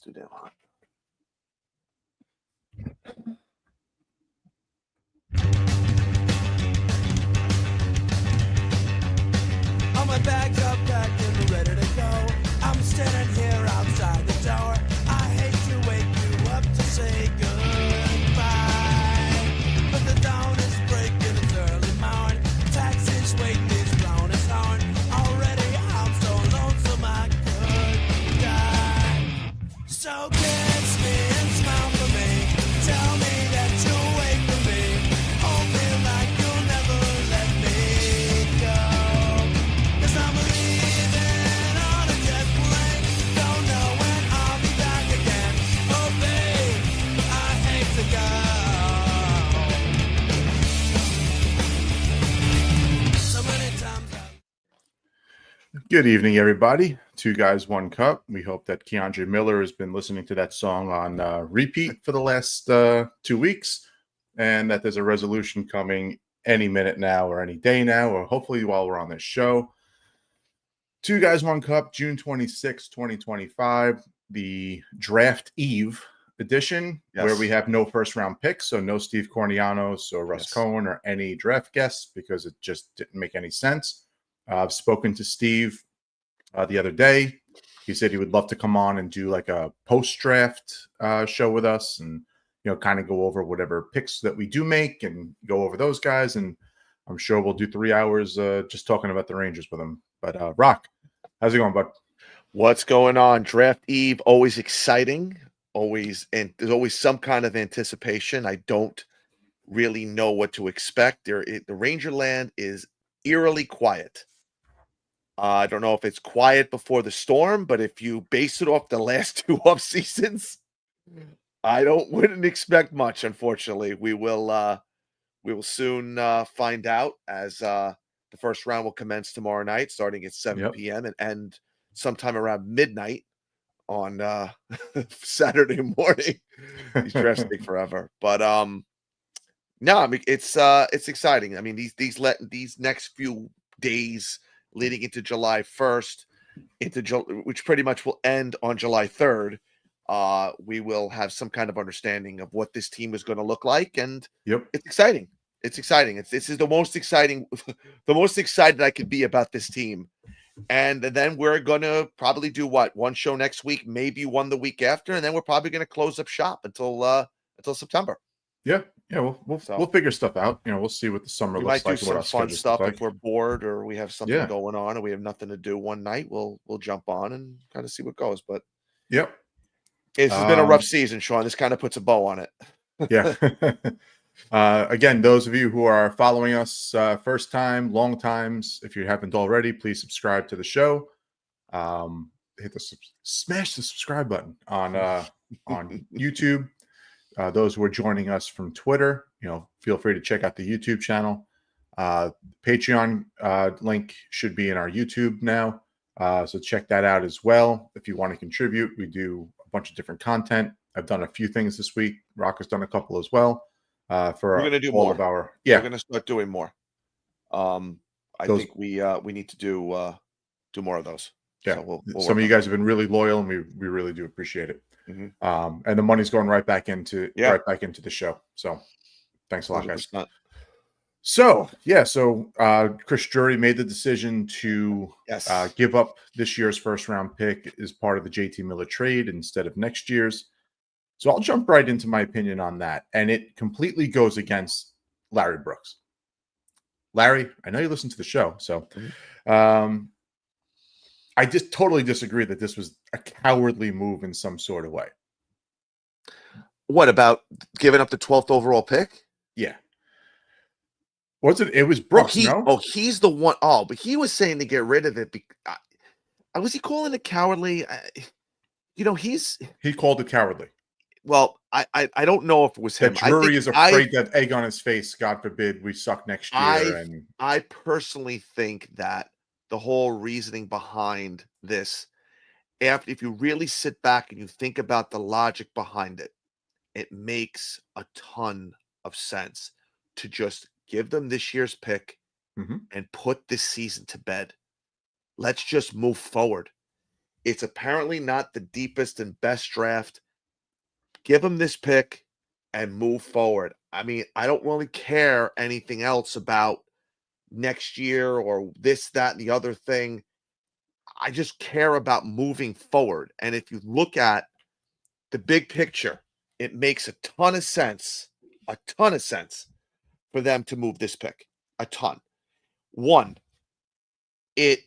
too damn hot. All my bags are packed and ready to go. I'm standing here outside the door. I hate to wake you up to say goodbye, but the dawn is breaking, it's early morning. Taxi's waiting, he's blown his horn. Already I'm so lonesome I could die. So kiss me and smile for me. Tell me that you'll wait for me. Hold me like you'll never let me go. 'Cause I'm leaving on a jet plane. Don't know when I'll be back again. Oh babe, I hate to go. So many times Good evening, everybody. Two Guys, One Cup. We hope that Keandre Miller has been listening to that song on repeat for the last 2 weeks, and that there's a resolution coming any minute now or any day now, or hopefully while we're on this show. Two Guys, One Cup, June 26, 2025, the Draft Eve edition, where we have no first-round picks, so no Steve Cornianos or Russ Cohen or any draft guests because it just didn't make any sense. I've spoken to Steve the other day. He said he would love to come on and do like a post-draft show with us and, you know, kind of go over whatever picks that we do make and go over those guys. And I'm sure we'll do 3 hours just talking about the Rangers with him. But Rock, how's it going, bud? What's going on? Draft Eve, always exciting. Always, and there's always some kind of anticipation. I don't really know what to expect. The Ranger land is eerily quiet. I don't know if it's quiet before the storm, but if you base it off the last two off seasons, wouldn't expect much. Unfortunately, we will soon find out as the first round will commence tomorrow night, starting at 7 p.m. and end sometime around midnight on Saturday morning. He's dressing forever, but no, I mean it's exciting. I mean these next few days leading into July 1st, which pretty much will end on July 3rd, we will have some kind of understanding of what this team is going to look like, and it's exciting. It's exciting. This is the most exciting, the most excited I could be about this team. And then we're going to probably do one show next week, maybe one the week after, and then we're probably going to close up shop until September. Yeah, we'll figure stuff out. You know, we'll see what the summer looks like. We might do some fun stuff if we're bored or we have something going on and we have nothing to do one night. We'll jump on and kind of see what goes. But this has been a rough season, Sean. This kind of puts a bow on it. Yeah. Again, those of you who are following us first time, long times, if you haven't already, please subscribe to the show. Smash the subscribe button on YouTube. Those who are joining us from Twitter, you know, feel free to check out the YouTube channel. Patreon link should be in our YouTube now, so check that out as well. If you want to contribute, we do a bunch of different content. I've done a few things this week. Rock has done a couple as well. We're going to do all more. Of our We're going to start doing more. I think we need to do more of those. Yeah, so we'll some of you guys have been really loyal, and we really do appreciate it. Mm-hmm. And the money's going right back into the show. So thanks a lot, 100%. guys. So Chris Drury made the decision to give up this year's first round pick as part of the JT Miller trade instead of next year's. So I'll jump right into my opinion on that, and it completely goes against Larry Brooks. Larry, I know you listen to the show, so I just totally disagree that this was a cowardly move in some sort of way. What about giving up the 12th overall pick? Yeah. Was it? It was Brooks, no? Oh, he's the one. Oh, but he was saying to get rid of it. Was he calling it cowardly? He called it cowardly. Well, I don't know if it was him. That Drury is afraid that egg on his face, God forbid, we suck next year. I personally think that the whole reasoning behind this, if you really sit back and you think about the logic behind it, it makes a ton of sense to just give them this year's pick and put this season to bed. Let's just move forward. It's apparently not the deepest and best draft. Give them this pick and move forward. I mean, I don't really care anything else about next year or this, that, and the other thing. I just care about moving forward. And if you look at the big picture, it makes a ton of sense for them to move this pick. A ton. One, it,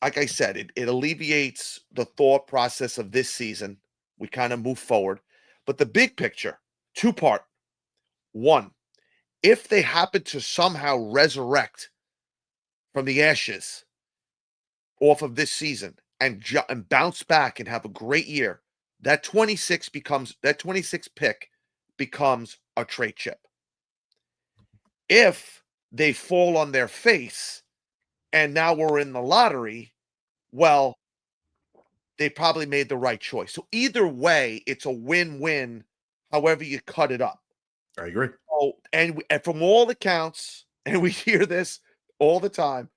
like I said, it alleviates the thought process of this season. We kind of move forward. But the big picture, two-part. One, if they happen to somehow resurrect from the ashes off of this season and bounce back and have a great year, that 26 pick becomes a trade chip. If they fall on their face and now we're in the lottery, well, they probably made the right choice. So either way, it's a win-win, however you cut it up. I agree. Oh, and from all accounts, and we hear this all the time,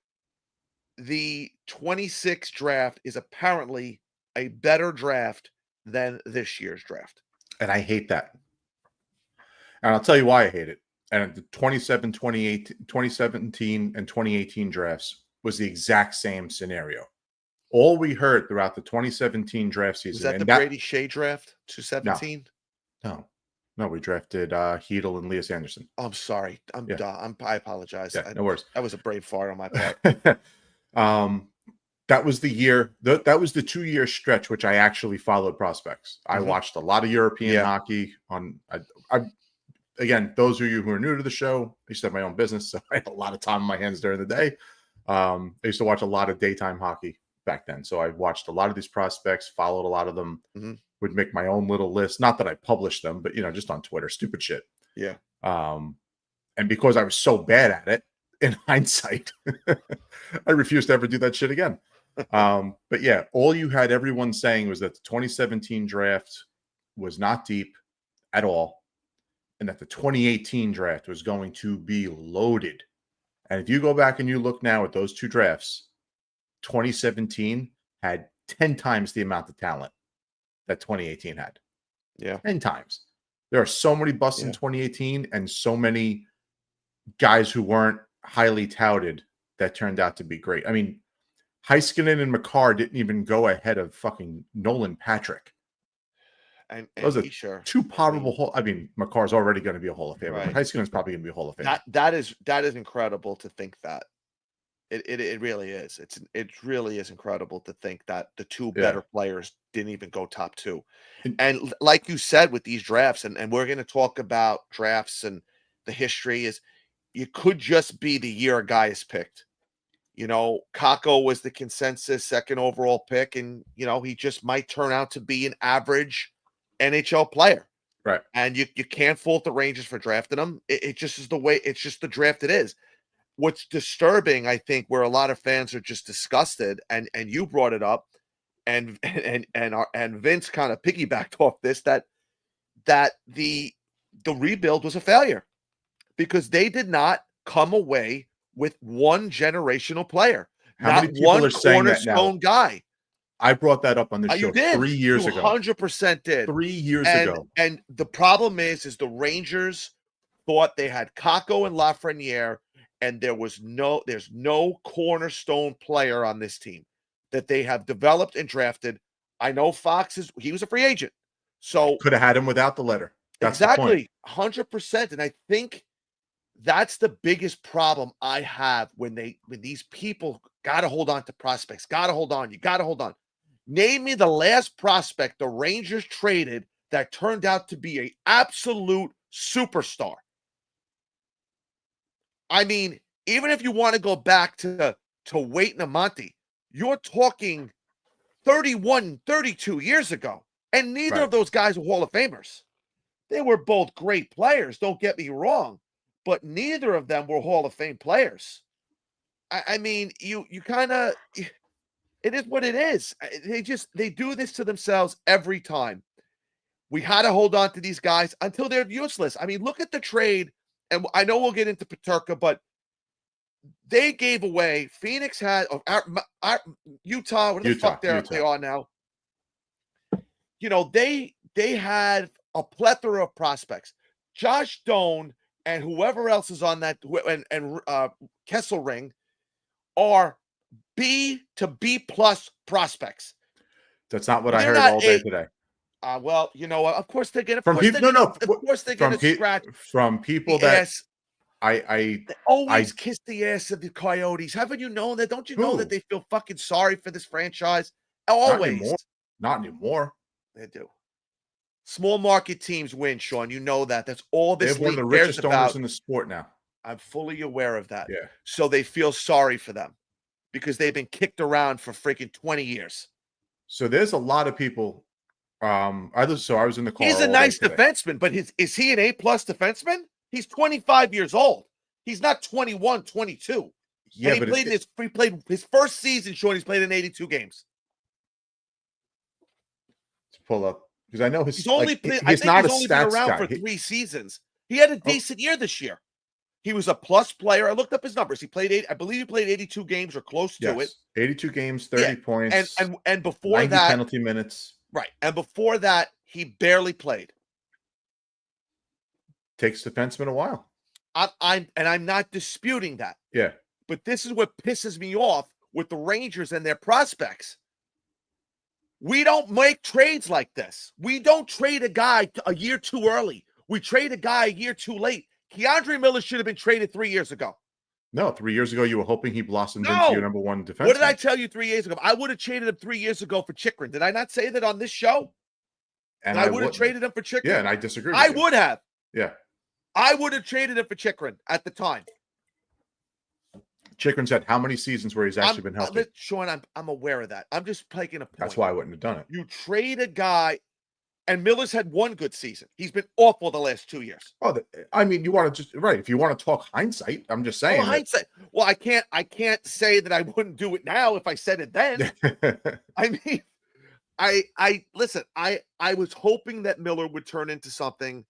the 26 draft is apparently a better draft than this year's draft. And I hate that. And I'll tell you why I hate it. And the 2017 and 2018 drafts was the exact same scenario. All we heard throughout the 2017 draft season. Was that the Brady Shea draft, 217? No, we drafted Heedle and Elias Anderson. Oh, I'm sorry. I apologize. Yeah, no worries. That was a brave fart on my part. That was the year. That was the 2-year stretch which I actually followed prospects. I watched a lot of European hockey on. Again, those of you who are new to the show, I used to have my own business, so I had a lot of time on my hands during the day. I used to watch a lot of daytime hockey back then, so I watched a lot of these prospects, followed a lot of them. Would make my own little list. Not that I published them, but just on Twitter, stupid shit. Yeah. And because I was so bad at it, in hindsight, I refused to ever do that shit again. But yeah, all you had everyone saying was that the 2017 draft was not deep at all, and that the 2018 draft was going to be loaded. And if you go back and you look now at those two drafts, 2017 had 10 times the amount of talent that 2018 had. Yeah. 10 times. There are so many busts in 2018 and so many guys who weren't highly touted that turned out to be great. I mean, Heiskanen and Makar didn't even go ahead of fucking Nolan Patrick. And those are sure. two probable Makar's already going to be a Hall of Famer. Right. But Heiskanen's probably going to be a Hall of Famer. That is incredible to think that. It really is. It really is incredible to think that the two better players didn't even go top two. And like you said with these drafts, and we're going to talk about drafts and the history, is you could just be the year a guy is picked. Kakko was the consensus second overall pick, and he just might turn out to be an average NHL player. Right. And you can't fault the Rangers for drafting him. It just is the way, it's just the draft it is. What's disturbing, I think, where a lot of fans are just disgusted, and you brought it up, and Vince kind of piggybacked off this, that the rebuild was a failure because they did not come away with one generational player. How many people are saying that now? Cornerstone guy. I brought that up on the show 3 years ago. 100% did. 3 years ago. And the problem is the Rangers thought they had Kakko and Lafreniere, and there's no cornerstone player on this team that they have developed and drafted. I know Fox he was a free agent, so could have had him without the letter. That's exactly 100%. And I think that's the biggest problem I have when these people got to hold on to prospects. Got to hold on. You got to hold on. Name me the last prospect the Rangers traded that turned out to be an absolute superstar. I mean, even if you want to go back to Wade and Amante, you're talking 31, 32 years ago. And neither of those guys were Hall of Famers. They were both great players, don't get me wrong, but neither of them were Hall of Fame players. I mean, you kind of, it is what it is. They do this to themselves every time. We had to hold on to these guys until they're useless. I mean, look at the trade. And I know we'll get into Peterka, but they gave away. Phoenix had Utah. What the fuck they Utah. are now? You know, they had a plethora of prospects. Josh Doan and whoever else is on that, and Kesselring are B to B plus prospects. That's not what I They're heard not all day A. today. Well, you know what? Of course they're gonna. From people, Of course they're gonna scratch from people the that ass. I They always kiss the ass of the Coyotes. Haven't you known that? Don't you know that Who? they feel fucking sorry for this franchise? not Always. anymore. Not anymore. They do. Small market teams win, Sean. You know that. That's all They this have one of league the cares richest owners about. in the sport now. I'm fully aware of that. Yeah. So they feel sorry for them because they've been kicked around for freaking 20 years. So there's a lot of people. I was in the car. He's a all day nice today. defenseman, but is he an A-plus defenseman? He's 25 years old. He's not 21, 22. Yeah, And he played his first season, Sean. He's played in 82 games. To pull up because I know He's only played. he's I think not he's a only been stats around guy. for 3 seasons. He had a decent year this year. He was a plus player. I looked up his numbers. He played I believe he played 82 games or close to it. 82 games, 30 points, And before 90 that, penalty minutes. right? And before that, he barely played. Takes defensemen a while. I'm not disputing that. Yeah. But this is what pisses me off with the Rangers and their prospects. We don't make trades like this. We don't trade a guy a year too early. We trade a guy a year too late. Keandre Miller should have been traded 3 years ago. No, 3 years ago you were hoping he blossomed No. into your number one defenseman. What did I tell you 3 years ago? I would have traded him 3 years ago for Chikrin. Did I not say that on this show? And I would have wouldn't. traded him for Chikrin. Yeah, and I disagree. With I you. would have. Yeah. I would have traded him for Chikrin at the time. Chikrin's had how many seasons where he's actually been healthy? Sean, I'm aware of that. I'm just making a point. That's why I wouldn't have done it. You trade a guy, and Miller's had one good season. He's been awful the last 2 years. Oh, I mean, you want to just right. If you want to talk hindsight, I'm just saying. Well, hindsight. Well, I can't say that I wouldn't do it now if I said it then. I mean, I listen. I was hoping that Miller would turn into something.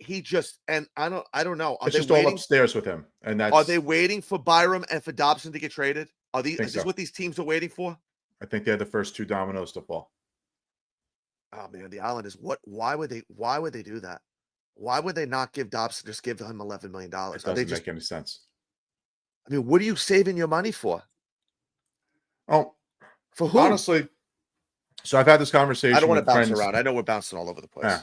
He just and I don't know. It's just all upstairs with him, and that's. Are they waiting for Byram and for Dobson to get traded? Is this so. what these teams are waiting for? I think they're the first 2 dominoes to fall. Oh man, the Islanders. Why would they do that? Why would they not give Dobson? Just give him $11 million? It doesn't make any sense. I mean, what are you saving your money for? Oh, for who? Honestly, so I've had this conversation. I don't want to bounce friends. around. I know we're bouncing all over the place. Yeah.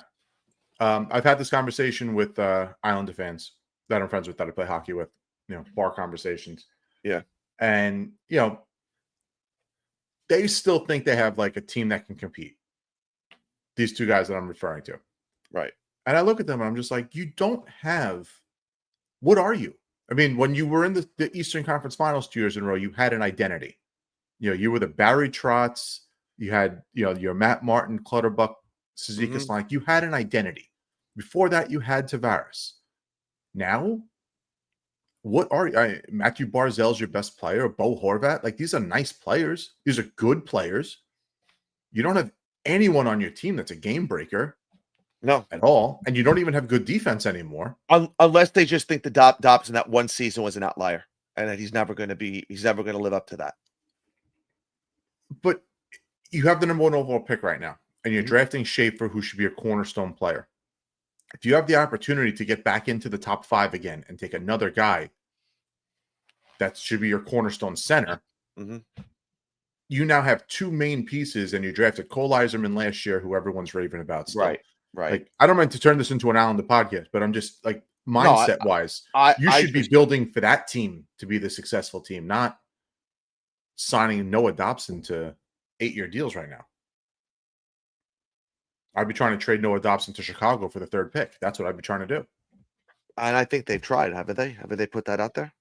I've had this conversation with Islander fans that I'm friends with, that I play hockey with, bar conversations. Yeah. And, they still think they have like a team that can compete. These 2 guys that I'm referring to. Right. And I look at them and I'm just like, you don't have, what are you? I mean, when you were in the Eastern Conference Finals 2 years in a row, you had an identity. You were the Barry Trotz, you had, your Matt Martin, Clutterbuck, Cizikas, like you had an identity. Before that, you had Tavares. Now, what are you? Matthew Barzal's your best player, Bo Horvat. Like, these are nice players. These are good players. You don't have anyone on your team that's a game breaker. No. At all. And you don't even have good defense anymore. Unless they just think the Dobson that one season was an outlier and that he's never going to live up to that. But you have the number 1 overall pick right now, and you're drafting Schaefer, who should be a cornerstone player. If you have the opportunity to get back into the top 5 again and take another guy that should be your cornerstone center, you now have 2 main pieces, and you drafted Cole Eiserman last year, who everyone's raving about still. Right. Like, I don't mean to turn this into an Islander podcast, but I'm just like, mindset-wise, you should be building for that team to be the successful team, not signing Noah Dobson to 8-year deals right now. I'd be trying to trade Noah Dobson to Chicago for the 3rd pick. That's what I'd be trying to do. And I think they've tried, haven't they? Haven't they put that out there?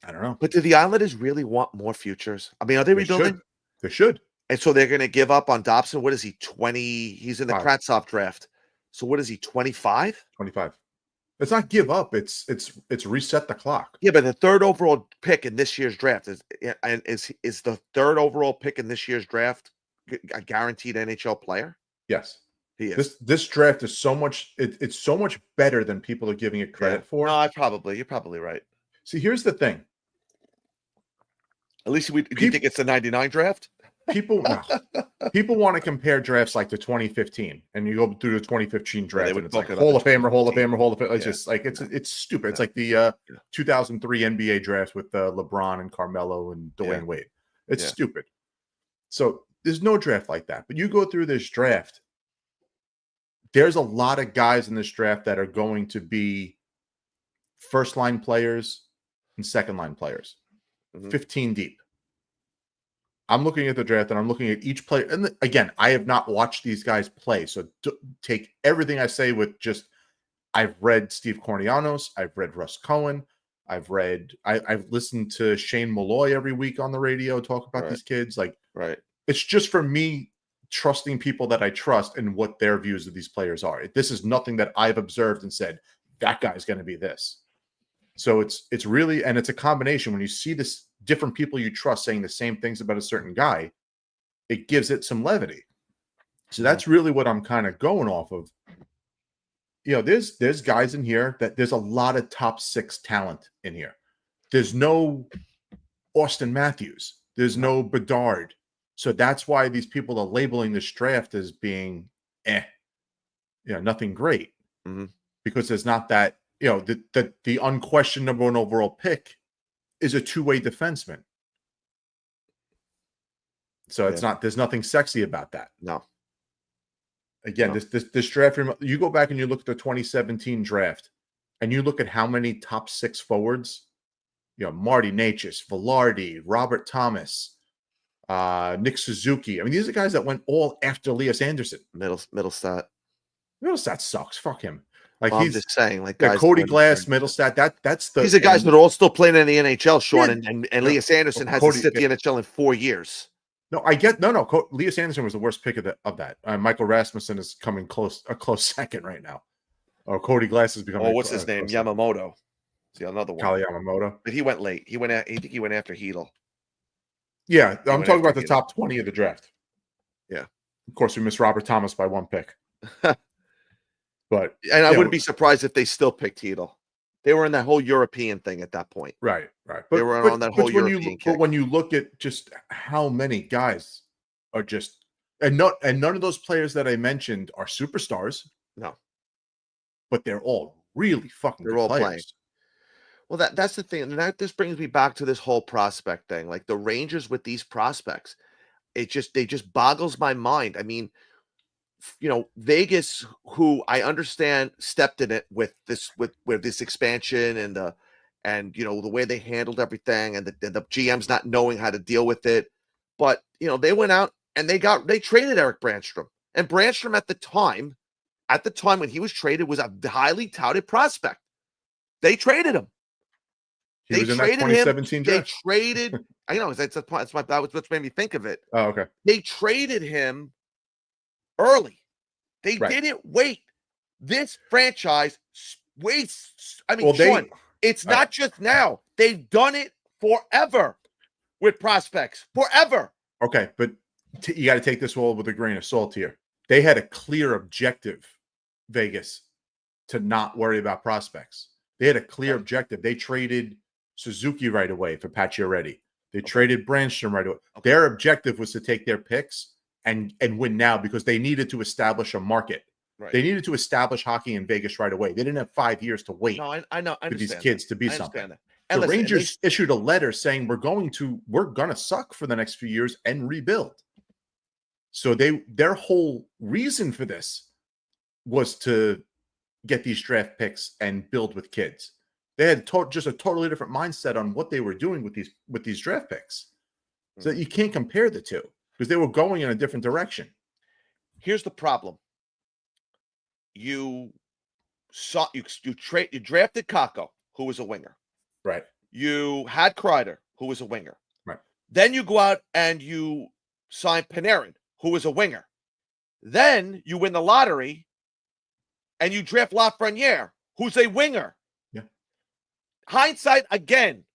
I don't know. But do the Islanders really want more futures? I mean, are they rebuilding? They should. And so they're going to give up on Dobson. What is he, 20? He's in the 5. Kravtsov draft. So what is he, 25? 25. It's not give up. It's reset the clock. Yeah, but the 3rd overall pick in this year's draft is the 3rd overall pick in this year's draft a guaranteed NHL player? Yes. He is. This draft is so much. It's so much better than people are giving it credit for. No, you're probably right. See, here's the thing. At least do you Peop- think it's the 99 draft? People no. People want to compare drafts like to 2015, and you go through the 2015 draft, they and would it's like talk about Hall the of Famer, Hall of 2015. Famer, Hall of Famer. It's Yeah. just like it's stupid. It's Yeah. like the 2003 NBA draft with LeBron and Carmelo and Dwayne Wade. It's Yeah. stupid. So there's no draft like that. But you go through this draft, there's a lot of guys in this draft that are going to be first line players and second line players, Mhm. 15 deep. I'm looking at the draft and I'm looking at each player. And again, I have not watched these guys play. So take everything I say with just, I've read Steve Kornianos. I've read Russ Cohen. I've listened to Shane Malloy every week on the radio talk about Right. these kids. Like, Right. it's just for me trusting people that I trust and what their views of these players are. This is nothing that I've observed and said, that guy's going to be this. So it's really, and it's a combination. When you see this different people you trust saying the same things about a certain guy, it gives it some levity. So that's really what I'm kind of going off of. You know, there's guys in here that there's a lot of top 6 talent in here. There's no Austin Matthews. There's no Bedard. So that's why these people are labeling this draft as being nothing great. Mm-hmm. Because there's not that, the unquestioned number 1 overall pick is a two-way defenseman. So it's not, there's nothing sexy about that. No. Again, this draft, you go back and you look at the 2017 draft and you look at how many top 6 forwards, Marty Necas, Velarde, Robert Thomas, Nick Suzuki. I mean, these are guys that went all after Elias Anderson. Middlestat. Middlestat sucks. Fuck him. Like, I'm just saying, like, guys, Cody going Glass, Middlestat. That's the. These are guys that are all still playing in the NHL, Sean, Yeah. and Elias Anderson hasn't hit the NHL in 4 years. No, I get no. Elias Anderson was the worst pick of that. Michael Rasmussen is coming a close second right now. Oh, Cody Glass is becoming. Oh, what's his name? Yamamoto. See, another one. Kyle Yamamoto. But he went late. I think he went after Hedel. Yeah, I'm talking about after the top 20 of the draft. Yeah. Of course, we missed Robert Thomas by 1 pick. But I wouldn't be surprised if they still picked Hedel. They were in that whole European thing at that point. Right. They were on that whole European kick. But when you look at just how many guys are just and none of those players that I mentioned are superstars. No. But they're all really fucking They're good all players. playing. Well, that's the thing. And this brings me back to this whole prospect thing. Like the Rangers with these prospects, they just boggles my mind. I mean, Vegas, who I understand stepped in it with this expansion and the way they handled everything and the GMs not knowing how to deal with it. But they went out and they traded Eric Brandstrom. And Brandstrom at the time when he was traded was a highly touted prospect. They traded him. He was in that 2017 draft. They traded. I know that was what made me think of it. Oh, okay. They traded him early. They didn't wait. This franchise waits. I mean, Sean, it's not just now. They've done it forever with prospects. Forever. Okay, but you got to take this all with a grain of salt here. They had a clear objective, Vegas, to not worry about prospects. They had a clear objective. They traded Suzuki right away for Pacioretty. They traded Brandstrom right away. Their objective was to take their picks and win now because they needed to establish a market. Right. They needed to establish hockey in Vegas right away. They didn't have 5 years to wait. No, I know. For these kids to be something. That. The Rangers issued a letter saying we're gonna suck for the next few years and rebuild. So their whole reason for this was to get these draft picks and build with kids. They had just a totally different mindset on what they were doing with these draft picks. So you can't compare the two because they were going in a different direction. Here's the problem. You drafted Kakko, who was a winger. Right. You had Kreider, who was a winger. Right. Then you go out and you sign Panarin, who was a winger. Then you win the lottery and you draft Lafreniere, who's a winger. Yeah. Hindsight again.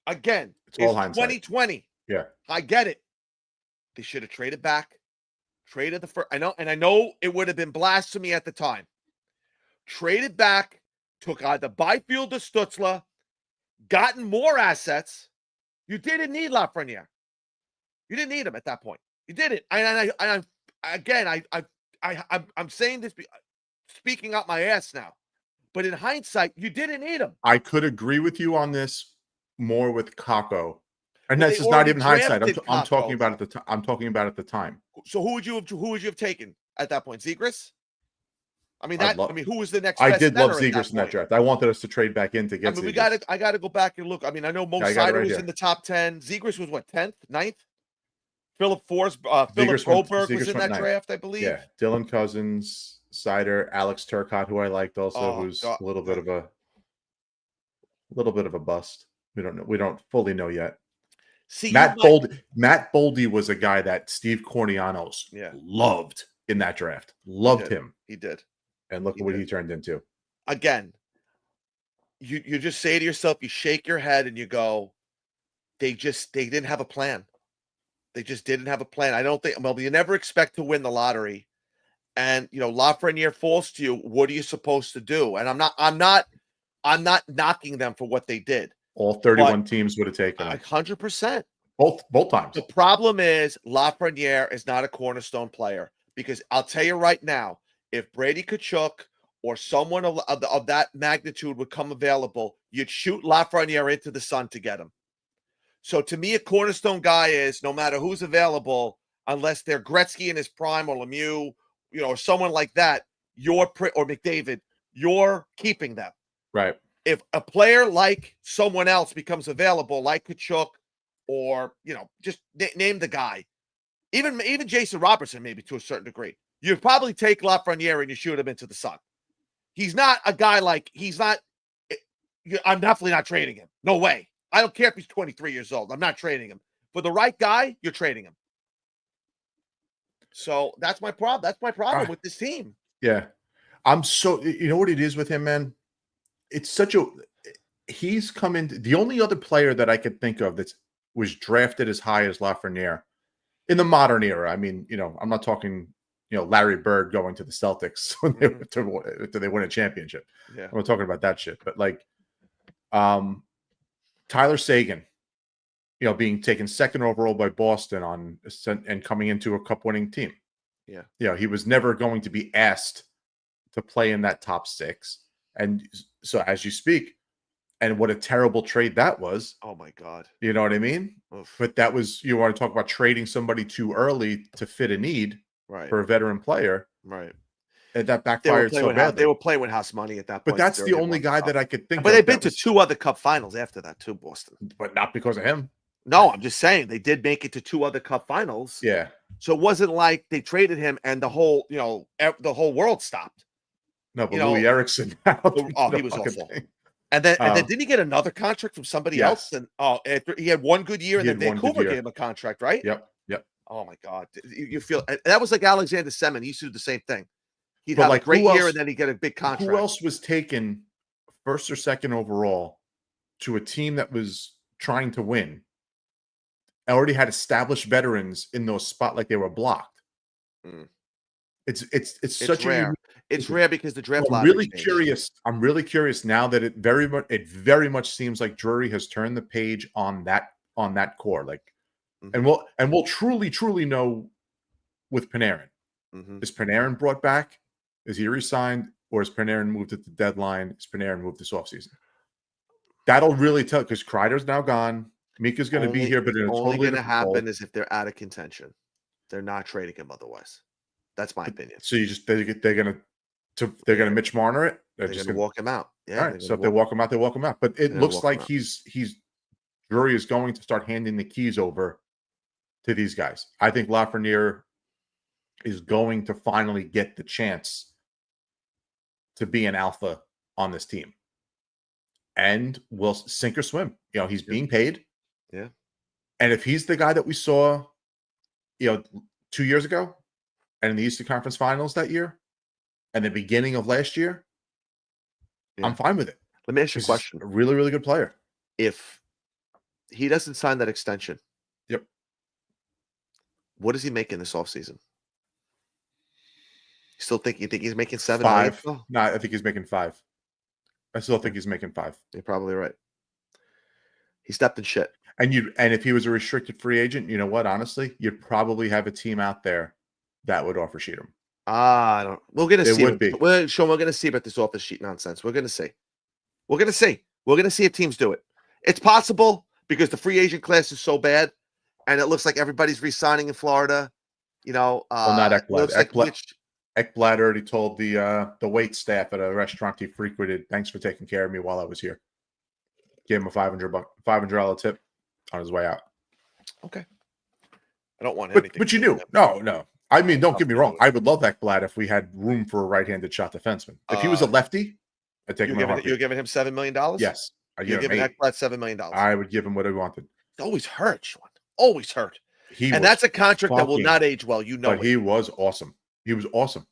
It's all hindsight. 2020. Yeah. I get it. They should have traded back. Traded the first. I know it would have been blasphemy at the time. Traded back, took either Byfield or Stutzla, gotten more assets, you didn't need Lafreniere. You didn't need him at that point. You didn't. I'm saying this, speaking out my ass now. But in hindsight, you didn't need him. I could agree with you on this more with Kako. And Well, this they is not already even hindsight. I'm drafted talking Kakko. about at the time. I'm talking about at the time. So who would you have taken at that point? Zegras? I mean, I'd love- who was the next I best did love center at Zegras in that point? draft. I wanted us to trade back in to get I mean, Zegras. I gotta go back and look. I mean, I know Mo I got it Sider right was here. in the top 10. Zegras was what, 10th, 9th? Philip Zegras Broberg was went in that ninth. draft, I believe. Yeah, Dylan Cousins, Sider, Alex Turcotte, who I liked also, Oh, who's God. a little bit of a bust. We don't know. We don't fully know yet. See, Matt Boldy was a guy that Steve Cornianos loved in that draft. Loved him. He did. And look at what he turned into. Again, you just say to yourself, you shake your head and you go, they didn't have a plan. They just didn't have a plan. I don't think, well, you never expect to win the lottery. And Lafreniere falls to you. What are you supposed to do? And I'm not knocking them for what they did. All 31 teams would have taken him. 100%. Both times. The problem is Lafreniere is not a cornerstone player, because I'll tell you right now, if Brady Tkachuk or someone of that magnitude would come available, you'd shoot Lafreniere into the sun to get him. So to me, a cornerstone guy is, no matter who's available, unless they're Gretzky in his prime or Lemieux, or someone like that, or McDavid, you're keeping them. Right. If a player like someone else becomes available, like Tkachuk, or just name the guy, even Jason Robertson, maybe to a certain degree, you'd probably take Lafreniere and you shoot him into the sun. He's not a guy I'm definitely not trading him. No way. I don't care if he's 23 years old. I'm not trading him. For the right guy, you're trading him. So that's my problem. That's my problem with this team. Yeah. You know what it is with him, man? It's he's come in. The only other player that I could think of that was drafted as high as Lafreniere in the modern era. I mean, I'm not talking, Larry Bird going to the Celtics when they win a championship. Yeah. I'm not talking about that shit. But like, Tyler Seguin, being taken second overall by Boston and coming into a cup winning team. Yeah. He was never going to be asked to play in that top 6. And so as you speak, and what a terrible trade that was. Oh my God. You know what I mean? Oof. But that was, you want to talk about trading somebody too early to fit a need for a veteran player. Right. And that backfired so badly. They were playing with house money at that point. But that's the only guy that I could think of. But they've been to 2 other cup finals after that too, Boston. But not because of him. No, I'm just saying they did make it to 2 other cup finals. Yeah. So it wasn't like they traded him and the whole world stopped. No, but Louis Erickson. He was awful. And then didn't he get another contract from somebody else? And he had one good year, and then Vancouver gave him a contract, right? Yep. Oh my God, you feel that was like Alexander Semin. He used to do the same thing. He'd have like, a great year, and then he'd get a big contract. Who else was taken first or second overall to a team that was trying to win? Already had established veterans in those spots, like they were blocked. It's such rare. It's rare because the draft. I'm really curious. I'm really curious now that it very much seems like Drury has turned the page on that core. Like, and we'll truly know with Panarin. Is Panarin brought back? Is he re-signed, or is Panarin moved at the deadline? Is Panarin moved this offseason? That'll really tell, because Kreider's now gone. Mika's going to be here, but it's only going to happen is if they're out of contention. They're not trading him otherwise. That's my opinion. So they're going to Mitch Marner it. They're just going to walk him out. Yeah. All right. So if they walk him out, they walk him out. But it looks like Drury is going to start handing the keys over to these guys. I think Lafreniere is going to finally get the chance to be an alpha on this team, and will sink or swim. He's being paid. Yeah. And if he's the guy that we saw, 2 years ago, and in the Eastern Conference Finals that year, and the beginning of last year, I'm fine with it. Let me ask you a question. A really, really good player. If he doesn't sign that extension, what is he making this offseason? You think he's making 7? 5? No, I think he's making 5. I still think he's making 5. You're probably right. He stepped in shit. And if he was a restricted free agent, you know what? Honestly, you'd probably have a team out there that would offer Cheatham. I don't. We're gonna It see. would be. We're gonna see about this off the sheet nonsense. We're gonna see. We're gonna see. We're gonna see if teams do it. It's possible because the free agent class is so bad, and it looks like everybody's re-signing in Florida. You know, Well, not it Ekblad. looks like Ekblad already told the wait staff at a restaurant he frequented, "Thanks for taking care of me while I was here." Gave him a $500 tip on his way out. Okay. I don't want anything. But you knew. No. I mean, don't get me wrong. I would love Ekblad if we had room for a right-handed shot defenseman. If he was a lefty, I'd take him. You're giving him $7 million? Yes. You're giving Ekblad $7 million. I would give him what he wanted. It always hurt, Sean. Always hurt. And that's a contract that will not age well. You know, but he was awesome. He was awesome.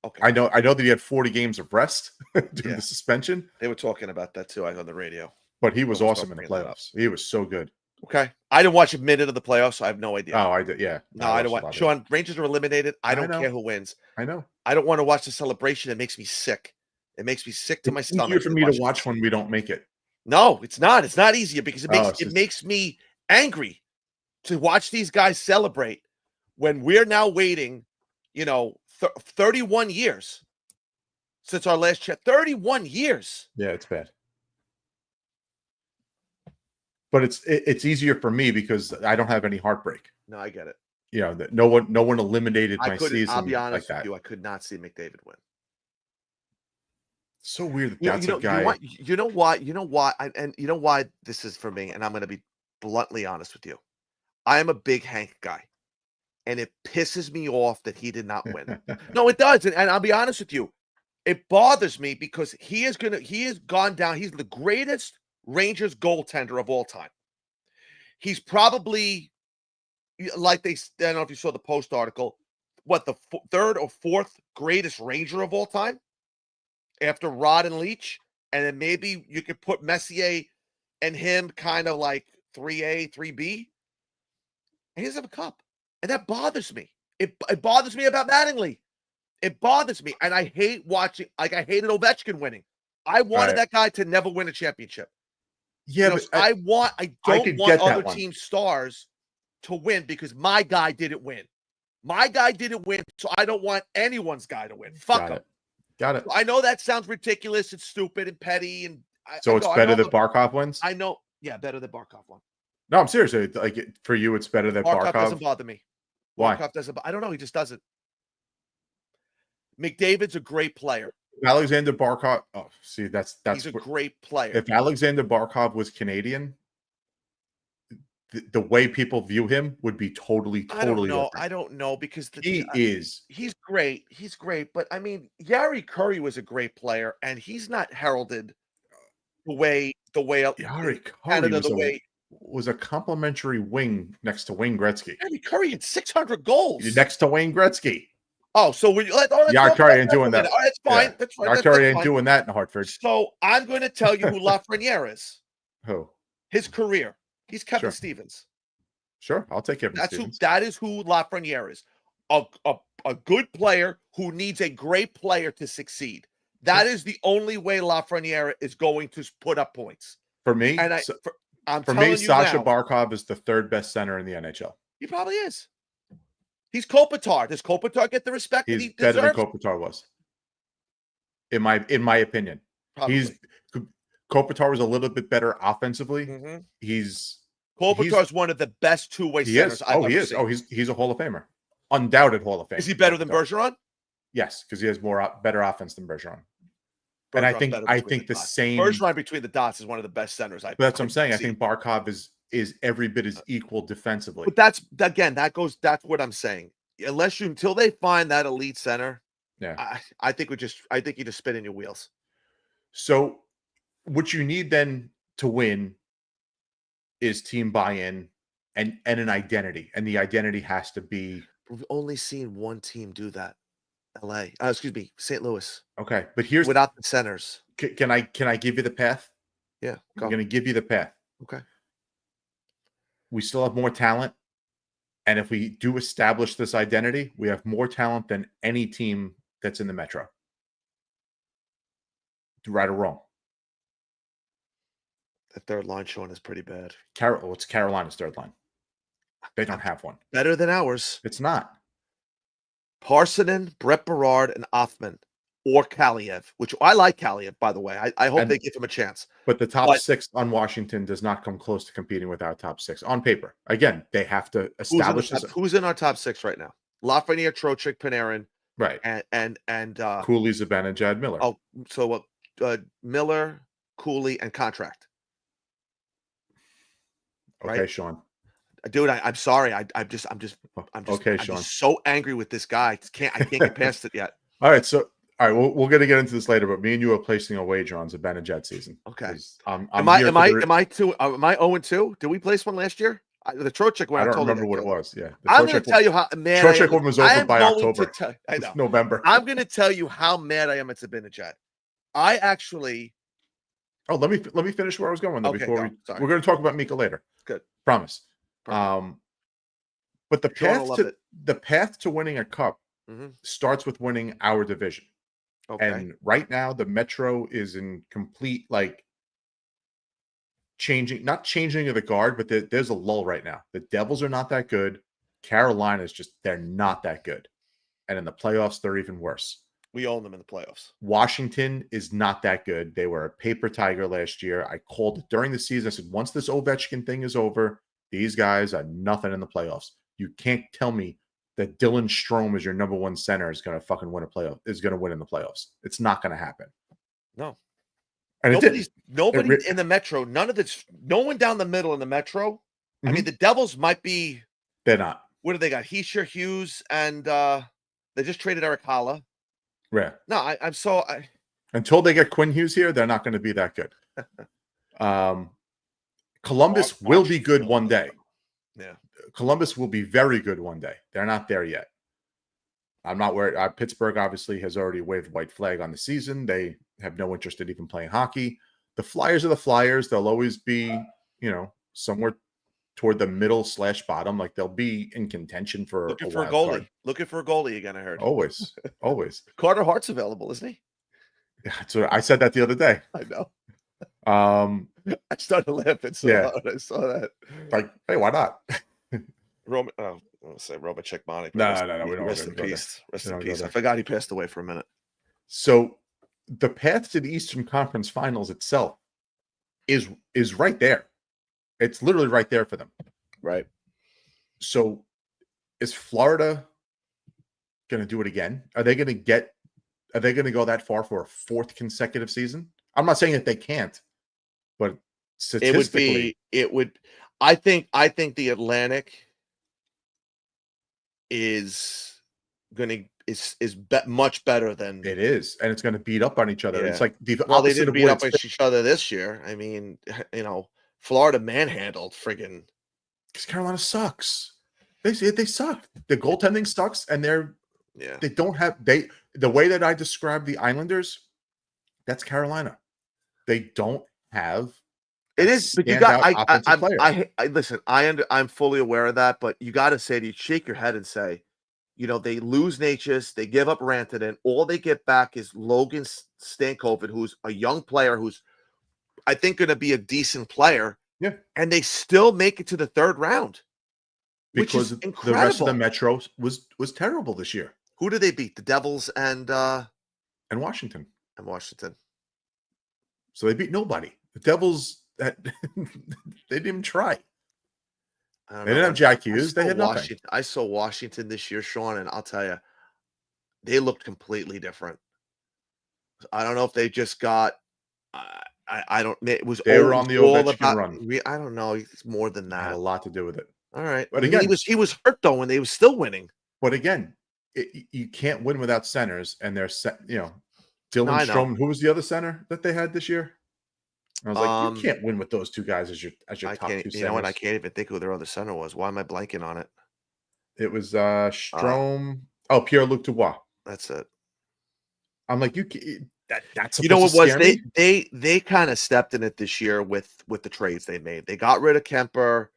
Okay. I know that he had 40 games of rest due to the suspension. They were talking about that too. I on the radio. But he was awesome in the playoffs. He was so good. Okay. I didn't watch a minute of the playoffs, so I have no idea. Oh, I did. Yeah. No, I don't watch. Sean, Rangers are eliminated. I don't care who wins. I know. I don't want to watch the celebration. It makes me sick. It makes me sick to my stomach. It's easier for me to watch when we don't make it. No, it's not. It's not easier because it makes me angry to watch these guys celebrate when we're now waiting, 31 years since our last chat. 31 years. Yeah, it's bad. But it's easier for me because I don't have any heartbreak. No, I get it. That no one eliminated my season. I'll be honest like with you, I could not see McDavid win. So weird that's a guy. You know why? And you know why this is for me, and I'm going to be bluntly honest with you. I am a big Hank guy, and it pisses me off that he did not win. No, it does, and I'll be honest with you. It bothers me because he has gone down. He's the greatest Rangers goaltender of all time. He's probably, like I don't know if you saw the Post article, the third or fourth greatest Ranger of all time after Rod and Leach. And then maybe you could put Messier and him kind of like 3A, 3B. And he doesn't have a cup. And that bothers me. It bothers me about Mattingly. It bothers me. And I hate watching, I hated Ovechkin winning. I wanted that guy to never win a championship. Yeah, but I don't want other team stars to win because my guy didn't win. My guy didn't win, so I don't want anyone's guy to win. Fuck him. Got it. I know that sounds ridiculous. It's stupid and petty. And it's better that Barkov wins? I know. Yeah, better that Barkov won. No, I'm serious. Like for you, it's better that Barkov doesn't bother me. Why? Barkov doesn't. I don't know. He just doesn't. McDavid's a great player. Alexander Barkov. Oh, see, that's he's a great player. If Alexander Barkov was Canadian, the way people view him would be totally different. I don't know because he's great. He's great, but I mean, Yari Curry was a great player, and he's not heralded the way Yari Curry was a complimentary wing next to Wayne Gretzky. Yari Curry had 600 goals next to Wayne Gretzky. Oh, so when Yari Curry ain't doing that. Oh, that's fine. Yeah. That's fine. Yari Curry ain't doing that in Hartford. So I'm going to tell you who Lafreniere is. Who? His career. He's Kevin Stevens. Sure, I'll take Kevin Stevens. That is who Lafreniere is. A good player who needs a great player to succeed. That is the only way Lafreniere is going to put up points. For me, Sasha Barkov is the third best center in the NHL. He probably is. He's Kopitar. Does Kopitar get the respect that he deserves? Better than Kopitar was. In my opinion. Probably. Kopitar was a little bit better offensively. Mm-hmm. Kopitar's one of the best two-way centers I've ever seen. Oh, he's a Hall of Famer. Undoubted Hall of Famer. Is he better than Bergeron? Yes, because he has better offense than Bergeron. And I think the same Bergeron between the dots is one of the best centers I've That's what I'm saying. I think Barkov is every bit as equal defensively. But that's what I'm saying. Until they find that elite center, I think you just spin in your wheels. So what you need then to win is team buy-in and an identity. And the identity has to be. We've only seen one team do that. St. Louis. Okay. But here's without the centers. Can I give you the path? Yeah. I'm going to give you the path. Okay. We still have more talent. And if we do establish this identity, we have more talent than any team that's in the Metro. Right or wrong? The third line, Sean, is pretty bad. It's Carolina's third line. They don't have one. Better than ours. It's not. Parsonen, Brett Berard, and Othman, or Kaliev, which I like Kaliev, by the way. I hope And- they give him a chance. But the top But- 6 on Washington does not come close to competing with our top 6 on paper. Again, they have to establish this. Who's in our top 6 right now? Lafreniere, Trocheck, Panarin, Right. and Cooley, Zibanejad, Miller. oh, so Miller, Cooley, and contract. okay, right. Sean. Dude, I'm sorry. I'm just Okay, I'm Sean. just so angry with this guy. I can't get past it yet. All right, so all right, we're going to get into this later, but me and you are placing a wager on Zibanejad season. Okay. 'Cause I'm Am I here am for I the- am I 0-2? Did we place one last year? The Trocheck one. I don't totally remember what it didn't. was. Yeah, the I'm going Trocheck to tell you how mad Trocheck I am. one was over I am by going to October. tell- I know. November. I'm going to tell you how mad I am at Zibanejad. I actually Oh, let me finish where I was going though, Okay, before go. we Sorry. we're going to talk about Mika later. Good. Promise. Perfect. But the Sean will path love to it. the path to winning a cup Mhm. starts with winning our division. Okay. And right now the Metro is in complete like not changing of the guard, but there's a lull right now. The Devils are not that good. Carolina's they're not that good. And in the playoffs, they're even worse. We own them in the playoffs. Washington is not that good. They were a paper tiger last year. I called it during the season. I said, once this Ovechkin thing is over, these guys are nothing in the playoffs. You can't tell me that Dylan Strome is your number 1 center is going to fucking win is going to win in the playoffs. It's not going to happen. No. And Nobody It in the Metro, no one down the middle in the Metro. I Mhm. mean, the Devils might be, they're not. what do they got? Heischer, Hughes, and they just traded Eric Holla. Yeah. No, I Until they get Quinn Hughes here, they're not going to be that good. Columbus will be good one day. Yeah. Columbus will be very good one day. They're not there yet. I'm not worried. Pittsburgh obviously has already waved white flag on the season. They have no interest in even playing hockey. The Flyers are the Flyers. They'll always be, somewhere toward the middle/bottom. Like they'll be in contention for looking a for a wild goalie. card. Looking for a goalie again, I heard. Always, always. Carter Hart's available, isn't he? Yeah, so I said that the other day. I know. I started laughing so Yeah. loud. I saw that. like, hey, why not? Roman, I want to say Robert Czechmanic. No, we don't Rest wanna in go there. peace. Rest We in don't go peace. I there. forgot he passed away for a minute. So the path to the Eastern Conference Finals itself is right there. It's literally right there for them. Right. So is Florida going to do it again? Are they going to go that far for a 4th consecutive season? I'm not saying that they can't, but statistically, I think the Atlantic is much better than it is, and it's going to beat up on each other. Yeah. It's like the well, they opposite didn't of beat what up it's each other this year. I mean, Florida manhandled friggin' because Carolina sucks. They suck. The goaltending sucks, and yeah. they don't have the way that I describe the Islanders. That's Carolina. They don't have. It is, but you got. standout offensive player. I listen. I'm fully aware of that, but you got to say, you shake your head and say, they lose Natchez, they give up Rantanen, all they get back is Logan Stankoven, who's a young player, who's I think going to be a decent player. Yeah, and they still make it to the 3rd round, which because is the incredible. rest of the Metro was terrible this year, Who do they beat? The Devils and Washington. Washington. So they beat nobody. The Devils they didn't even try. I don't They know. didn't have Jack I Hughes. They saw had nothing. Washington. I saw Washington this year, Sean, and I'll tell you, they looked completely different. I don't know if they just got. I don't. It was They were on the all Ovechkin about- run. I don't know. It's more than Had that. a lot to do with it. All right, But I mean, again- he was hurt though, and they was still winning. But again, you can't win without centers, and they're Dylan I know. Strome. Who was the other center that they had this year? I was like, you can't win with those 2 guys as your I top 2 can't. centers. You know what? I can't even think who their other center was. Why am I blanking on it? It was Strome. Pierre-Luc Dubois. That's it. I'm like, that's You know what supposed was to scare me? they kind of stepped in it this year with the trades they made. They got rid of Kemper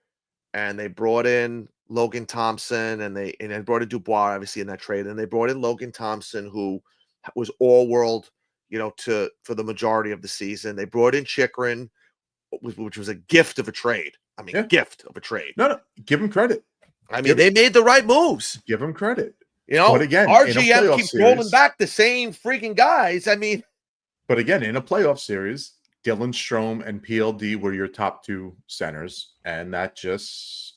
and they brought in Logan Thompson and they brought in Dubois obviously in that trade, and they brought in Logan Thompson, who was all world, for the majority of the season. They brought in Chikrin, which was a gift of a trade. I mean, Yeah. gift of a trade. No, give him credit. I mean, they made the right moves. Give him credit. You know, But again, in a RGM playoff keeps rolling series- back the same freaking guys. I mean, But again, in a playoff series, Dylan Strome and PLD were your top two centers, and that just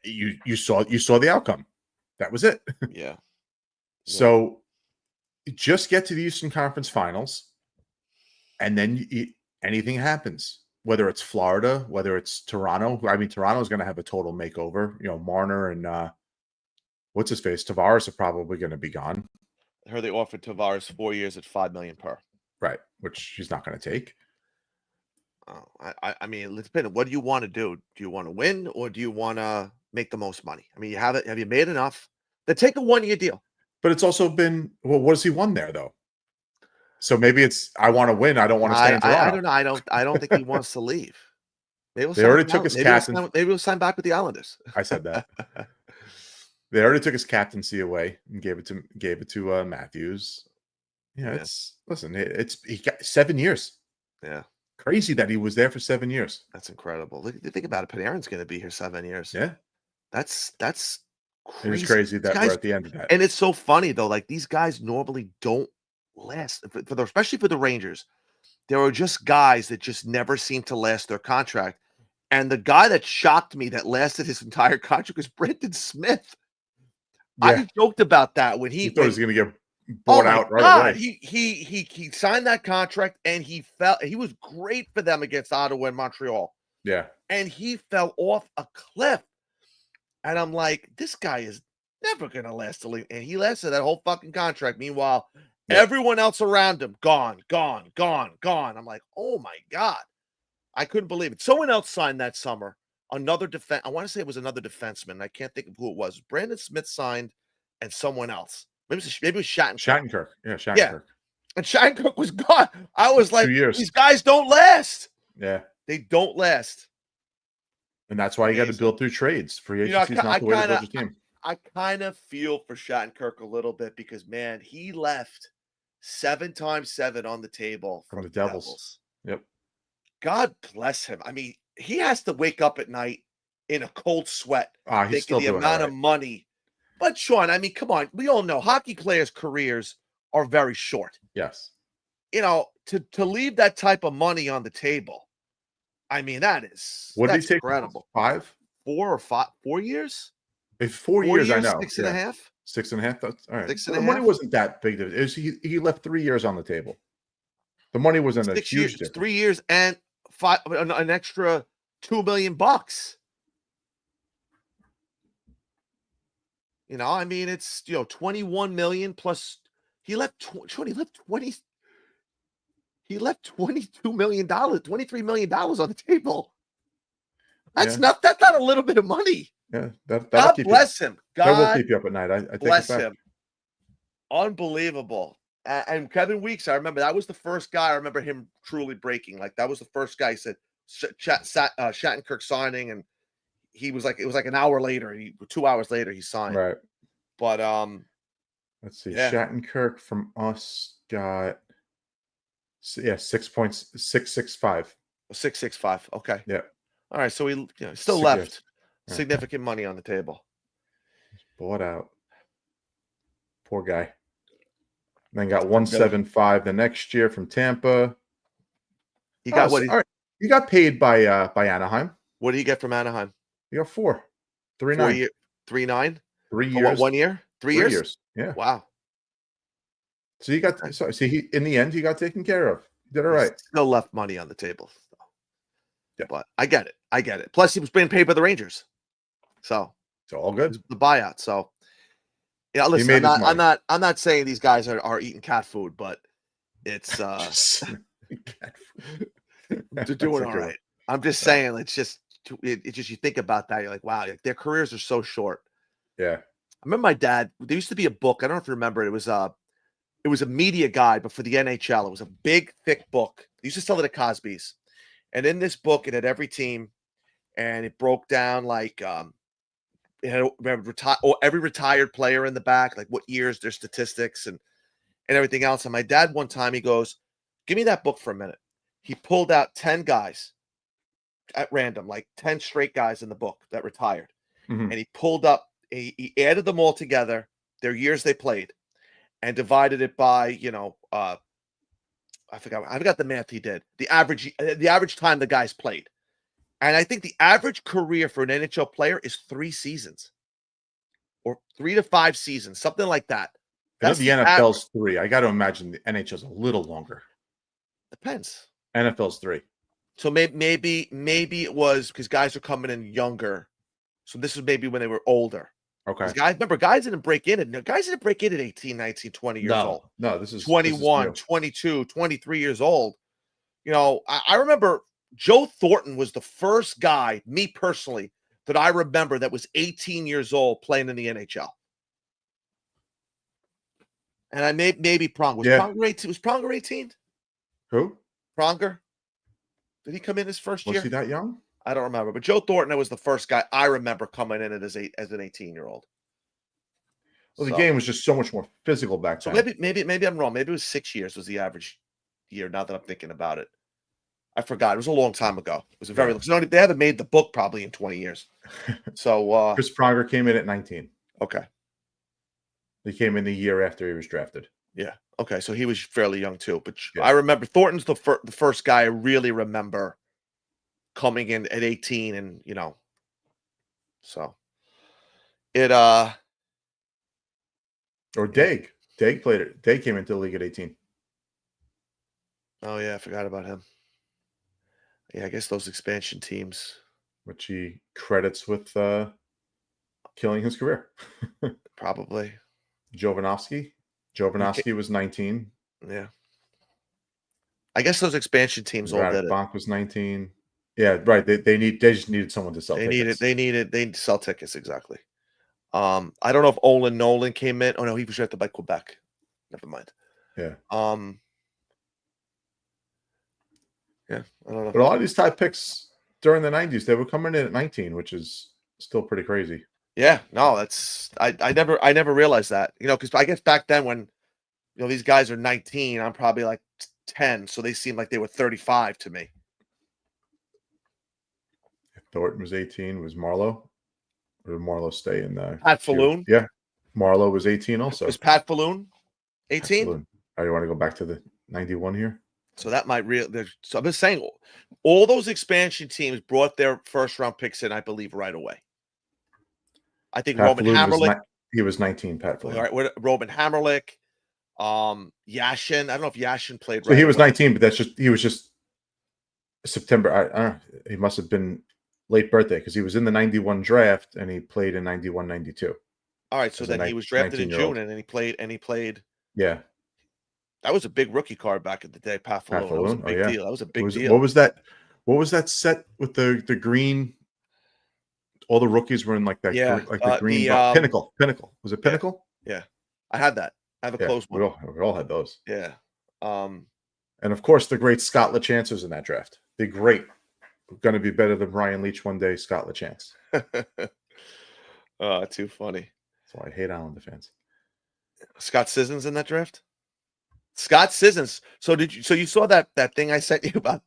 you saw the outcome. That was it. yeah. So just get to the Eastern Conference Finals, and then anything happens. Whether it's Florida, whether it's Toronto. I mean, Toronto's going to have a total makeover. You know, Marner and what's his face, Tavares are probably going to be gone. I heard they offered Tavares 4 years at $5 million per. Right, which he's not going to take. Oh, I mean, let's depend. What do you want to do? Do you want to win or do you want to make the most money? I mean, you have it. Have you made enough? Then take a 1 year deal. But it's also been, well, what has he won there though? So maybe it's I want to win. I don't want to stay in Toronto. I don't know. I don't think he wants to leave. Maybe They already took his captain. Maybe he'll sign back with the Islanders. I said that. They already took his captaincy away and gave it to Matthews. Yeah, Yeah. He got 7 years. Yeah, Crazy that he was there for 7 years. that's incredible. Think about it. Panarin's going to be here 7 years. Yeah, That's it was crazy. crazy that Guys- we're at the end of that. And it's so funny though. Like these guys normally don't last especially for the Rangers. There are just guys that just never seem to last their contract. And the guy that shocked me that lasted his entire contract was Brendan Smith. Yeah, I joked about that when he he thought he was going to get oh bought my out right God, away. he signed that contract and he was great for them against Ottawa and Montreal. Yeah, And he fell off a cliff. And I'm like, this guy is never gonna last the league. And he lasted that whole fucking contract. Meanwhile, Yeah. everyone else around him gone. I'm like, oh my God. I couldn't believe it. Someone else signed that summer. Another defense. I want to say it was another defenseman. I can't think of who it was. Brandon Smith signed, and someone else. Maybe it was Shattenkirk. Shattenkirk. Yeah, Shattenkirk. And Shattenkirk was gone. I was like, 2 years. these guys don't last. Yeah, They don't last. and that's why you got to Amazing. build through trades. Free You know, agency is not the way to build your team. I kind of feel for Shattenkirk a little bit because, man, he left 7 times 7 on the table From the Devils. Yep. God bless him. I mean, he has to wake up at night in a cold sweat He's thinking still the doing amount all of right. money. But, Sean, I mean, come on. We all know hockey players' careers are very short. Yes. You know, to leave that type of money on the table, I mean, that's What did he that's take? incredible. 5? 4 years? If 4 years, I know. 6 and a Yeah. half? 6.5. That's all right. 6 So and the a money half? wasn't that big. He left 3 years on the table. The money wasn't a 6 huge years, difference. 3 years, and an extra $2 million. You know, I mean, it's 21 million plus. He left 20. He left $22 million, $23 million on the table. That's Yeah. that's not a little bit of money. Yeah, that'll God keep bless him. you. That will God keep you up at night. I take bless it back. him. Unbelievable. And Kevin Weeks, I remember that was the first guy I remember him truly breaking. Like that was the first guy he said Shattenkirk signing, and he was like, it was like an hour later. 2 hours later he signed. Right. But Let's see. Yeah. Shattenkirk from us got 6.665. 665. Okay. Yeah. All right. So he still 6 left years. Yeah. significant money on the table. Bought out. Poor guy. Then got 175 the next year from Tampa. He got all right. He got paid by Anaheim. What did he get from Anaheim? He got 4. 3 4 9. year, 3.9. 3 For years. what, 1 year? 3 3 years? Yeah. Wow. So he got he in the end he got taken care of. He did all right. Still left money on the table. Yeah. But I get it. Plus, he was being paid by the Rangers, so It's all good. the buyout. So, yeah, listen, made his I'm not saying these guys are eating cat food, but it's they're doing all right. I'm just saying, it's just you think about that, you're like, wow, their careers are so short. Yeah. I remember my dad. There used to be a book. I don't know if you remember it. It was a media guide, but for the NHL, it was a big, thick book. They used to sell it at Cosby's, and in this book, it had every team, and it broke down like it had every retired player in the back, like what years, their statistics, and everything else. And my dad one time he goes, "Give me that book for a minute." he pulled out 10 guys at random, like 10 straight guys in the book that retired. Mhm. And he pulled up, he added them all together, their years they played, and divided it by, I forgot the math he did. The average time the guys played. And I think the average career for an NHL player is 3 seasons or 3 to 5 seasons, something like that. I know That's the the NFL's 3. I got to imagine the NHL's a little longer. depends. NFL's 3. So maybe it was because guys are coming in younger. So this was maybe when they were older. Okay. 'Cause guys didn't break in at 18, 19, 20 years old. No, this is 21, new. 22, 23 years old. I remember Joe Thornton was the first guy, me personally, that I remember that was 18 years old playing in the NHL. And I maybe Pronger. Was Yeah. Pronger 18? Was Pronger 18? Who? Pronger? Did he come in his first Was year? he that young? I don't remember. But Joe Thornton was the first guy I remember coming in as an 18-year-old. Well, the game was just so much more physical back So then. maybe I'm wrong. Maybe it was 6 years was the average year. Now that I'm thinking about it, I forgot. It was a long time ago. It was a very. Yeah. They haven't made the book probably in 20 years. So Chris Pronger came in at 19. okay, He came in the year after he was drafted. yeah, okay. So he was fairly young too. But Yeah. I remember Thornton's the first guy I really remember coming in at 18, and so it Or Daig. Daig played it. Daig came into the league at 18. Oh yeah, I forgot about him. Yeah, I guess those expansion teams. Which he credits with killing his career. Probably. Jovanovski was 19. Yeah. I guess those expansion teams all did it. Bonk was 19. Yeah, right. They just needed someone to sell tickets. They need to sell tickets, exactly. I don't know if Olin Nolan came in. Oh no, he was drafted by Quebec. Never mind. Yeah. Yeah, I don't know. But a lot of these type picks during the 90s, they were coming in at 19, which is still pretty crazy. Yeah, no, that's I never realized that. Because I guess back then when these guys are 19, I'm probably like 10, so they seem like they were 35 to me. Thornton was 18. Was Marlowe? Or did Marlowe stay in the Pat Falloon? Yeah. Marlowe was 18 also. Was Pat Falloon 18? Falloon. Oh, you want to go back to the 91 here? So that might so I'm just saying all those expansion teams brought their first round picks in, I believe, right away. I think Pat Roman Falloon Hammerlick. He was 19, Pat Falloon. All right, Roman Hammerlick, Yashin. I don't know if Yashin played. So he was 19, but he was just September. I don't know. He must have been late birthday because he was in the 91 draft and he played in 91, 92. All right, so then he was drafted in June and then he played. Yeah. That was a big rookie card back in the day, Pat Falloon. That was a big deal. That was a big deal. What was that? What was that set with the green? All the rookies were in like that, the green Pinnacle. Pinnacle. Was it Pinnacle? Yeah. I had that. I have a close one. We all had those. Yeah. And of course, the great Scott LaChance was in that draft. The great, going to be better than Brian Leach one day, Scott LaChance. Oh, too funny. That's why I hate Islander fans. Scott Sissons in that draft? Scott Sissons. So you saw that thing I sent you about?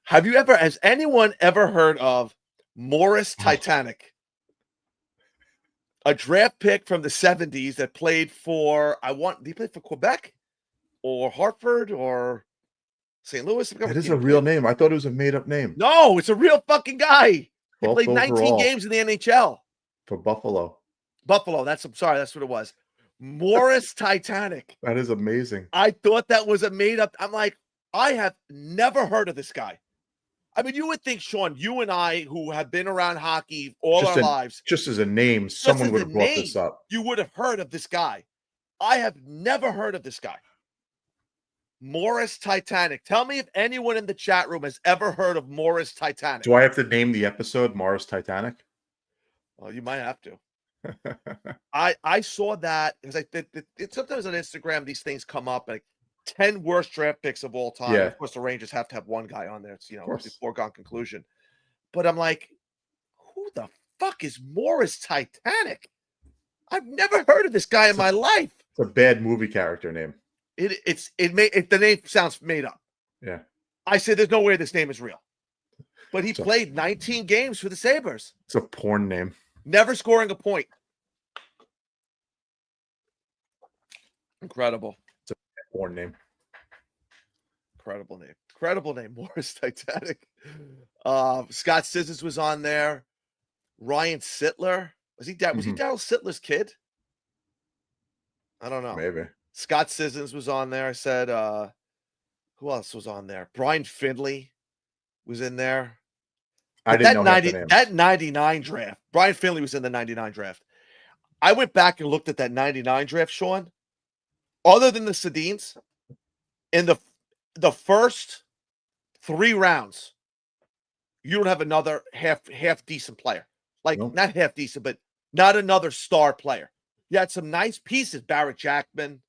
Has anyone ever heard of Morris Titanic? A draft pick from the 70s that played for did he play for Quebec or Hartford or St. Louis? That is a real name. I thought it was a made up name. No, it's a real fucking guy. He played 19 overall. games in the NHL. For Buffalo. That's what it was. Morris Titanic. That is amazing. I thought that was a made up. I'm like, I have never heard of this guy. I mean, you would think, Sean, you and I, who have been around hockey all our lives, just as a name, someone would have brought this up. You would have heard of this guy. I have never heard of this guy. Morris Titanic. Tell me if anyone in the chat room has ever heard of Morris Titanic. Do I have to name the episode Morris Titanic? Well, you might have to. I saw that because sometimes on Instagram these things come up like 10 worst draft picks of all time. Yeah. Of course, the Rangers have to have one guy on there. It's it's a foregone conclusion. But I'm like, who the fuck is Morris Titanic? I've never heard of this guy in my life. It's a bad movie character name. The name sounds made up. Yeah. I said, there's no way this name is real. But he So- played 19 games for the Sabres, It's a porn name. never scoring a point. Incredible. Porn name. Incredible name. Incredible name. Morris Titanic. Scott Scissors was on there. Ryan Sittler. Was he Daryl Sittler's kid? I don't know. Maybe. Scott Scissors was on there. I said, who else was on there? Brian Finley was in there. I But didn't know half the names. that 99 draft. Brian Finley was in the 99 draft. I went back and looked at that 99 draft, Sean. Other than the Sedins, in the first 3 rounds, you don't have another half decent player. Like, Nope. not half decent, but not another star player. You had some nice pieces. Barrett Jackman,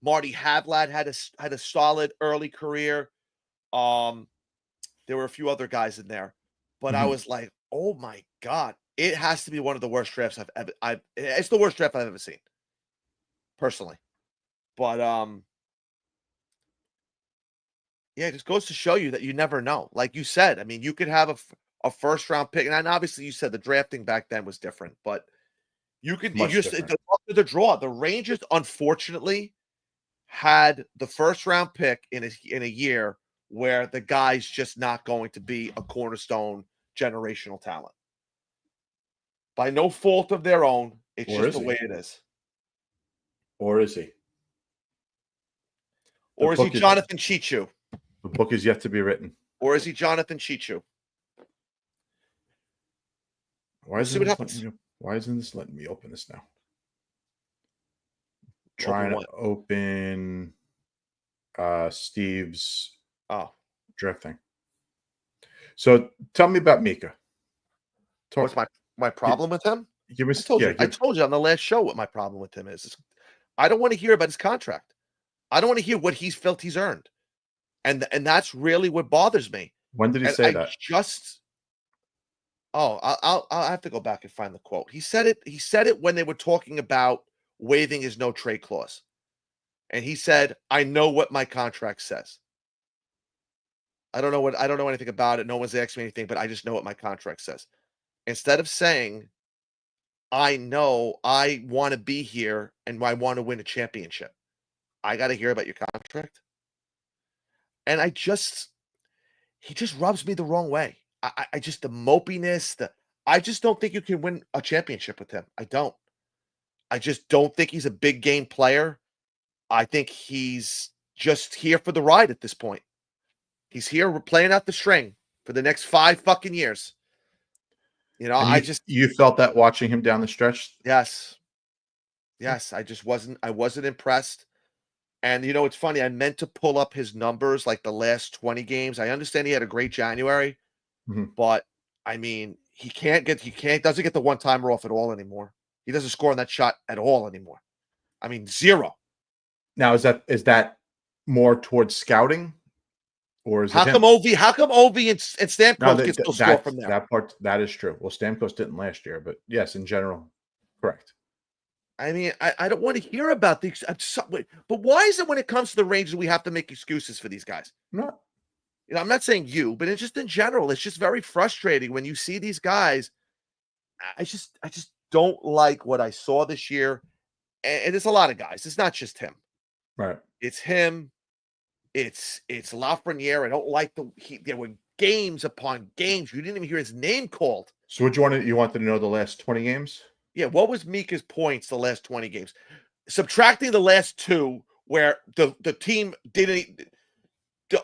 Marty Hadlad had a solid early career. There were a few other guys in there, but I Mhm. was like, oh my God, it has to be one of the worst drafts it's the worst draft I've ever seen, personally. But yeah, it just goes to show you that you never know. Like you said, I mean, you could have a first round pick, and obviously you said the drafting back then was different, but you could Much just different. the draw. The Rangers, unfortunately, had the first round pick in a year where the guy's just not going to be a cornerstone generational talent. By no fault of their own, it's Or just is the he? way it is. Or is he? Or is he book is- Jonathan Chichu? The book is yet to be written. Or is he Jonathan Chichu? Why See isn't what this happens. why isn't this letting me open this now? Open Trying what? to open Steve's Oh, draft thing. So tell me about Mika. what's my problem with him? Give me I told you on the last show what my problem with him is. I don't want to hear about his contract. I don't want to hear what he's felt he's earned. And that's really what bothers me. when did he And say I that? I'll have to go back and find the quote. He said it when they were talking about waiving his no trade clause. And he said, I know what my contract says. I don't know anything about it. No one's asked me anything, but I just know what my contract says. Instead of saying, I know I want to be here and I want to win a championship, I got to hear about your contract. And he just rubs me the wrong way. I just, the mopiness, I just don't think you can win a championship with him. I don't. I just don't think he's a big game player. I think he's just here for the ride at this point. He's here playing out the string for the next 5 fucking years. You know, And you felt that watching him down the stretch? Yes, I wasn't impressed. And you know, it's funny. I meant to pull up his numbers, like the last 20 games. I understand he had a great January, Mhm. but I mean, doesn't get the one-timer off at all anymore. He doesn't score on that shot at all anymore. I mean, 0. Now is that more towards scouting, or is How it come Ovi and Stamkos No, can still score from there? that part that is true. Well, Stamkos didn't last year, but yes, in general, correct. I mean, I don't want to hear about these. But why is it when it comes to the Rangers, we have to make excuses for these guys? No, You know, I'm not saying you, but it's just in general. It's just very frustrating when you see these guys. I just don't like what I saw this year. And it's a lot of guys. It's not just him. right. It's him. It's Lafreniere. I don't like there were games upon games. You didn't even hear his name called. So what you wanted to know the last 20 games? Yeah, what was Mika's points the last 20 games? Subtracting the last 2 where the team didn't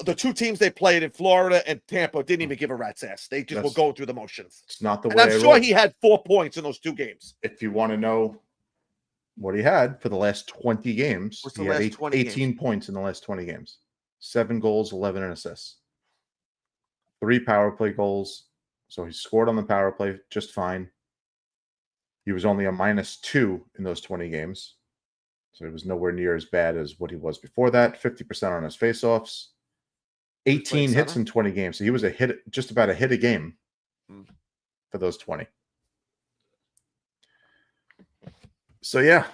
the 2 teams they played in Florida and Tampa didn't even give a rat's ass. They just were going through the motions. It's not the And way I'm I sure roll. he had 4 points in those 2 games. If you want to know what he had for the last 20 games, What's the he had last 20 18 points in the last 20 games. 7 goals, 11 assists. 3 power play goals. So he scored on the power play just fine. He was only a -2 in those 20 games. So he was nowhere near as bad as what he was before that. 50% on his faceoffs. 18 played hits center? in 20 games. So he was just about a hit a game Mm. for those 20. So yeah,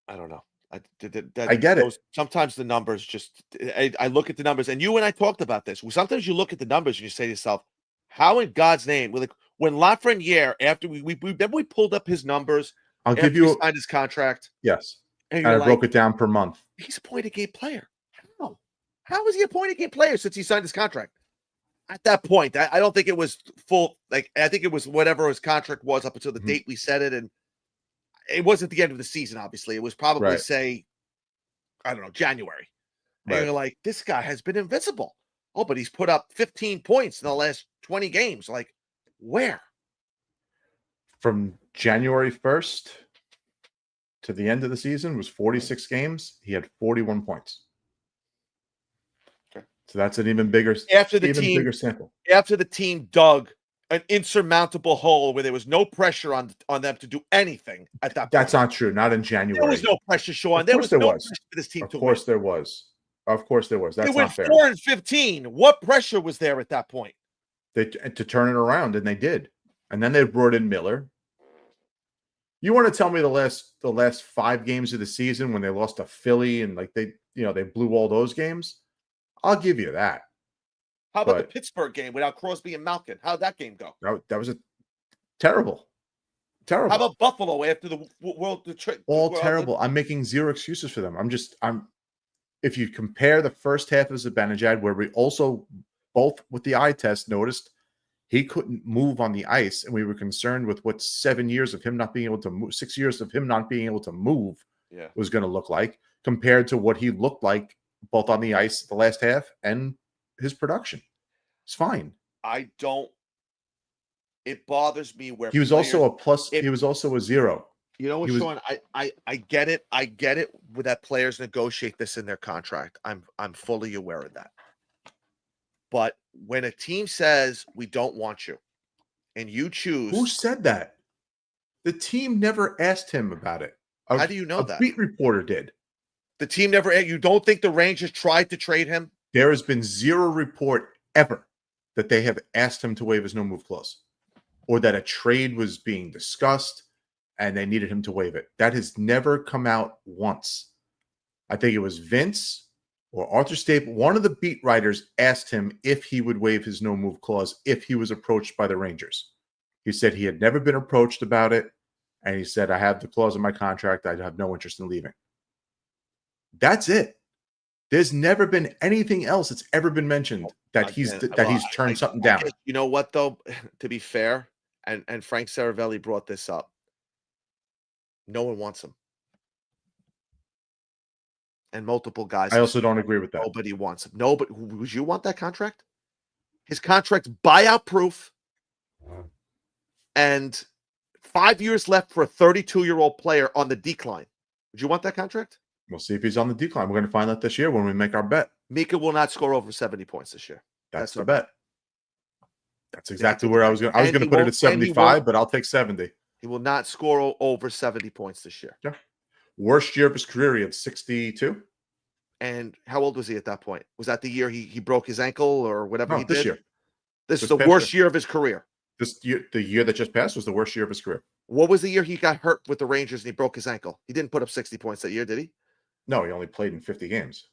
I don't know. I get it. Sometimes the numbers just. I look at the numbers, and you and I talked about this. Sometimes you look at the numbers and you say to yourself, "How in God's name?" Like when Lafreniere, after we pulled up his numbers I'll after give he you signed his contract, yes. and And you're I like, broke it down per month. he's a point a game player. How? How is he a point a game player since he signed his contract? At that point, I don't think it was full. Like I think it was whatever his contract was up until the Mhm. date we said it, and it wasn't the end of the season. Obviously, it was probably Right. say, I don't know, January. And Right. you're like, this guy has been invincible. Oh, but he's put up 15 points in the last 20 games. Like, where? From January 1st to the end of the season was 46 games. He had 41 points. Okay. So that's an even bigger bigger sample. After the team dug an insurmountable hole where there was no pressure on them to do anything at that point. That's not true. Not in January. There was no pressure, Sean. Of There course was there no was. pressure for this team Of to course win. there was. Of course there was. They That's went not fair. 4-15. What pressure was there at that point? To turn it around, and they did. And then they brought in Miller. You want to tell me the last 5 games of the season when they lost to Philly and like they blew all those games? I'll give you that. How about the But- Pittsburgh game without Crosby and Malkin? How'd that game go? That was a terrible. How about Buffalo after the World All terrible. I'm making zero excuses for them. If you compare the first half of Zibanejad, where we also both with the eye test noticed he couldn't move on the ice, and we were concerned with what 7 years of him not being able to move, 6 years of him not being able to move was going to look like, compared to what he looked like both on the ice the last half and his production. It's fine. It bothers me where He was also a plus. if- He was also a 0. You know what, He was- Sean? I get it. I get it with that players negotiate this in their contract. I'm fully aware of that. But when a team says we don't want you, and you choose, Who said that? The team never asked him about it. How do you know a that? beat reporter did. the team never. You don't think the Rangers tried to trade him? There has been zero report ever that they have asked him to waive his no move clause, or that a trade was being discussed and they needed him to waive it. That has never come out once. I think it was Vince or Arthur Staple. One of the beat writers asked him if he would waive his no move clause if he was approached by the Rangers. He said he had never been approached about it. And he said, I have the clause in my contract. I have no interest in leaving. That's it. There's never been anything else that's ever been mentioned that he's turned something down. You know what, though? To be fair, and Frank Saravelli brought this up. No one wants him. And multiple guys. I also don't agree with that. Nobody wants him. Nobody. Would you want that contract? His contract buyout proof, and 5 years left for a 32-year-old player on the decline. Would you want that contract? We'll see if he's on the decline. We're going to find out this year when we make our bet. Mika will not score over 70 points this year. That's the our bet. That's exactly where I was going. I was going to put it at 75, but I'll take 70. He will not score over 70 points this year. Yeah. Worst year of his career, he had 62. And how old was he at that point? Was that the year he broke his ankle or whatever he did? This year. This is the worst year of his career. This year, the year that just passed was the worst year of his career. What was the year he got hurt with the Rangers and he broke his ankle? He didn't put up 60 points that year, did he? No, he only played in 50 games.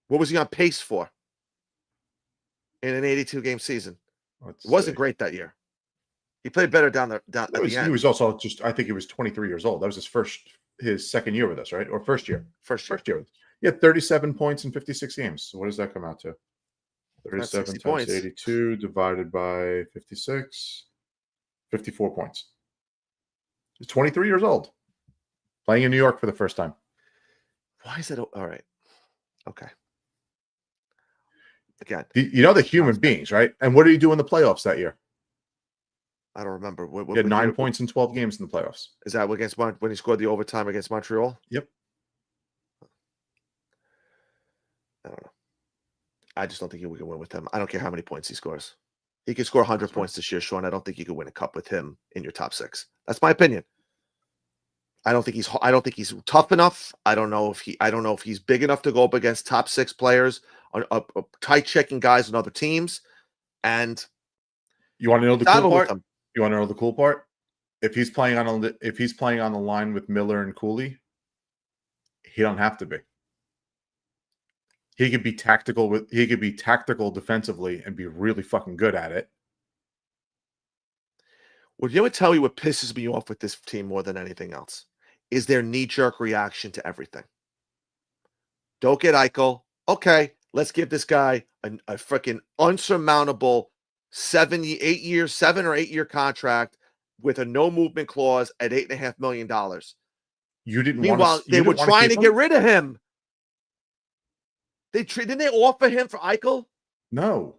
What was he on pace for in an 82-game season? It Let's wasn't see. great that year. He played better at the end. He was also I think he was 23 years old. That was his second year with us, right? Or first year. First year. He had 37 points in 56 games. So what does that come out to? 37 60 times points. 82 divided by 56. 54 points. He's 23 years old. Playing in New York for the first time. Why is that? All right. Okay. Again, You know the human beings, right? And what did he do in the playoffs that year? I don't remember. He had 9 points in 12 games in the playoffs. Is that against when he scored the overtime against Montreal? Yep. I don't know. I just don't think we can win with him. I don't care how many points he scores. He could score 100 points this year, Sean. I don't think you could win a cup with him in your top 6. That's my opinion. I don't think he's tough enough. I don't know if he's big enough to go up against top 6 players, tight checking guys on other teams. And You want to know the cool part? him. You want to know the cool part? If he's playing on the line with Miller and Cooley, He don't have to be. He could be tactical defensively and be really fucking good at it. Would you ever tell you what pisses me off with this team more than anything else? Is their knee-jerk reaction to everything. Don't get Eichel. Okay, let's give this guy a freaking unsurmountable 7 or 8 year contract with a no movement clause at $8.5 million. You didn't Meanwhile, want to, they were trying to get rid of him. Didn't they offer him for Eichel? No.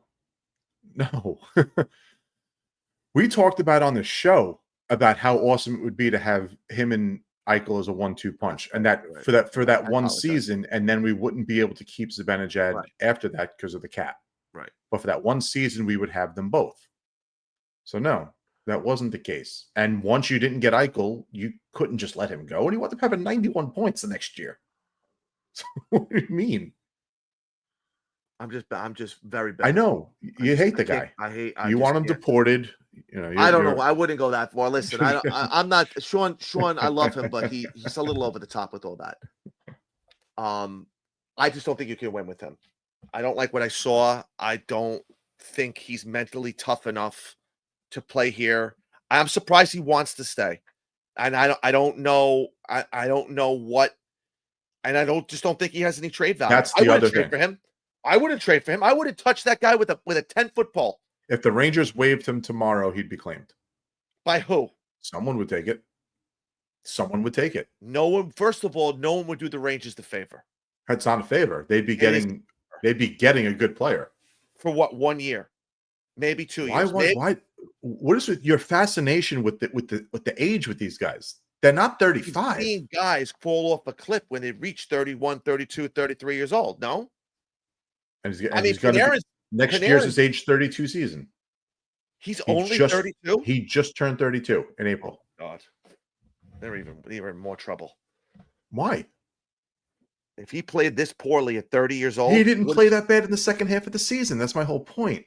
We talked about on the show about how awesome it would be to have him and Eichel as a 1-2 punch, and that Right. for that I one apologize. season, and then we wouldn't be able to keep Zibanejad Right. after that because of the cap. Right. But for that one season, we would have them both. So no, that wasn't the case. And once you didn't get Eichel, you couldn't just let him go, and he wound up having 91 points the next year. So what do you mean? I'm just very bad. I know you hate the guy. You want him deported. You know. I don't know. I wouldn't go that far. Listen, I'm not Sean. I love him, but he's a little over the top with all that. I just don't think you can win with him. I don't like what I saw. I don't think he's mentally tough enough to play here. I'm surprised he wants to stay, and I don't know. I don't know what, and I don't think he has any trade value. That's the other thing for him. I wouldn't trade for him. I wouldn't touch that guy with a 10-foot pole. If the Rangers waived him tomorrow, he'd be claimed. By who? Someone would take it. Someone would take it. No one. First of all, no one would do the Rangers the favor. That's not a favor. They'd be getting a good player. For what, 1 year? Maybe 2 years. Why? What is your fascination with the age with these guys? They're not 35. You've seen guys fall off a cliff when they reach 31, 32, 33 years old. No? And he's going to next year's his age 32 season. He's only 32? He just turned 32 in April. Oh, God. They're in more trouble. Why? If he played this poorly at 30 years old. He didn't play that bad in the second half of the season. That's my whole point.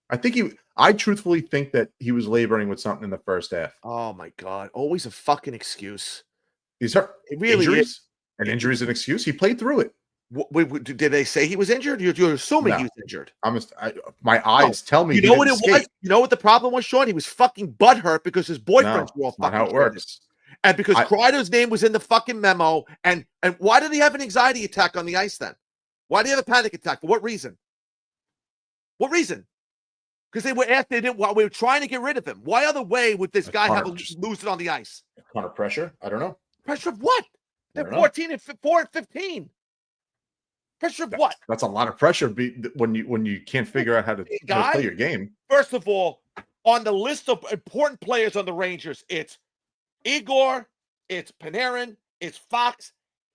I truthfully think that he was laboring with something in the first half. Oh, my God. Always a fucking excuse. He's hurt. It really injuries? is. An injury is an excuse. He played through it. Did they say he was injured? You're assuming he was injured. My eyes tell me. You know what it was? You know what the problem was, Sean? He was fucking butthurt because his boyfriends were all fucking. Not how it works. And because Kreider's name was in the fucking memo. And why did he have an anxiety attack on the ice then? Why did he have a panic attack? For what reason? What reason? Because they were after him while we were trying to get rid of him. Why other way would this guy lose it on the ice? Kind of pressure? I don't know. Pressure of what? They're 14 and 4 and 15. Pressure of what? That's a lot of pressure when you can't figure out how to play your game. First of all, on the list of important players on the Rangers, it's Igor, it's Panarin, it's Fox,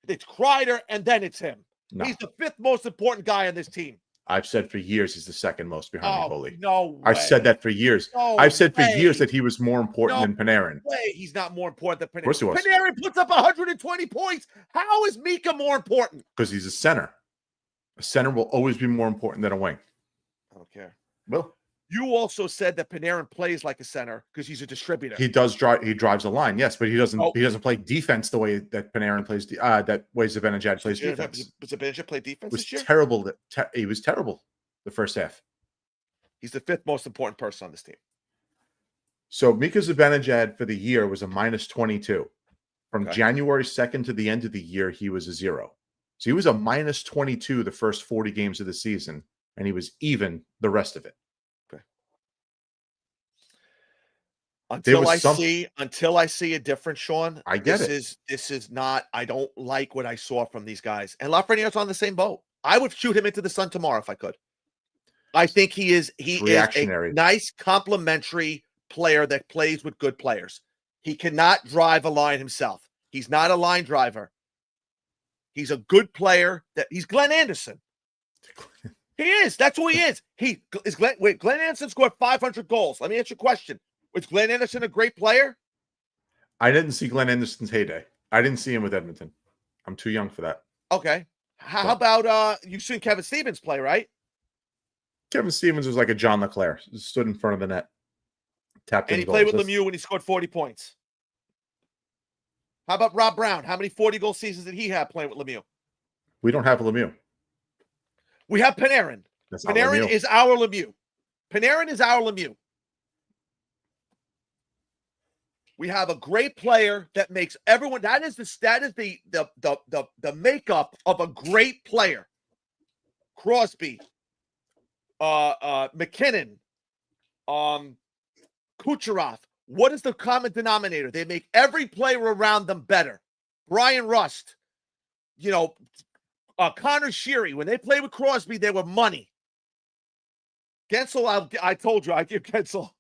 it's Kreider, and then it's him. No. He's the fifth most important guy on this team. I've said for years he's the second most behind Holy. No way. I've said that for years. I've said for years that he was more important than Panarin. He's not more important than Panarin. Of course he was. Panarin puts up 120 points. How is Mika more important? Because he's a center. A center will always be more important than a wing. I don't care. Well, you also said that Panarin plays like a center because he's a distributor. He does drive. He drives a line, yes, but he doesn't. He doesn't play defense the way that Panarin plays. That way Zibanejad plays defense. Does Zibanejad play defense was this year? Terrible. He was terrible the first half. He's the fifth most important person on this team. So Mika Zibanejad for the year was a -22. From January 2nd to the end of the year, he was a 0. So he was a -22 the first 40 games of the season, and he was even the rest of it. Okay. Until I see a difference, Sean. I get This is not. I don't like what I saw from these guys. And Lafreniere's on the same boat. I would shoot him into the sun tomorrow if I could. I think he is a nice complementary player that plays with good players. He cannot drive a line himself. He's not a line driver. He's a good player. He's Glenn Anderson. He is. That's who he is. Glenn Anderson scored 500 goals. Let me ask you a question. Was Glenn Anderson a great player? I didn't see Glenn Anderson's heyday. I didn't see him with Edmonton. I'm too young for that. Okay. How about you've seen Kevin Stevens play, right? Kevin Stevens was like a John LeClair. Stood in front of the net. Tapped in. And he played with Lemieux when he scored 40 points. How about Rob Brown? How many 40-goal seasons did he have playing with Lemieux? We don't have Lemieux. We have Panarin. That's not Panarin Lemieux. is our Lemieux. Panarin is our Lemieux. We have a great player that makes everyone. That is the makeup of a great player. Crosby, McKinnon, Kucherov. What is the common denominator? They make every player around them better. Brian Rust, Connor Sheary. When they played with Crosby, they were money. Gensel, I told you, I give Gensel.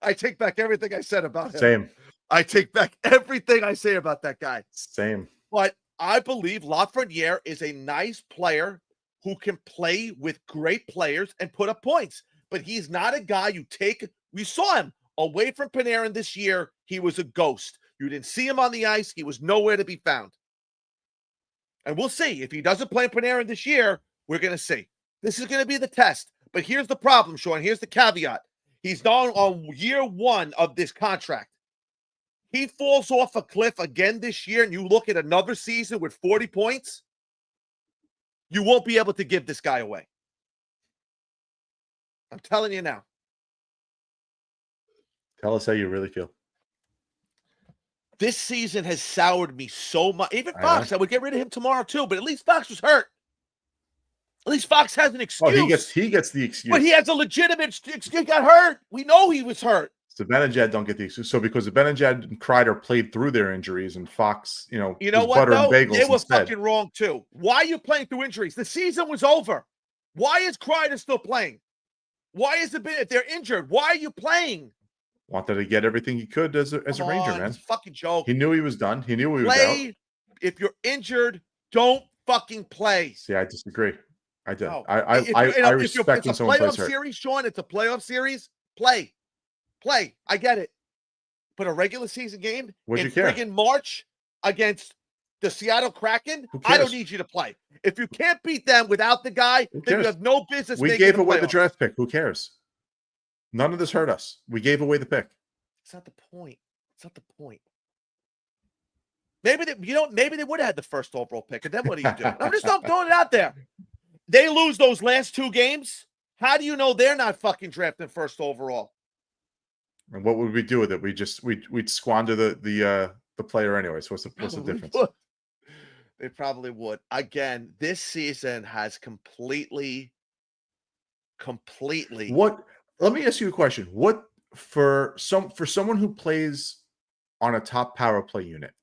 I take back everything I said about him. Same. I take back everything I say about that guy. Same. But I believe Lafreniere is a nice player who can play with great players and put up points. But he's not a guy you take. We saw him away from Panarin this year. He was a ghost. You didn't see him on the ice. He was nowhere to be found. And we'll see. If he doesn't play Panarin this year, we're going to see. This is going to be the test. But here's the problem, Sean. Here's the caveat. He's now on year 1 of this contract. He falls off a cliff again this year, and you look at another season with 40 points, you won't be able to give this guy away. I'm telling you now. Tell us how you really feel. This season has soured me so much. Even Fox, I would get rid of him tomorrow too, but at least Fox was hurt. At least Fox has an excuse. Oh, he gets the excuse. But he has a legitimate excuse. He got hurt. We know he was hurt. So Zibanejad don't get the excuse. So because Zibanejad and Kreider played through their injuries, and Fox, you know was what? butter Though? and bagels They were instead. fucking wrong too. Why are you playing through injuries? The season was over. Why is Kreider still playing? Why is it if they're injured? Why are you playing? Wanted to get everything he could as a Ranger, man. It's a fucking joke. He knew he was done. He knew he was Play. out. If you're injured, don't fucking play. See, I disagree. I do. No. I respect when someone plays It's a hurt. playoff series, Sean. It's a playoff series. Play. I get it. But a regular season game Would in you care? friggin' March against the Seattle Kraken, Who I don't cares? need you to play. If you can't beat them without the guy, Who then you cares? have no business. We making gave away the playoffs. draft pick. Who cares? None of this hurt us. We gave away the pick. It's not the point. It's not the point. Maybe they would have had the first overall pick, and then what do you do? I'm just not throwing it out there. They lose those last 2 games. How do you know they're not fucking drafting first overall? And what would we do with it? We'd squander the player anyway. So what's the difference? They probably would. Again, this season has completely. What? Let me ask you a question. What for someone who plays on a top power play unit?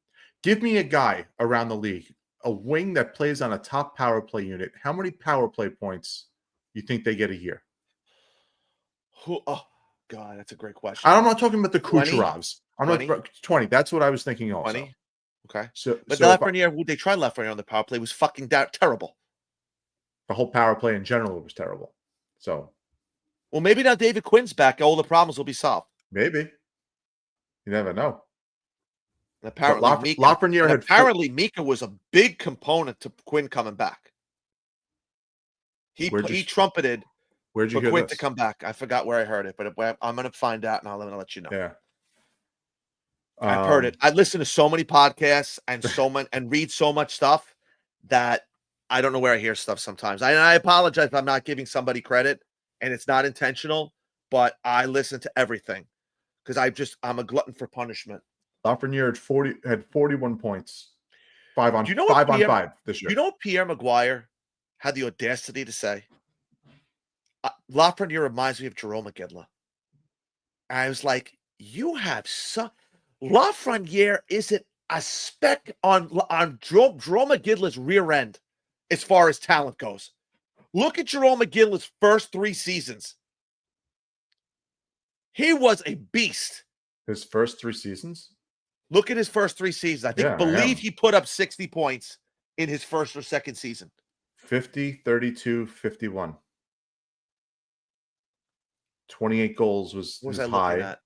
Give me a guy around the league, a wing that plays on a top power play unit. How many power play points you think they get a year? Oh God, that's a great question. I'm not talking about the 20? Kucherovs. I'm not 20. That's what I was thinking also. 20? Okay. So But Lafreniere, who they tried Lafreniere on the power play, was fucking terrible. the whole power play in general was terrible. So Well, maybe now David Quinn's back. All the problems will be solved. maybe. You never know. And But apparently, Lafreniere had apparently Mika was a big component to Quinn coming back. He trumpeted Where'd you for hear Quinn this? to come back. I forgot where I heard it, but I'm going to find out, and I'm going to let you know. Yeah. I've heard it. I listen to so many podcasts and read so much stuff that I don't know where I hear stuff sometimes. I apologize if I'm not giving somebody credit, and it's not intentional, but I listen to everything because I'm a glutton for punishment. Lafreniere had 41 points. 5 on Do you know what 5 on Pierre- 5 this year. You know what Pierre Maguire had the audacity to say? Lafreniere reminds me of Jerome McGinley. I was like, you have some. Lafreniere isn't a speck on Jerome McGinley's rear end as far as talent goes. Look at Jerome McGinley's first 3 seasons. He was a beast. His first 3 seasons? Look at his first 3 seasons. I believe he put up 60 points in his first or second season. 50, 32, 51. 28 goals was What was his I high. looking at?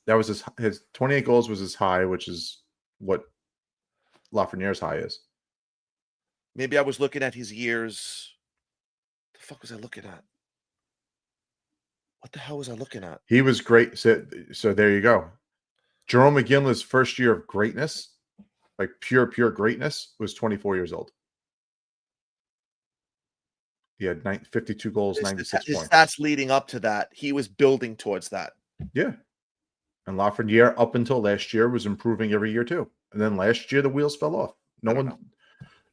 That was his 28 goals was his high, which is what Lafreniere's high is. Maybe I was looking at his years. The fuck was I looking at? What the hell was I looking at? He was great. So there you go. Jerome McGinley's first year of greatness like pure greatness, was 24 years old. He had 52 goals, 96 His points. stats leading up to that, he was building towards that. Yeah. And Lafreniere, up until last year, was improving every year too. And then last year, the wheels fell off. No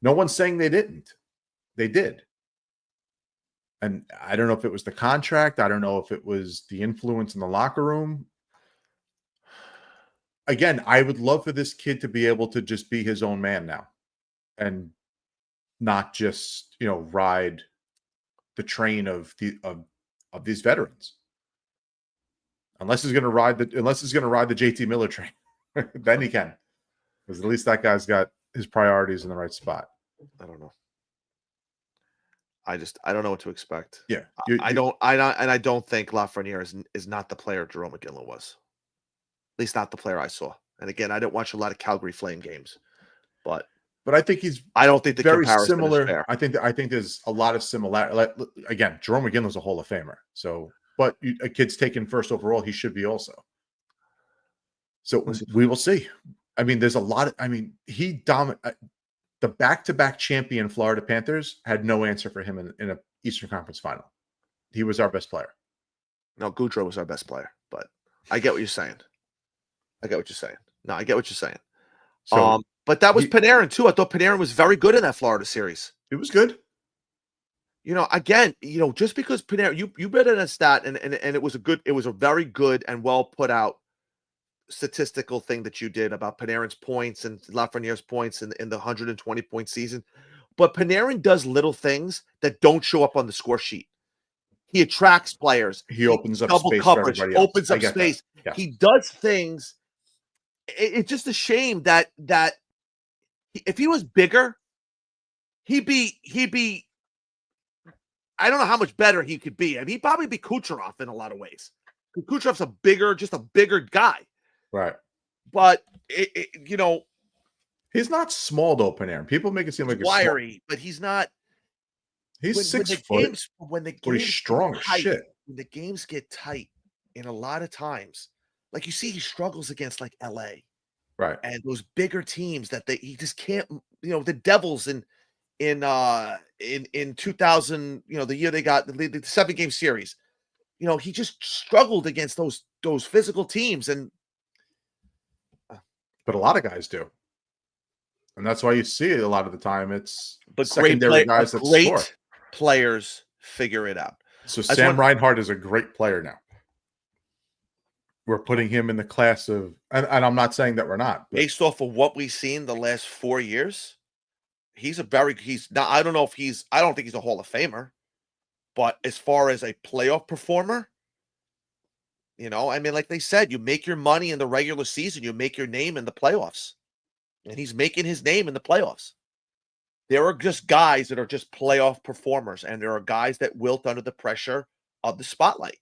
one's saying they didn't. They did. And I don't know if it was the contract. I don't know if it was the influence in the locker room. Again, I would love for this kid to be able to just be his own man now and not just, ride the train of these veterans. Unless he's going to ride the JT Miller train, then he can. Because at least that guy's got his priorities in the right spot. I don't know. I don't know what to expect. Yeah. I don't think Lafreniere is not the player Jerome McGinley was. At least not the player I saw. And again, I didn't watch a lot of Calgary Flame games, but I think I don't think the very comparison similar. is fair. I think there's a lot of similarity. Like, again, Jerome McGinley's a Hall of Famer. So, but a kid's taken first overall, he should be also. So we will see. I mean, there's a lot of. I mean, he dominated. The back-to-back champion Florida Panthers had no answer for him in an Eastern Conference final. He was our best player. No, Goudreau was our best player, but I get what you're saying. I get what you're saying. So, but that was Panarin too. I thought Panarin was very good in that Florida series. It was good. Again, just because Panarin, you read in a stat, and it was a very good and well put out statistical thing that you did about Panarin's points and Lafreniere's points in the 120-point season. But Panarin does little things that don't show up on the score sheet. He attracts players. He opens up double space coverage, for everybody else. opens up space. Yeah. He does things. It's just a shame that if he was bigger, he'd be. I don't know how much better he could be. I mean, he'd probably be Kucherov in a lot of ways. Kucherov's just a bigger guy. Right. But he's not small though, Panarin. People make it seem like he's wiry, but he's not. He's 6 foot. But he's strong as shit. When the games get tight, in a lot of times, like you see, he struggles against like LA, right? And those bigger teams that he just can't. The Devils in 2000, the year they got the 7-game series. He just struggled against those physical teams, but a lot of guys do, and that's why you see it a lot of the time. It's secondary guys that score. Players figure it out. So Sam Reinhart is a great player now. We're putting him in the class of, and I'm not saying that we're not. Based off of what we've seen the last 4 years, he's not. I don't think he's a Hall of Famer, but as far as a playoff performer, I mean, like they said, you make your money in the regular season, you make your name in the playoffs, and he's making his name in the playoffs. There are just guys that are just playoff performers, and there are guys that wilt under the pressure of the spotlight.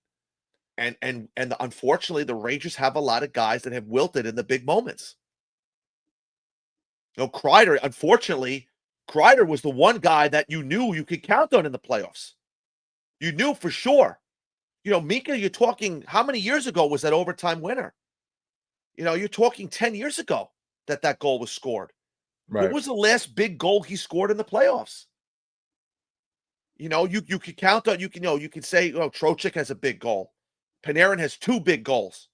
And unfortunately, the Rangers have a lot of guys that have wilted in the big moments. Kreider, unfortunately, was the one guy that you knew you could count on in the playoffs. You knew for sure. Mika, you're talking, how many years ago was that overtime winner? You're talking 10 years ago that goal was scored. Right. What was the last big goal he scored in the playoffs? You could count on, you can say, Trocheck has a big goal. Panarin has 2 big goals.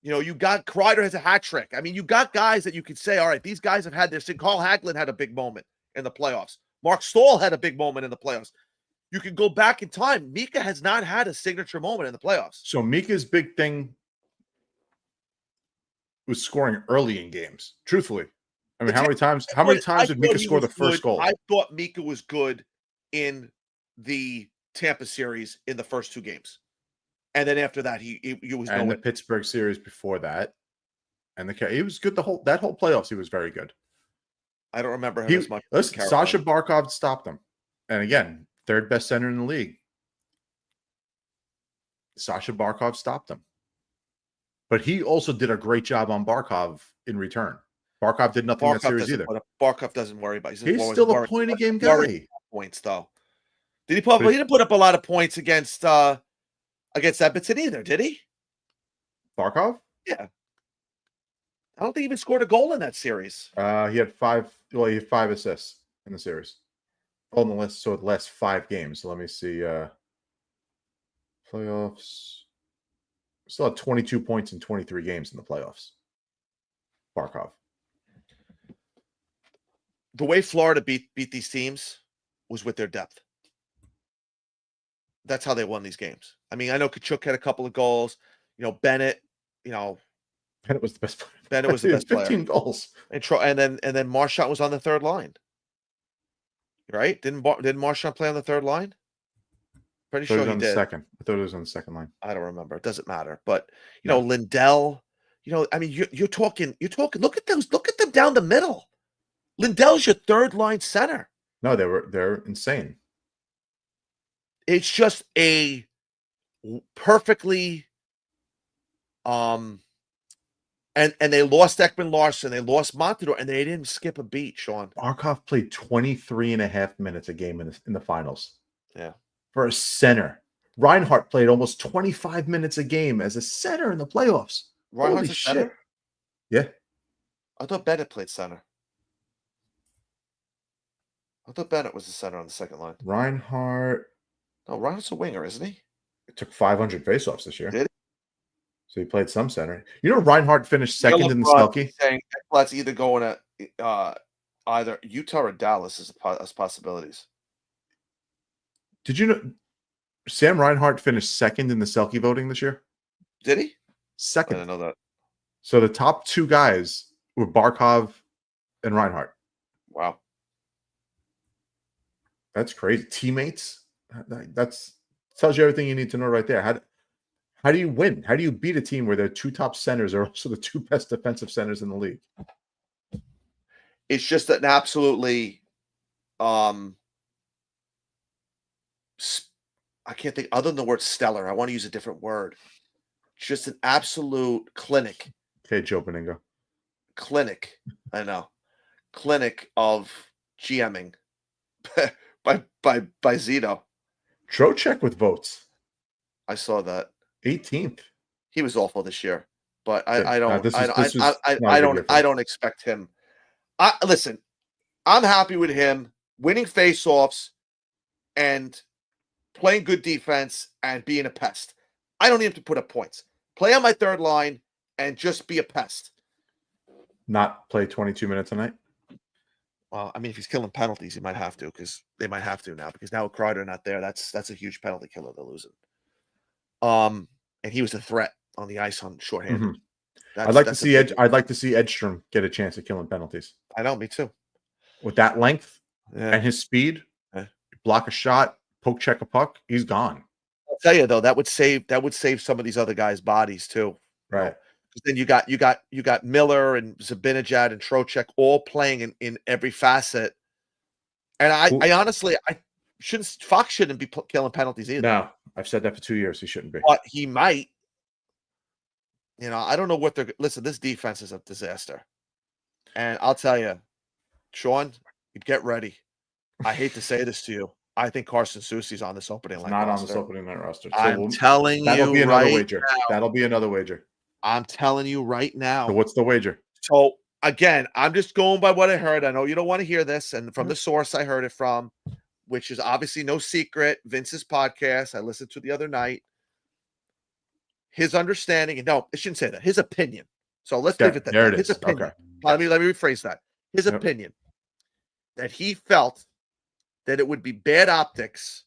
You got Kreider has a hat trick. I mean, you got guys that you could say, all right, these guys have had their thing. Carl Hagelin had a big moment in the playoffs. Mark Stahl had a big moment in the playoffs. You can go back in time. Mika has not had a signature moment in the playoffs. So Mika's big thing was scoring early in games. Truthfully, I mean, how many times did Mika score the first goal? I thought Mika was good in the Tampa series in the first 2 games. And then after that, he was and the Pittsburgh series before that, and he was good that whole playoffs. He was very good. I don't remember him as much. Listen, Sasha Barkov stopped him, and again, 3rd best center in the league. Sasha Barkov stopped him, but he also did a great job on Barkov in return. Barkov did nothing in that series either. Barkov doesn't worry about. He's still a point a game guy. Points though. Did he put? He didn't put up a lot of points against Edmonton either, did he? Barkov? Yeah. I don't think he even scored a goal in that series. He had 5. Well, he had 5 assists in the series. On the list, so the last 5 games. So let me see. Playoffs. Still had 22 points in 23 games in the playoffs. Barkov. The way Florida beat these teams was with their depth. That's how they won these games. I mean, I know Kachuk had a couple of goals. Bennett. Bennett was the best player. Bennett was the He had best player. 15 goals. And then Marchand was on the third line. Right? Didn't Marchand play on the third line? Pretty So he sure was he on the did. second. I thought it was on the second line. I don't remember. It doesn't matter. But No. Lindell. I mean, you're talking. Look at those. Look at them down the middle. Lindell's your third line center. No, they're insane. It's just a perfectly and they lost Ekman Larson, they lost Montador, and they didn't skip a beat, Sean. Barkov played 23 and a half minutes a game in the finals. Yeah. For a center. Reinhardt played almost 25 minutes a game as a center in the playoffs. Reinhardt's Holy a center? shit. Yeah. I thought Bennett played center. I thought Bennett was the center on the second line. Reinhardt No, Reinhardt's a winger, isn't he? took 500 faceoffs this year. Did he? So he played some center. Reinhardt finished second in the Selke? Saying Ekblad's either going to either Utah or Dallas as possibilities. Did you know Sam Reinhart finished second in the Selke voting this year? Did he? I Second. didn't know that. So So the top 2 guys were Barkov and Reinhardt. wow. That's crazy. Teammates. That's tells you everything you need to know right there. How do you win? How do you beat a team where their 2 top centers are also the 2 best defensive centers in the league? It's just an absolutely I can't think other than the word stellar. I want to use a different word. Just an absolute clinic. Okay, Joe Beningo. Clinic. I know. Clinic of GMing by Zito. Trocheck with votes. I saw that. 18th. He was awful this year, but Good. I don't. This I was not a good don't. year for I him. don't expect him. Listen. I'm happy with him winning faceoffs and playing good defense and being a pest. I don't need him to put up points. Play on my third line and just be a pest. Not play 22 minutes a night. Well, I mean, if he's killing penalties, he might have to because they might have to now because now with Kreider not there, that's a huge penalty killer they're losing. And he was a threat on the ice on shorthanded. Mhm. I'd like to see big- Edstrom get a chance at killing penalties. I know, me too. With that length Yeah. and his speed, Yeah. block a shot, poke check a puck, he's gone. I'll tell you though, that would save some of these other guys' bodies too. Right. Because then you got Miller and Zibanejad and Trocheck all playing in every facet. And I honestly Fox shouldn't be killing penalties either. No, I've said that for 2 years. He shouldn't be. But he might. I don't know what they're listen, this defense is a disaster. And I'll tell you, Sean, get ready. I hate to say this to you. I think Carson Soucy's on this opening line. Not on roster. this opening night roster. So I'm telling that'll be you another right wager. now. That'll be another wager. I'm telling you right now. So what's the wager? So again, I'm just going by what I heard. I know you don't want to hear this, and from the source I heard it from, which is obviously no secret, Vince's podcast. I listened to the other night. His understanding, and no, I shouldn't say that. His opinion. So let's leave it at There that. it His is. opinion. Okay. Let me rephrase that. His Yep. opinion that he felt that it would be bad optics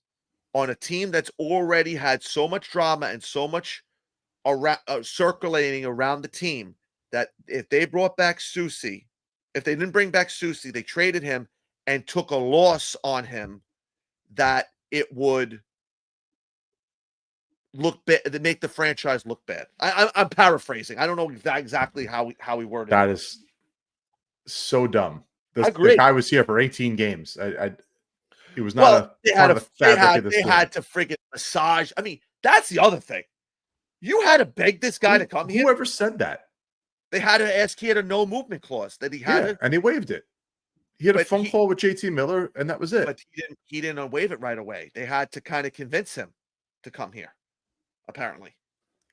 on a team that's already had so much drama and so much circulating around the team that if they brought back Soucy, if they didn't bring back Soucy, they traded him and took a loss on him, that it would look bad, that make the franchise look bad. I'm paraphrasing. I don't know exactly how he worded That it. is so dumb. I The agree. guy was here for 18 games. It was not Well, a part of the fabric of this they team. had to friggin' massage. I mean, that's the other thing. You had to beg this guy to come here. Whoever said that? They had to ask. He had a no movement clause that he had Yeah, to, and he waived it. He had a But phone call with JT Miller, and that was it. but he didn't waive it right away. They had to kind of convince him to come here, apparently.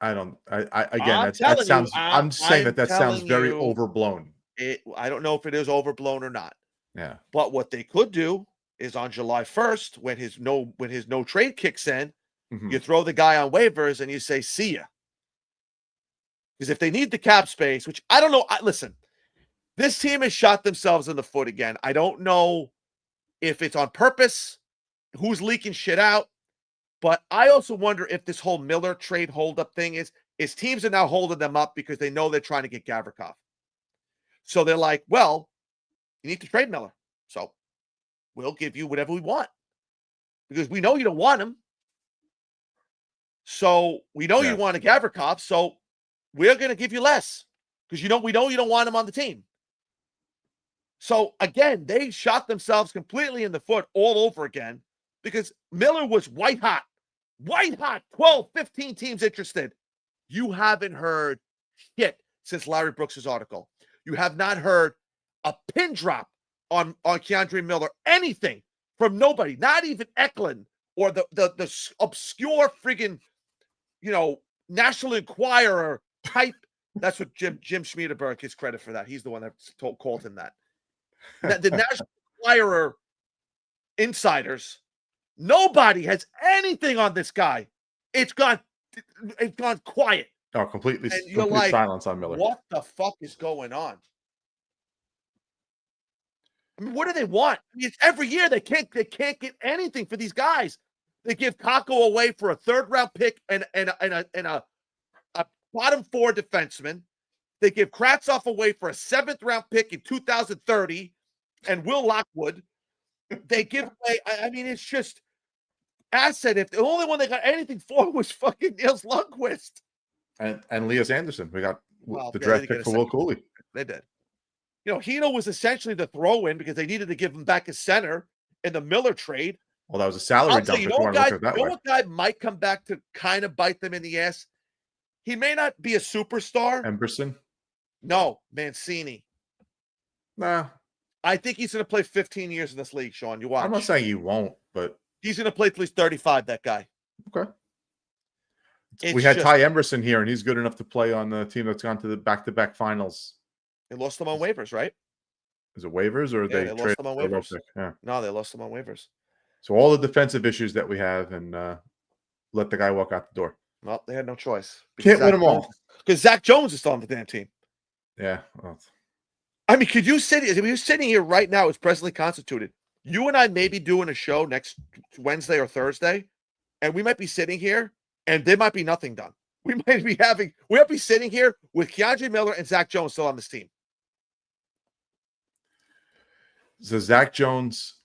I don't. Again, I'm that telling you, sounds. I'm saying I'm that sounds telling very you, overblown. I don't know if it is overblown or not. Yeah. But what they could do is on July 1st, when his no trade kicks in, Mhm. you throw the guy on waivers and you say, see ya. Because if they need the cap space, which I don't know, listen, this team has shot themselves in the foot again. I don't know if it's on purpose, who's leaking shit out, but I also wonder if this whole Miller trade holdup thing is teams are now holding them up because they know they're trying to get Gavrikov. So they're like, well, you need to trade Miller. So we'll give you whatever we want because we know you don't want him. So we know you want a Gavrikov. So we're going to give you less because we know you don't want him on the team. So again, they shot themselves completely in the foot all over again because Miller was white hot, 12, 15 teams interested. You haven't heard shit since Larry Brooks's article. You have not heard a pin drop on Keandre Miller, anything from nobody, not even Eklund or the obscure friggin', National Enquirer type. That's what Jim Schmiedeberg gets credit for that. He's the one that called him that. The National Enquirer insiders, nobody has anything on this guy. It's gone quiet. Oh, completely And you're complete like, silence on Miller. what the fuck is going on? I mean, what do they want? I mean, it's every year they can't get anything for these guys. They give Kako away for a 3rd round pick and a bottom 4 defenseman. They give Kravtsov away for a 7th round pick in 2030 and Will Lockwood. They give away, I mean, it's just asset. If the only one they got anything for was fucking Nils Lundqvist. And Elias Anderson. We got the They draft did get pick a for Will second. Cooley. They did. Hino was essentially the throw-in because they needed to give him back his center in the Miller trade. Well, that was a salary dump. You know what guy might come back to kind of bite them in the ass? He may not be a superstar. Emberson? No, Mancini. Nah. I think he's going to play 15 years in this league, Sean. You watch. I'm not saying he won't, but he's going to play till he's 35, that guy. Okay. We had Ty Emerson here, and he's good enough to play on the team that's gone to the back-to-back finals. They lost him on waivers, right? Is it waivers or they lost him on waivers? Yeah. No, they lost him on waivers. So all the defensive issues that we have, and let the guy walk out the door. Well, they had no choice. Can't win them all. Because Zach Jones is still on the damn team. Yeah. Well, I mean, could you sit? If you're sitting here right now, it's presently constituted. You and I may be doing a show next Wednesday or Thursday, and we might be sitting here, and there might be nothing done. We might be sitting here with Keandre Miller and Zach Jones still on this team. So Zach Jones,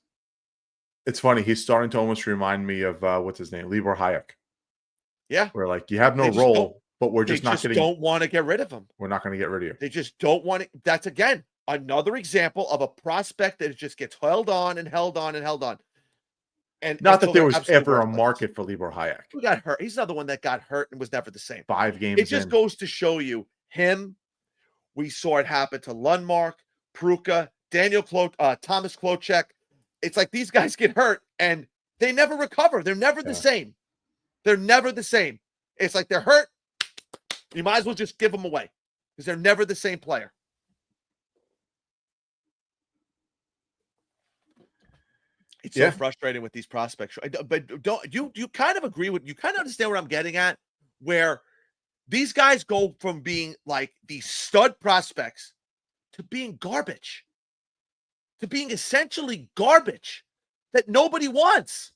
it's funny. He's starting to almost remind me of what's his name, Libor Hayek. Yeah, where like you have no role, but we're just not getting. Don't want to get rid of him. We're not going to get rid of you. They just don't want it. That's again another example of a prospect that just gets held on and held on and held on. And not that there was ever a market for Libor Hayek. Who got hurt? He's another one that got hurt and was never the same. 5 games. It just goes to show you him. We saw it happen to Lundmark, Pruka, Thomas Klochek. It's like these guys get hurt and they never recover. They're never the same. They're never the same. It's like they're hurt. You might as well just give them away because they're never the same player. It's so frustrating with these prospects. But don't you kind of agree with, you kind of understand what I'm getting at, where these guys go from being like these stud prospects to being garbage, to being essentially garbage that nobody wants.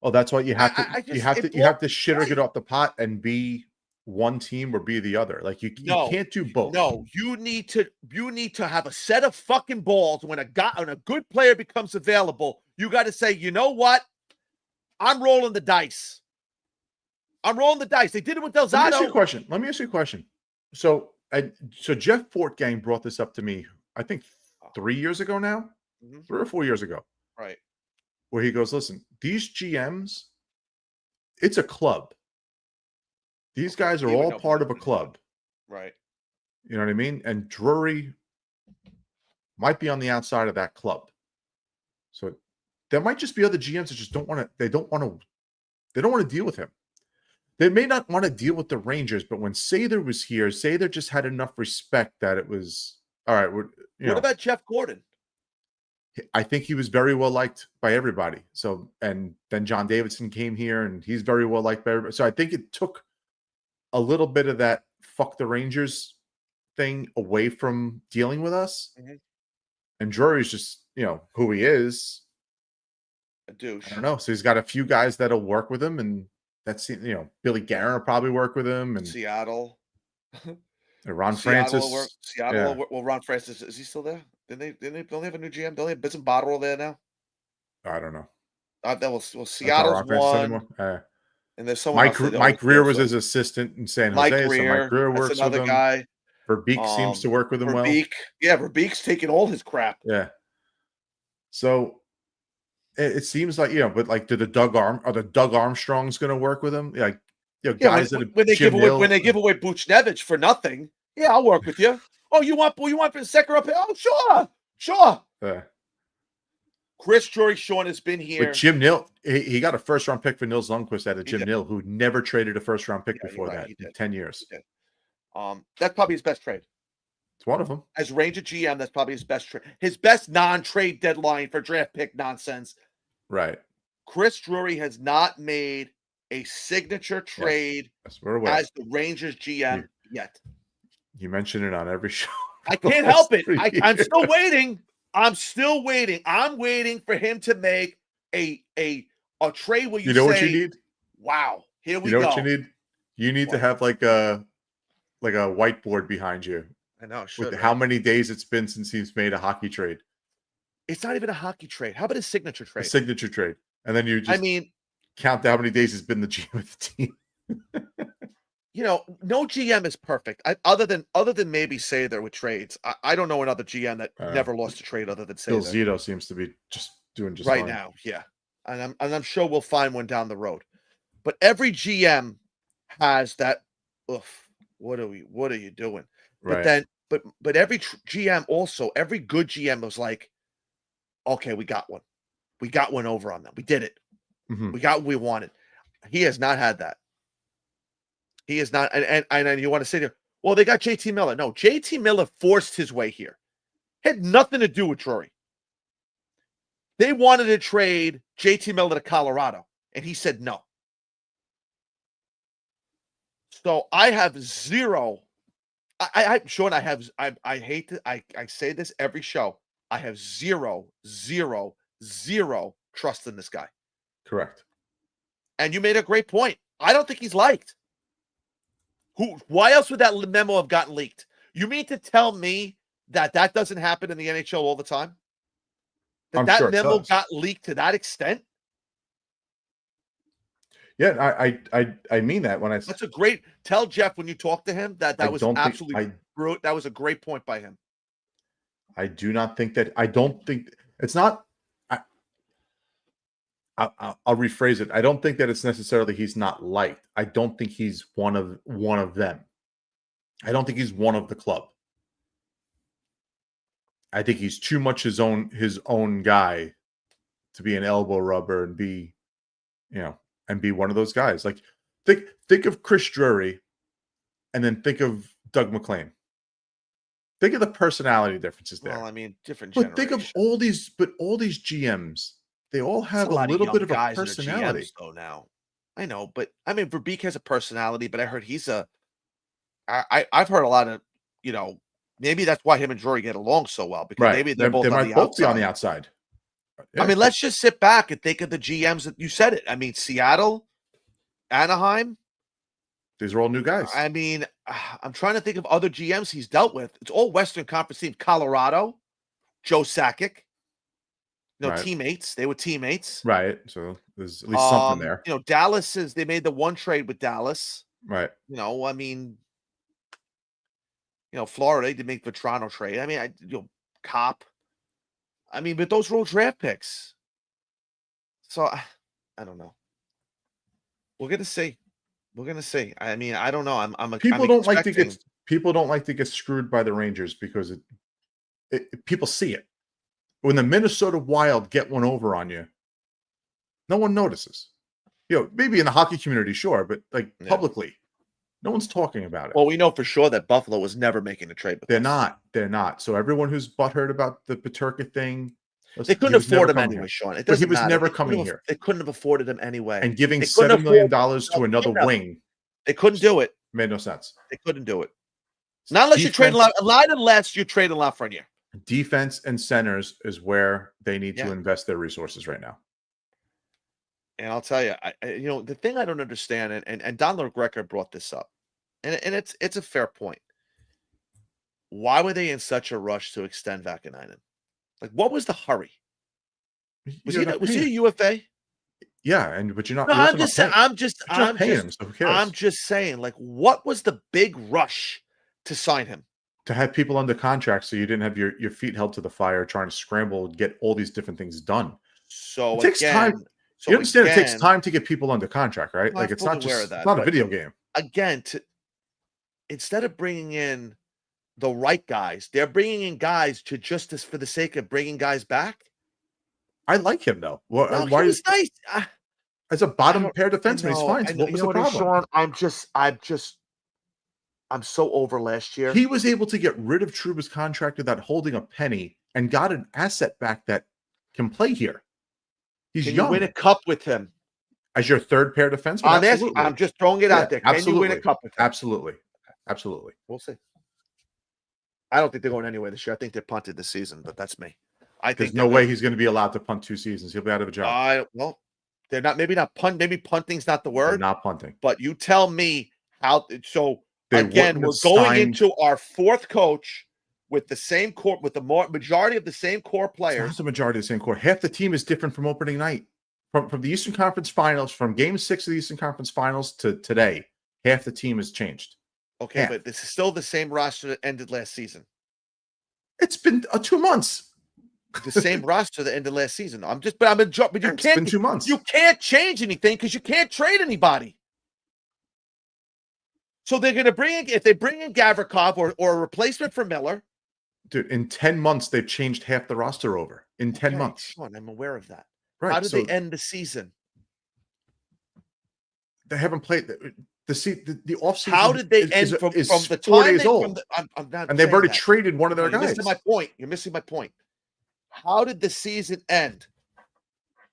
Oh, that's why you have to you have to shit or get off the pot and be one team or be the other. Like you can't do both. No, you need to have a set of fucking balls when a good player becomes available. You got to say, you know what? I'm rolling the dice. I'm rolling the dice. They did it with Delzato. Let me ask you a question. So Jeff Fortgang brought this up to me, I think 3 years ago now, 3 or 4 years ago. Right. Where he goes, listen, these GMs, it's a club. These guys are all part of a club. Right. You know what I mean? And Drury might be on the outside of that club. So there might just be other GMs that just don't want to deal with him. they may not want to deal with the Rangers, but when Sather was here, Sather just had enough respect that it was all right. What about Jeff Gordon? I think he was very well liked by everybody. So, and then John Davidson came here, and he's very well liked by everybody. So, I think it took a little bit of that "fuck the Rangers" thing away from dealing with us. Mhm. And Drury's just, who he is. A douche. I don't know. So he's got a few guys that'll work with him, and that's Billy Guerin will probably work with him, and Seattle. Ron Seattle Francis. will work. Seattle. Well, Ron Francis, is he still there? Don't they have a new GM? Don't they have Isn't Botterill there now? I don't know. Seattle's one. And there's someone else. Mike Greer was his assistant in San Jose. Mike So Greer, Mike Greer that's works with another him. guy. Verbeek seems to work with him well. Yeah, Verbeek's taking all his crap. Yeah. So it seems like, but like, are the Doug Armstrongs going to work with him? Like, guys when they give away Buchnevich for nothing. Yeah, I'll work with you. Oh, you want Sekera up here? Oh, sure. Yeah. Chris Drury, Sean has been here. But Jim Nill, he got a first-round pick for Nils Lundqvist out of Jim Nill, who never traded a first-round pick before that in 10 years. That's probably his best trade. It's one of them. As Ranger GM, that's probably his best trade. His best non-trade deadline for draft pick nonsense. Right. Chris Drury has not made a signature trade as the Rangers GM yet. You mention it on every show. I can't help it. I'm still waiting. I'm waiting for him to make a trade where you know what you need? Wow, here we go. You know what you need? You need to have like a whiteboard behind you. I know. With how many days it's been since he's made a hockey trade. It's not even a hockey trade. How about a signature trade? A signature trade. And then you just count how many days he's been the GM of the team. No GM is perfect. Other than maybe Sather with trades. I don't know another GM that never lost a trade other than Sather. Bill Zito seems to be just doing right fine now. Yeah, and I'm sure we'll find one down the road. But every GM has that. Oof, what are you doing? Right. But every GM also, every good GM was like, okay, we got one over on them. We did it. Mm-hmm. We got what we wanted. He has not had that. He is not, and you want to say there, well, they got JT Miller. No, JT Miller forced his way here. Had nothing to do with Drury. They wanted to trade JT Miller to Colorado, and he said no. So I have zero. Sean, I hate to, I say this every show. I have zero trust in this guy. Correct. And you made a great point. I don't think he's liked. Why else would that memo have gotten leaked? You mean to tell me that doesn't happen in the NHL all the time? That sure memo got leaked to that extent? Yeah, I mean that when I. That's a great. Tell Jeff when you talk to him that was absolutely. That was a great point by him. I do not think that. I don't think it's not. I'll rephrase it. I don't think that it's necessarily he's not liked. I don't think he's one of them. I don't think he's one of the club. I think he's too much his own guy to be an elbow rubber and be, and be one of those guys. Like think of Chris Drury, and then think of Doug McLean. Think of the personality differences there. Well, I mean, different. But think of all these GMs. They all have a little bit of a personality. GMs, though, now. I know, but I mean, Verbeek has a personality, but I heard I've heard a lot of, maybe that's why him and Drury get along so well, because maybe they might both be on the outside. Yeah. I mean, let's just sit back and think of the GMs that you said it. I mean, Seattle, Anaheim. These are all new guys. I mean, I'm trying to think of other GMs he's dealt with. It's all Western Conference teams. Colorado, Joe Sakic. Right. Teammates. They were teammates. Right. So there's at least something there. Dallas they made the one trade with Dallas. Right. I mean, Florida, they did make the Toronto trade. I mean, Cop. I mean, but those were all draft picks. So I don't know. We're gonna see. I mean, I don't know. People don't like to get screwed by the Rangers because people see it. When the Minnesota Wild get one over on you, no one notices. maybe in the hockey community, sure, but like Yeah. publicly, no one's talking about it. Well, we know for sure that Buffalo was never making a trade with They're us. not. They're not. So everyone who's butthurt about the Paterka thing, They couldn't he was never afford him coming anyway, here. Sean. It But he doesn't was matter. never They couldn't coming have- here. They couldn't have afforded him anyway. And giving They couldn't $7 million afford- to another Yeah. wing They couldn't do it. made no sense. They couldn't do it. Not unless you trade a lot unless you trade Lafreniere. Defense and centers is where they need Yeah. to invest their resources right now. And I'll tell you, the thing I don't understand, and Don LaGreca brought this up, and it's a fair point. Why were they in such a rush to extend Vakanainen? Like, what was the hurry? Was he a UFA? Yeah, but you're not. No, you're I'm also just not saying. paying- I'm just. you're not I'm paying just. him, so who cares? I'm just saying. Like, what was the big rush to sign him? To have people under contract so you didn't have your feet held to the fire trying to scramble and get all these different things done. So It takes time. So You understand it takes again- time to get people under contract, right? I'm Like it's fully not aware just of that, it's not a but- video game. Again, instead of bringing in the right guys, they're bringing in guys for the sake of bringing guys back. I like him though. Well, No, why he was nice. as a bottom don't- pair defenseman, he's fine. So what was the problem? Sean, I'm so over last year. He was able to get rid of Truba's contract without holding a penny and got an asset back that can play here. He's Can young. you win a cup with him? As your third pair defenseman? I'm asking. Absolutely. I'm just throwing it Yeah, out there. Can you win a absolutely. cup with him? Absolutely. Absolutely. We'll see. I don't think they're going anywhere this year. I think they're punted this season, but that's me. I There's think no way he's going to be allowed to punt 2 seasons. He'll be out of a job. Well, they're not. Maybe not punt. Maybe punting's not the They're word. not punting. But you tell me how. So They again, wouldn't we're have going signed- into our fourth coach with the same core, with the majority of the same core It's players. not the majority of the same core. Half the team is different from opening night. From the Eastern Conference Finals, from Game 6 of the Eastern Conference Finals to today, half the team has changed. Okay, Yeah. but this is still the same roster that ended last season. It's been 2 months. The same roster that ended last season. But you It's been can't. 2 months. You can't change anything because you can't trade anybody. So they're going to if they bring in Gavrikov or a replacement for Miller. Dude, in 10 months, they've changed half the roster over. In 10 Okay, months. Sean, I'm aware of that. Right. How did so they end the season? they haven't played the offseason. How did they end from the 4 time days they, old. from the, I'm not And they've saying already that. traded one of their You're guys. missing my point. You're missing my point. How did the season end?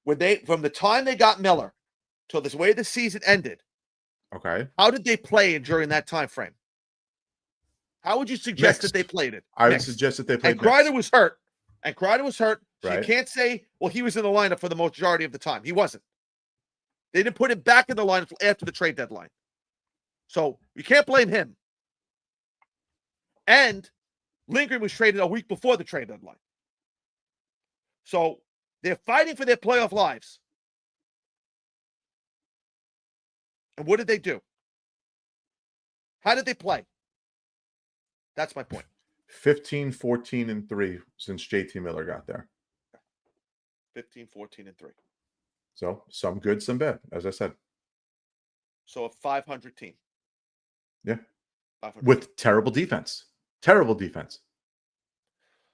From the time they got Miller till this way the season ended? Okay. How did they play during that time frame? How would you suggest that Mixed. they played it? I would Mixed. suggest that they played And Kreider mixed. was hurt. So you Right. can't say, well, he was in the lineup for the majority of the time. He wasn't. They didn't put him back in the lineup after the trade deadline. So you can't blame him. And Lindgren was traded a week before the trade deadline. So they're fighting for their playoff lives. And what did they do? How did they play? That's my point. 15, 14, and 3 since JT Miller got there. 15, 14, and 3. So some good, some bad, as I said. So a 500 team. Yeah. 500 With terrible defense. Terrible defense.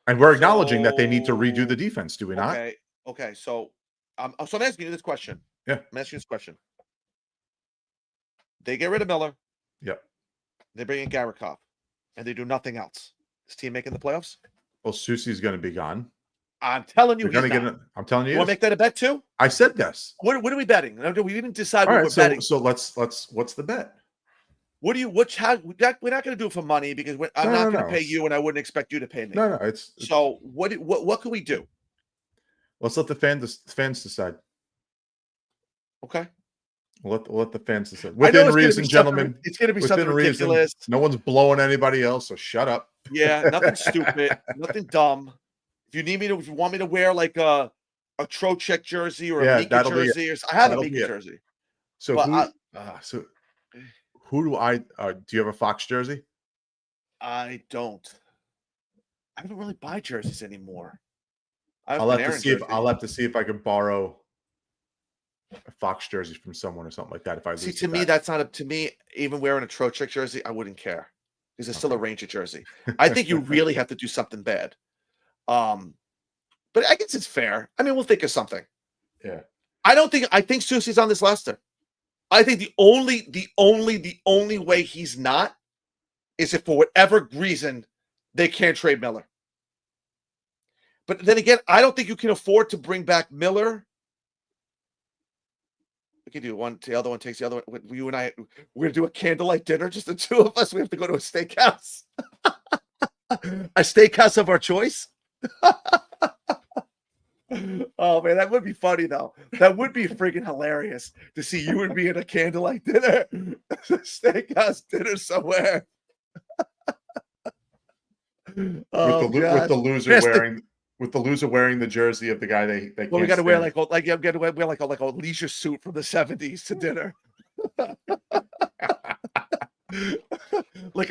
And we're acknowledging that they need to redo the defense, do we not? Okay. Okay. So I'm asking you this question. Yeah. I'm asking you this question. They get rid of Miller. Yep. They bring in Gavrikov, and they do nothing else. Is team making the playoffs? Well, Susie's going to be gone. I'm telling you, You're going to he's get not. it. I'm telling you. You want to make that a bet too? I said this. What are we betting? No, we didn't decide All what right. we're So, betting. so let's. What's the bet? We're not going to do it for money because I'm not going to pay It's- you, and I wouldn't expect you to pay me. No, no. It's So what can we do? let's let the fans decide. Okay. We'll let the fans decide. I know Within it's gonna reason, be gentlemen. something- It's going to be Within something reason. ridiculous. No one's blowing anybody else, so shut up. Yeah, nothing stupid, nothing dumb. If you want me to wear like a Trocheck jersey or a Yeah, Mika that'll be it. jersey, I have a That'll be Mika it. jersey. So Well, who do I? Do you have a Fox jersey? I don't. I don't really buy jerseys anymore. I have I'll an have to Aaron see if jersey. I'll have to see if I can borrow a Fox jersey from someone or something like that. If I See, lose to the me, bet. that's not to me. Even wearing a Trocheck jersey, I wouldn't care because it's still a Ranger jersey. I think you really have to do something bad. But I guess it's fair. I mean, we'll think of something. Yeah. I think Susie's on this Leicester. I think the only way he's not is if for whatever reason they can't trade Miller. But then again, I don't think you can afford to bring back Miller. We can do one. The other one takes the other one. You and I, we're gonna do a candlelight dinner, just the two of us. We have to go to a steakhouse, a steakhouse of our choice. Oh man, that would be funny though. That would be freaking hilarious to see you and me at a candlelight dinner, steakhouse dinner somewhere. Oh, with God. the loser Yes, the- wearing with the loser wearing the jersey of the guy they Well, we can't got to wear stand. like you got to wear like a leisure suit from the 70s to dinner. like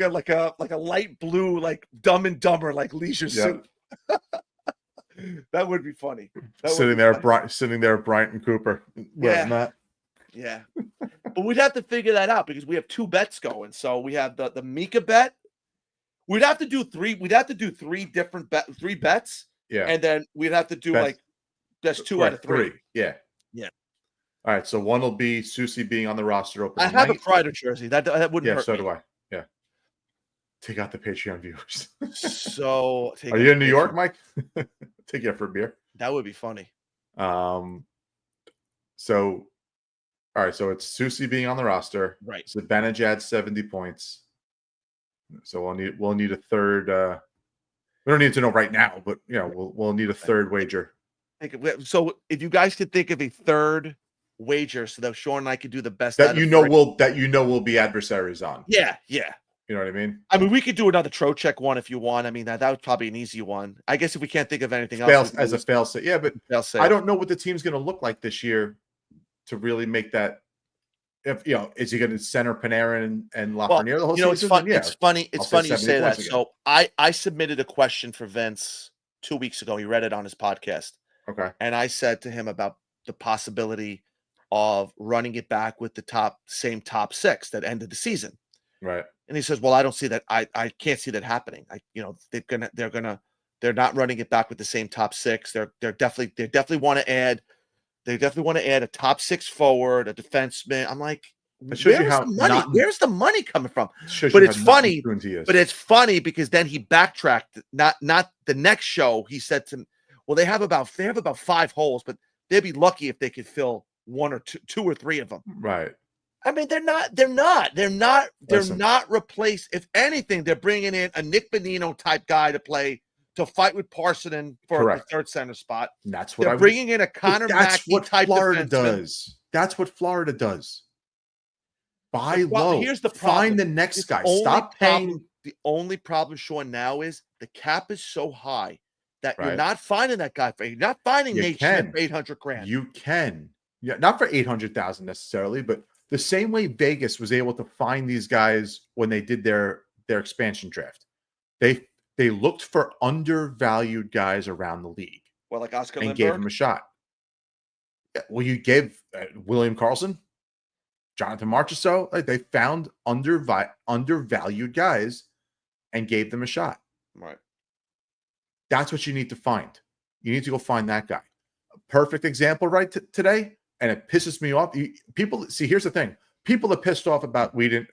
a light blue, like Dumb and Dumber, like leisure Yeah. suit. That would be funny. That would sitting be there, funny. sitting there, Bryant and Cooper. wearing that. Yeah. But we'd have to figure that out because we have two bets going. So we have the Mika bet. We'd have to do three different three bets. Yeah, And then we'd have to do Best- like that's two right, out of three. Yeah, Yeah. All right, so one will be Susie being on the roster I opening have a night. Kreider jersey. That wouldn't Yeah, hurt so me. do I. Yeah, take out the Patreon viewers. So Are you in New York, Mike? Take you out for a beer. That would be funny. So, all right, so it's Susie being on the roster. Right. Zibanejad 70 points. So we'll need a third. We don't need to know right now, but we'll need a third wager. So if you guys could think of a third wager so that Sean and I could do the best That out you of know three. will be adversaries on. Yeah. You know what I mean? I mean, we could do another Trocheck one if you want. I mean, that was probably an easy one. I guess if we can't think of anything else, As a fail safe. Yeah, but fail safe. I don't know what the team's going to look like this year to really make that. If is he going to center Panarin and Lafreniere the whole season? It's fun. Yeah. It's funny. It's I'll say funny you 70 say that. points again. So I submitted a question for Vince 2 weeks ago. He read it on his podcast, Okay. and I said to him about the possibility of running it back with the same top six that ended the season. Right. And he says, "Well, I don't see that. I can't see that happening. They're not running it back with the same top six. They definitely want to add a top six forward, a defenseman." I'm like, That shows you where's how the money? not- Where's the money coming from? Shows But you it's how not funny, tuned he is. But it's funny because then he backtracked. Not the next show. He said to me, "Well, they have about 5 holes, but they'd be lucky if they could fill one or two or three of them." right. I mean, they're not Listen. replaced. If anything, they're bringing in a Nick Bonino type guy to fight with Parsonen for Correct. the third center spot. And that's what They're bringing in a Connor That's Mackey what type Florida defenseman. does. That's what Florida does. Buy The pro- low. here's the problem. Find the next It's guy. the only Stop paying. problem- The only problem, Sean, now is the cap is so high that you're Right. not finding that guy. You're not finding You Nate can. Schmidt for $800,000. You can. Yeah, not for 800,000 necessarily, but the same way Vegas was able to find these guys when they did their expansion draft. They looked for undervalued guys around the league Well, like Oscar and gave Lindbergh. them a shot. Yeah, well, you gave William Carlson, Jonathan Marchessault, like they found undervalued guys and gave them a shot. Right. That's what you need to find. You need to go find that guy. A perfect example today, and it pisses me off. People see. Here's the thing: people are pissed off about we didn't.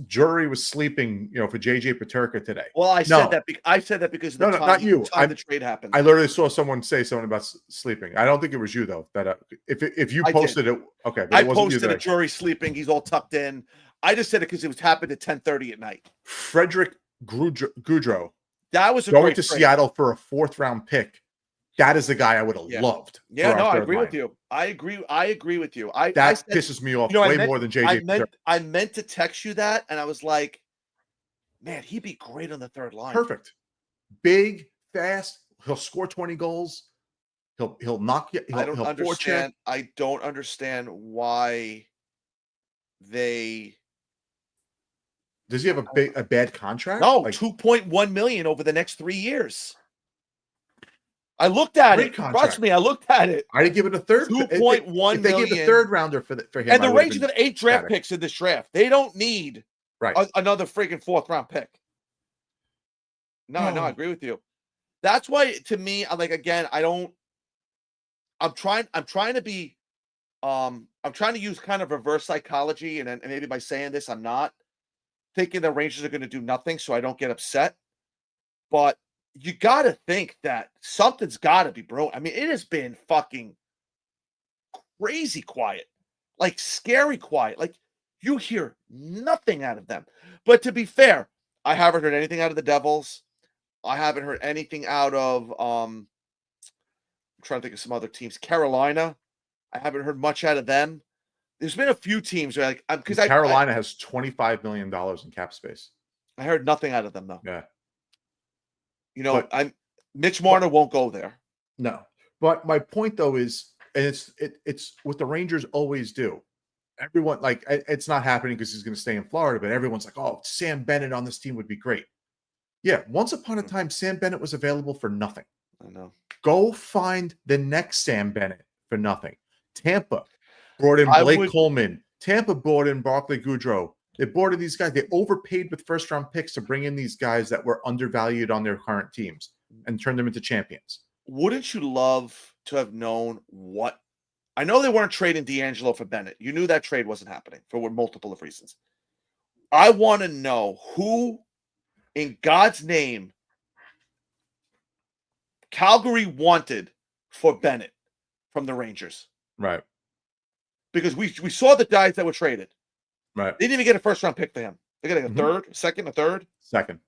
Jury was sleeping, for JJ Paterka today. Well, I No. said that. I said that because of No, the no, time, not you. the time the trade happened. I literally saw someone say something about sleeping. I don't think it was you though. That if you I posted it, okay. But I it wasn't you posted a today. jury sleeping. He's all tucked in. I just said it because it was happened at 10:30 at night. Frederick Goudreau That was a going great to trade. Seattle for a 4th round pick. That is the guy I would have Yeah. loved. Yeah, for no, our I third agree with line. you. I agree with you. I That said, pisses me off I way meant- more than JJ. Paterka. I meant to text you that, and I was like, man, he'd be great on the third line. Perfect. Big, fast. He'll score 20 goals. He'll knock you. I don't He'll forecheck. understand. I don't understand why they Does he have a bad contract? no Like, 2.1 million over the next 3 years. I looked at Great it. contract. Trust me, I looked at it. I'd give it a third. 2.1 If they gave a million. third rounder for him, And I the would've Rangers been have 8 draft ecstatic. picks in this draft. They don't need Right. another freaking 4th round pick. No, I Oh. agree with you. That's why, to me, I'm like, again, I'm trying to be I'm trying to use kind of reverse psychology, and maybe by saying this, I'm not thinking the Rangers are going to do nothing, so I don't get upset. But you got to think that something's got to be broken. I mean, it has been fucking crazy quiet, like scary quiet. Like you hear nothing out of them. But to be fair, I haven't heard anything out of the Devils. I haven't heard anything out of I'm trying to think of some other teams. Carolina, I haven't heard much out of them. There's been a few teams where like because Carolina has $25 million in cap space. I heard nothing out of them though. Yeah. You know, But Mitch Marner won't go there. no. But my point though is, and it's what the Rangers always do. Everyone like it's not happening because he's going to stay in Florida, but everyone's like, "Oh, Sam Bennett on this team would be great." Yeah, once upon a time, Sam Bennett was available for nothing. I know. Go find the next Sam Bennett for nothing. Tampa brought in Blake Coleman. Tampa brought in Barclay Goodrow. They brought in these guys. They overpaid with first-round picks to bring in these guys that were undervalued on their current teams and turn them into champions. Wouldn't you love to have known what? I know they weren't trading D'Angelo for Bennett. You knew that trade wasn't happening for multiple of reasons. I want to know who, in God's name, Calgary wanted for Bennett from the Rangers. Right. Because we saw the guys that were traded. Right. They didn't even get a first-round pick for him. They're getting a third, a third. Second.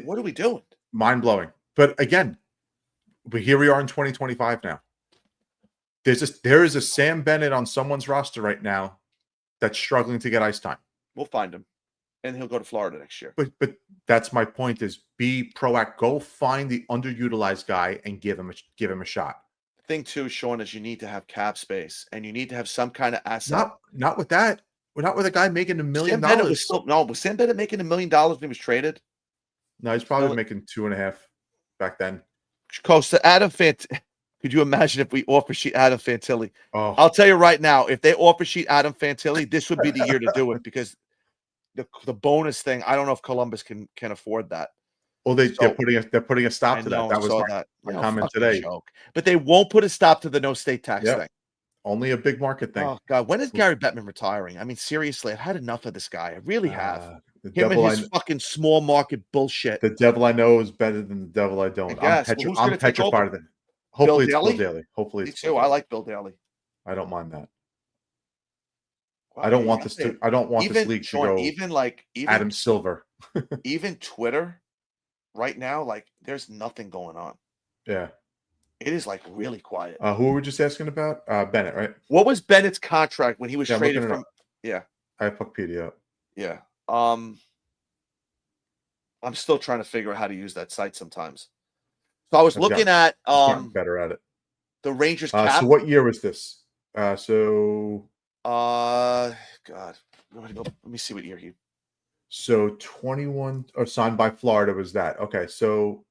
What are we doing? Mind-blowing. But again, here we are in 2025 now. There is a Sam Bennett on someone's roster right now that's struggling to get ice time. We'll find him, and he'll go to Florida next year. But that's my point: is be proactive. Go find the underutilized guy and give him a shot. The thing too, Sean, is you need to have cap space, and you need to have some kind of asset. Not with that. We're not with a guy making $1 million. Was Sam Bennett making $1 million when he was traded? No, he's probably making 2.5 back then. Costa, Adam Fant. Could you imagine if we offer sheet Adam Fantilli? Oh, I'll tell you right now, if they offer sheet Adam Fantilli, this would be the year to do it because the bonus thing. I don't know if Columbus can afford that. Well, they're putting a stop to that. That was my comment today. Joke. But they won't put a stop to the no state tax thing. Only a big market thing. Oh God, when is Gary Bettman retiring? I mean, seriously, I've had enough of this guy. I really have. Him and his fucking small market bullshit. The devil I know is better than the devil I don't. I'm petrified of it. Hopefully it's Bill Daly. Hopefully it's Bill Daly. I like Bill Daly. I don't mind that. Wow, I don't want this league to go even Adam Silver. Even Twitter right now, like there's nothing going on. Yeah. It is like really quiet. Who were we just asking about? Bennett, right? What was Bennett's contract when he was traded from? Yeah. I have Puckpedia up. Yeah. I'm still trying to figure out how to use that site sometimes. So I was looking at better at it. The Rangers cap. So what year was this? God. Let me see what year he. So 21 or signed by Florida was that. Okay, so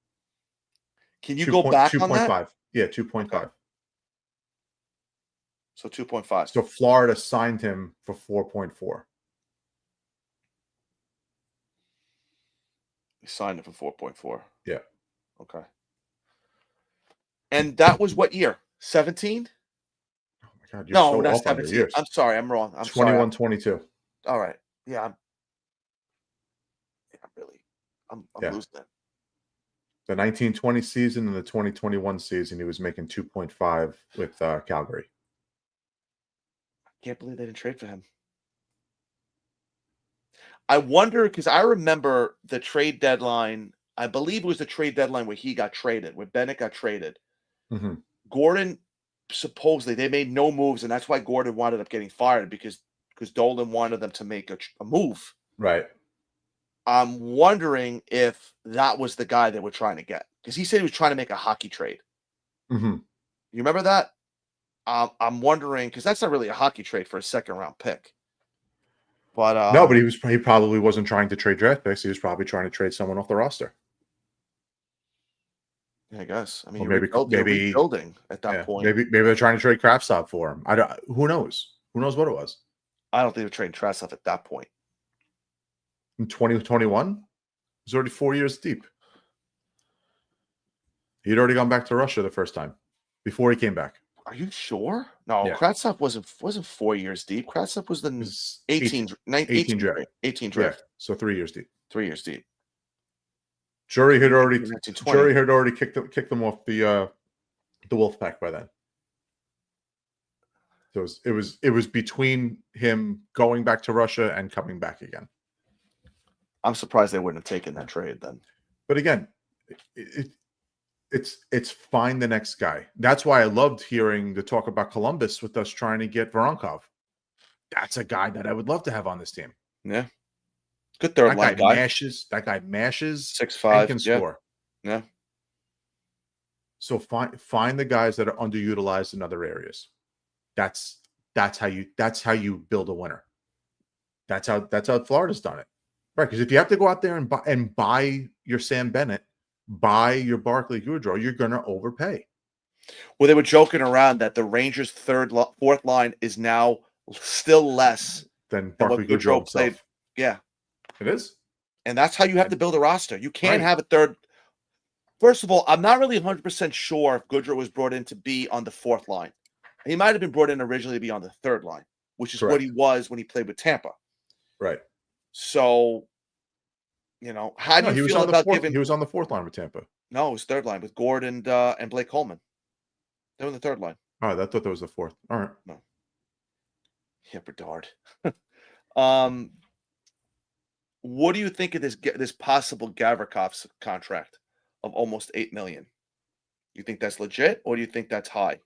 can you go back on 2.5? Yeah, 2.5. Okay. So 2.5. So Florida signed him for 4.4. He signed it for 4.4. Yeah. Okay. And that was what year? 17? Oh my God! No, not 17. I'm sorry, I'm wrong. I'm 21, 22. All right. Yeah. I'm losing it. The 1920 season and the 2021 season, he was making 2.5 with Calgary. I can't believe they didn't trade for him. I wonder, because I remember the trade deadline. I believe it was the trade deadline where he got traded, where Bennett got traded. Mm-hmm. Gordon, supposedly, they made no moves, and that's why Gordon wound up getting fired because Dolan wanted them to make a move. Right. I'm wondering if that was the guy they were trying to get because he said he was trying to make a hockey trade. Mm-hmm. You remember that? I'm wondering because that's not really a hockey trade for a second-round pick. But no, but he probably wasn't trying to trade draft picks. He was probably trying to trade someone off the roster. Yeah, I guess. I mean, maybe rebuilding at that point. Maybe they're trying to trade Kravtsov for him. Who knows? Who knows what it was? I don't think they're trading Kravtsov at that point. In 2021, he's already 4 years deep. He'd already gone back to Russia the first time. before he came back. Are you sure? No, Yeah. Kravtsov wasn't 4 years deep. Kravtsov was It the was 18 18 draft. 18 Yeah, draft, so 3 years deep. 3 years deep. Jury had already 1920. kicked them off the wolf pack by then. So it was between him going back to Russia and coming back again. I'm surprised they wouldn't have taken that trade then. But again, it's find the next guy. That's why I loved hearing the talk about Columbus with us trying to get Voronkov. That's a guy that I would love to have on this team. Yeah. Good third line guy. That guy mashes 6'5", and can yeah. score. Yeah. So find the guys that are underutilized in other areas. That's how you build a winner. That's how Florida's done it. Right. Because if you have to go out there and buy your Sam Bennett, buy your Barclay Goodrow, you're gonna overpay. Well, they were joking around that the Rangers' fourth line is now still less Than than what Barclay Goodrow Goodrow himself. played. Yeah. It is. And that's how you have to build a roster. You can't Right. have a third. First of all, I'm not really 100% sure if Goodrow was brought in to be on the fourth line. He might have been brought in originally to be on the third line, which is what Correct. he was when he played with Tampa. Right. So, how do you feel about giving? He was on the fourth line with Tampa. No, it was third line with Gord and Blake Coleman. They were in the third line. Oh, I thought that was the fourth. All right. Yeah, Bedard. What do you think of this possible Gavrikov's contract of almost $8 million? You think that's legit, or do you think that's high?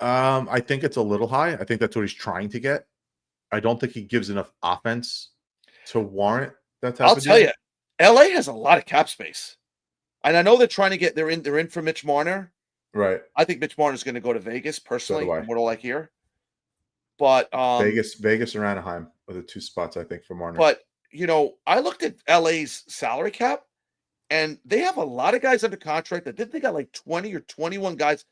I think it's a little high. I think that's what he's trying to get. I don't think he gives enough offense to warrant that type I'll of tell deal. you, LA has a lot of cap space, and I know they're trying to get. They're in for Mitch Marner. Right. I think Mitch Marner's going to go to Vegas personally. I. From what I hear, but Vegas or Anaheim are the two spots I think for Marner. But I looked at LA's salary cap, and they have a lot of guys under contract. I think they got like 20 or 21 guys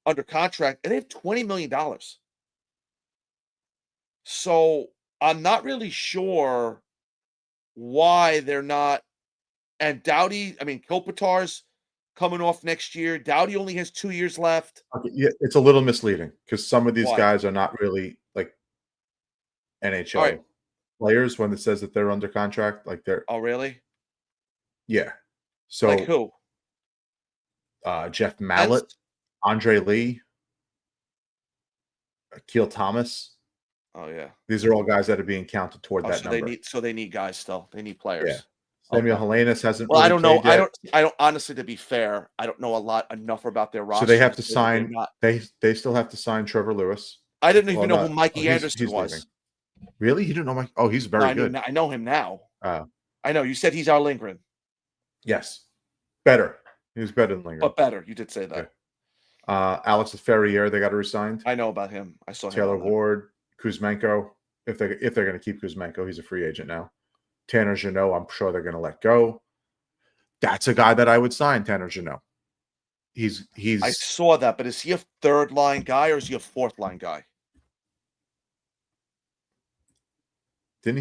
under contract, and they have $20 million. So I'm not really sure why they're not. And Doughty, Kopitar's coming off next year. Doughty only has 2 years left. Okay, yeah, it's a little misleading because some of these Why? guys are not really like NHL All right. players when it says that they're under contract. Like they're Oh, really? yeah. So Like who? Jeff Mallett, Andre Lee, Akil Thomas. Oh, yeah. These are all guys that are being counted toward that So number. they need guys still. They need players. Yeah. Samuel Okay. Helenas hasn't. Well, I really don't know. played yet. I don't honestly, to be fair, I don't know enough about their roster. So they have to say that they're sign. not- They still have to sign Trevor Lewis. I didn't even Well, know not- who Mikey he's Anderson was. leaving. Really? You didn't know Mike? Oh, he's very I good. I know him now. Oh. I know. You said he's our Lindgren, Yes. Better. He was better than Lingard. but better. You did say that. Okay. Alex Ferrier, they got resigned. I know about him. I saw him. Taylor on there. Ward, Kuzmenko. If they're going to keep Kuzmenko, he's a free agent now. Tanner Jeannot, I'm sure they're going to let go. That's a guy that I would sign, Tanner Jeannot. He's. I saw that, but is he a third line guy or is he a fourth line guy? Didn't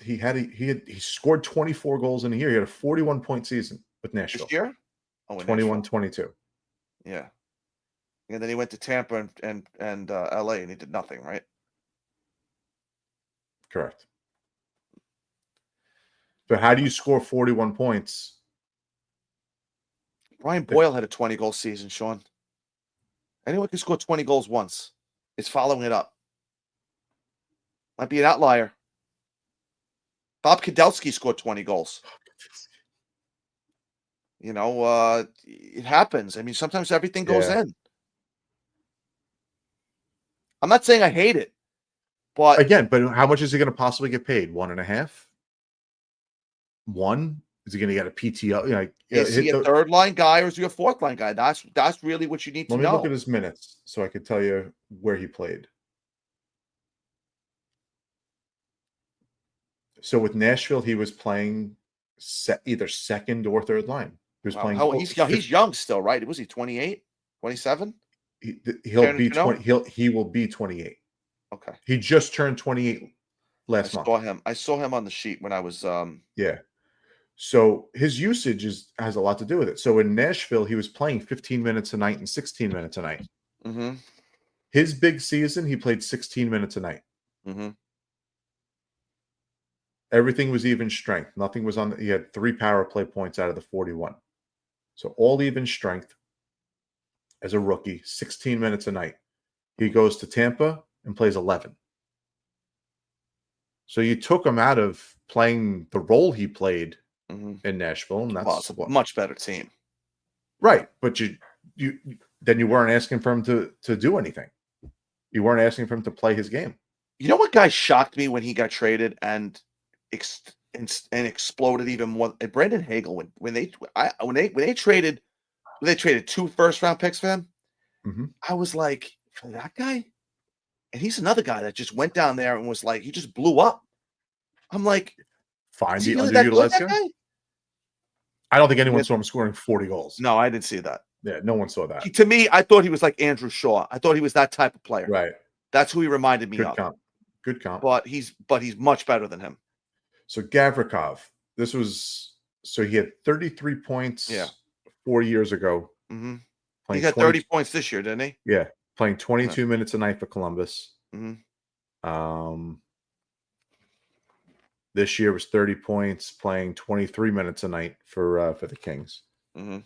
he have? He scored 24 goals in a year. He had a 41-point season with Nashville. This year? Oh, in 21-22. Yeah. And then he went to Tampa and LA and he did nothing, right? Correct. But how do you score 41 points? Brian Boyle had a 20-goal season, Sean. Anyone can score 20 goals once. It's following it up. Might be an outlier. Bob Kudelski scored 20 goals. It happens. Sometimes everything goes in. I'm not saying I hate it, but Again, but how much is he going to possibly get paid? 1.5? 1? Is he going to get a PTO? is he a third line guy or is he a fourth line guy? That's really what you need to Let me know. look at his minutes so I could tell you where he played. So with Nashville, he was playing either second or third line. He was playing. He's young still, right? Was he 28, 27? He'll be Jeannot? 20. He will be 28. Okay. He just turned 28 last month. I saw him on the sheet when I was Yeah. So his usage has a lot to do with it. So in Nashville, he was playing 15 minutes a night and 16 minutes a night. Mm-hmm. His big season, he played 16 minutes a night. Mm-hmm. Everything was even strength. Nothing was on. He had 3 power play points out of the 41. So all even strength as a rookie, 16 minutes a night. He goes to Tampa and plays 11. So you took him out of playing the role he played in Nashville, and that's Well, it's a much better team. Right, but you then you weren't asking for him to do anything. You weren't asking for him to play his game. You know what guy shocked me when he got traded and exploded even more? Brandon Hagel when they traded 2 first-round picks for him. Mm-hmm. I was like, for that guy, and he's another guy that just went down there and was like, he just blew up. I'm like, Find is the he really that good, underutilized that guy. guy? I don't think anyone saw him scoring 40 goals. No, I didn't see that. Yeah, no one saw that. To me, I thought he was like Andrew Shaw. I thought he was that type of player. Right. That's who he reminded me Good of. comp. Good comp. But he's much better than him. So Gavrikov, he had 33 points 4 years ago. Mm-hmm. He got 30 points this year, didn't he? Yeah, playing 22 minutes a night for Columbus. Mm-hmm. This year was 30 points, playing 23 minutes a night for the Kings. Mm-hmm.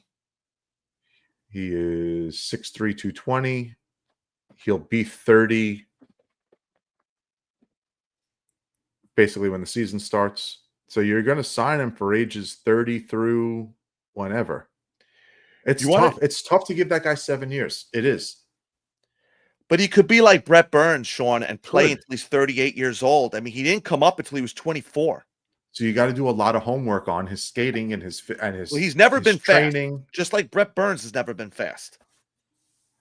He is 6'3", 220. He'll be 30 basically when the season starts. So you're going to sign him for ages 30 through whenever. It's tough. It's tough to give that guy 7 years. It is. But he could be like Brett Burns, Sean, and play until he's 38 years old. I mean, he didn't come up until he was 24. So you got to do a lot of homework on his skating and his. Well, he's never been training fast, just like Brett Burns has never been fast.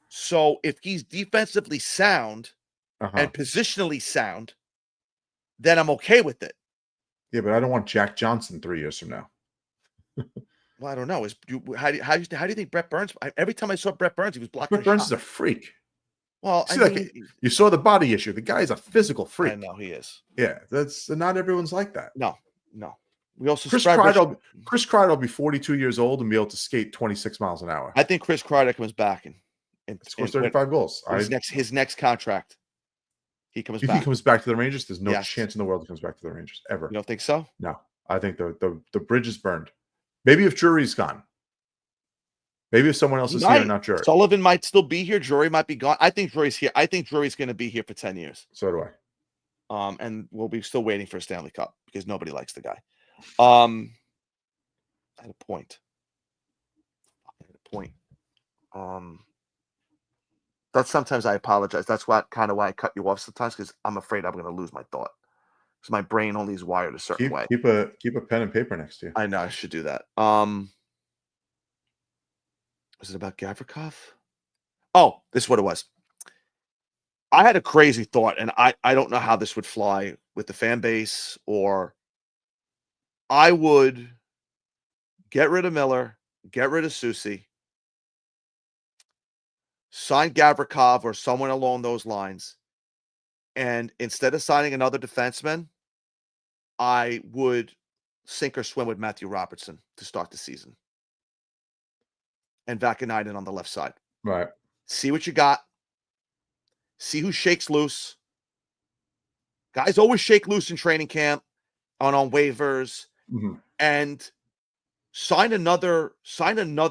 So if he's defensively sound and positionally sound, then I'm okay with it. Yeah, but I don't want Jack Johnson 3 years from now. Well, I don't know. How do you think Brett Burns? Every time I saw Brett Burns, he was blocking. Brett Burns is a freak. Well, you saw the body issue. The guy's a physical freak. I know he is. Yeah, that's not everyone's like that. No. We also Chris Kreider will be 42 years old and be able to skate 26 miles an hour. I think Chris Kreider comes back and scores 35 goals. His next contract, he comes back. If he comes back to the Rangers, there's no chance in the world he comes back to the Rangers ever. You don't think so? No, I think the bridge is burned. Maybe if Drury's gone. Maybe if someone else is here, not Drury. Sullivan might still be here. Drury might be gone. I think Drury's here. I think Drury's going to be here for 10 years. So do I. And we'll be still waiting for a Stanley Cup because nobody likes the guy. I had a point. That's sometimes I apologize. That's why I cut you off sometimes because I'm afraid I'm going to lose my thought because my brain only is wired a certain way. Keep a pen and paper next to you. I know I should do that. Was it about Gavrikov? Oh, this is what it was. I had a crazy thought, and I don't know how this would fly with the fan base, or I would get rid of Miller, get rid of Soucy, sign Gavrikov or someone along those lines, and instead of signing another defenseman, I would sink or swim with Matthew Robertson to start the season. And Vakanainen on the left side. Right. See what you got. See who shakes loose. Guys always shake loose in training camp on waivers. Mm-hmm. And sign another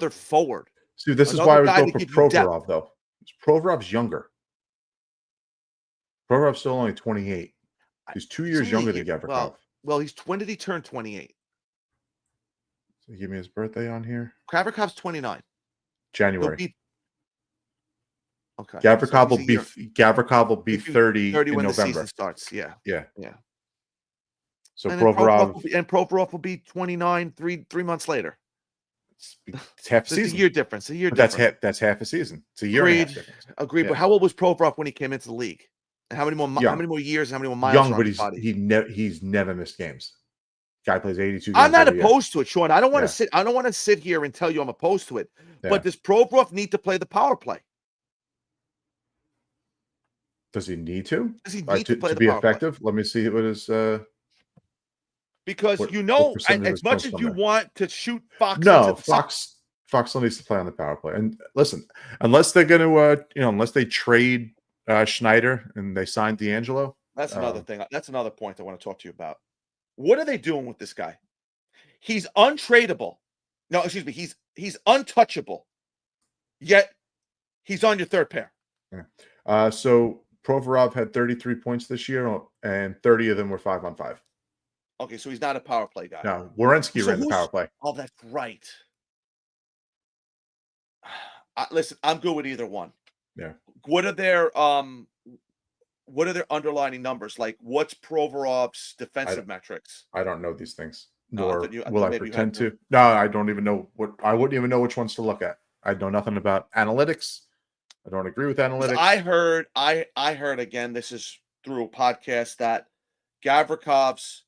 forward. See, this is why I would go for Provorov, though. Provorov's younger. Provorov's still only 28. He's 2 years younger than Gavrikov. Well, when did he turn 28? So give me his birthday on here. Gavrikov's 29. January. Okay. Gavrikov will be 30 in when November. The season starts. Yeah. So Provorov will be 29 3 months later. It's half a season. It's a year difference. That's half a season. It's a year and a half difference. Agreed. Yeah. But how old was Provorov when he came into the league? And how many more years? How many more miles? Young, but he's never missed games. Guy plays 82 games. I'm not opposed to it, Sean. I don't want to sit here and tell you I'm opposed to it. Yeah. But does Provorov need to play the power play? Does he need to? Does he need to play to be effective? Let me see what his. Because as much as you want to shoot Fox. No, Foxville needs to play on the power play. And listen, unless they're going to, unless they trade Schneider and they sign D'Angelo, That's another thing. That's another point I want to talk to you about. What are they doing with this guy? He's untradeable. No, excuse me. He's untouchable. Yet he's on your third pair. So Provorov had 33 points this year, and 30 of them were 5-on-5. Okay, so he's not a power play guy. No, Werenski So ran the power play. Oh, that's right. Listen, I'm good with either one. Yeah. What are their underlining numbers? Like, what's Provorov's defensive metrics? I don't know these things, No, I nor thought you- I will thought I maybe you pretend had to. No, I don't even know I wouldn't even know which ones to look at. I know nothing about analytics. I don't agree with analytics. I heard again, this is through a podcast, that Gavrikov's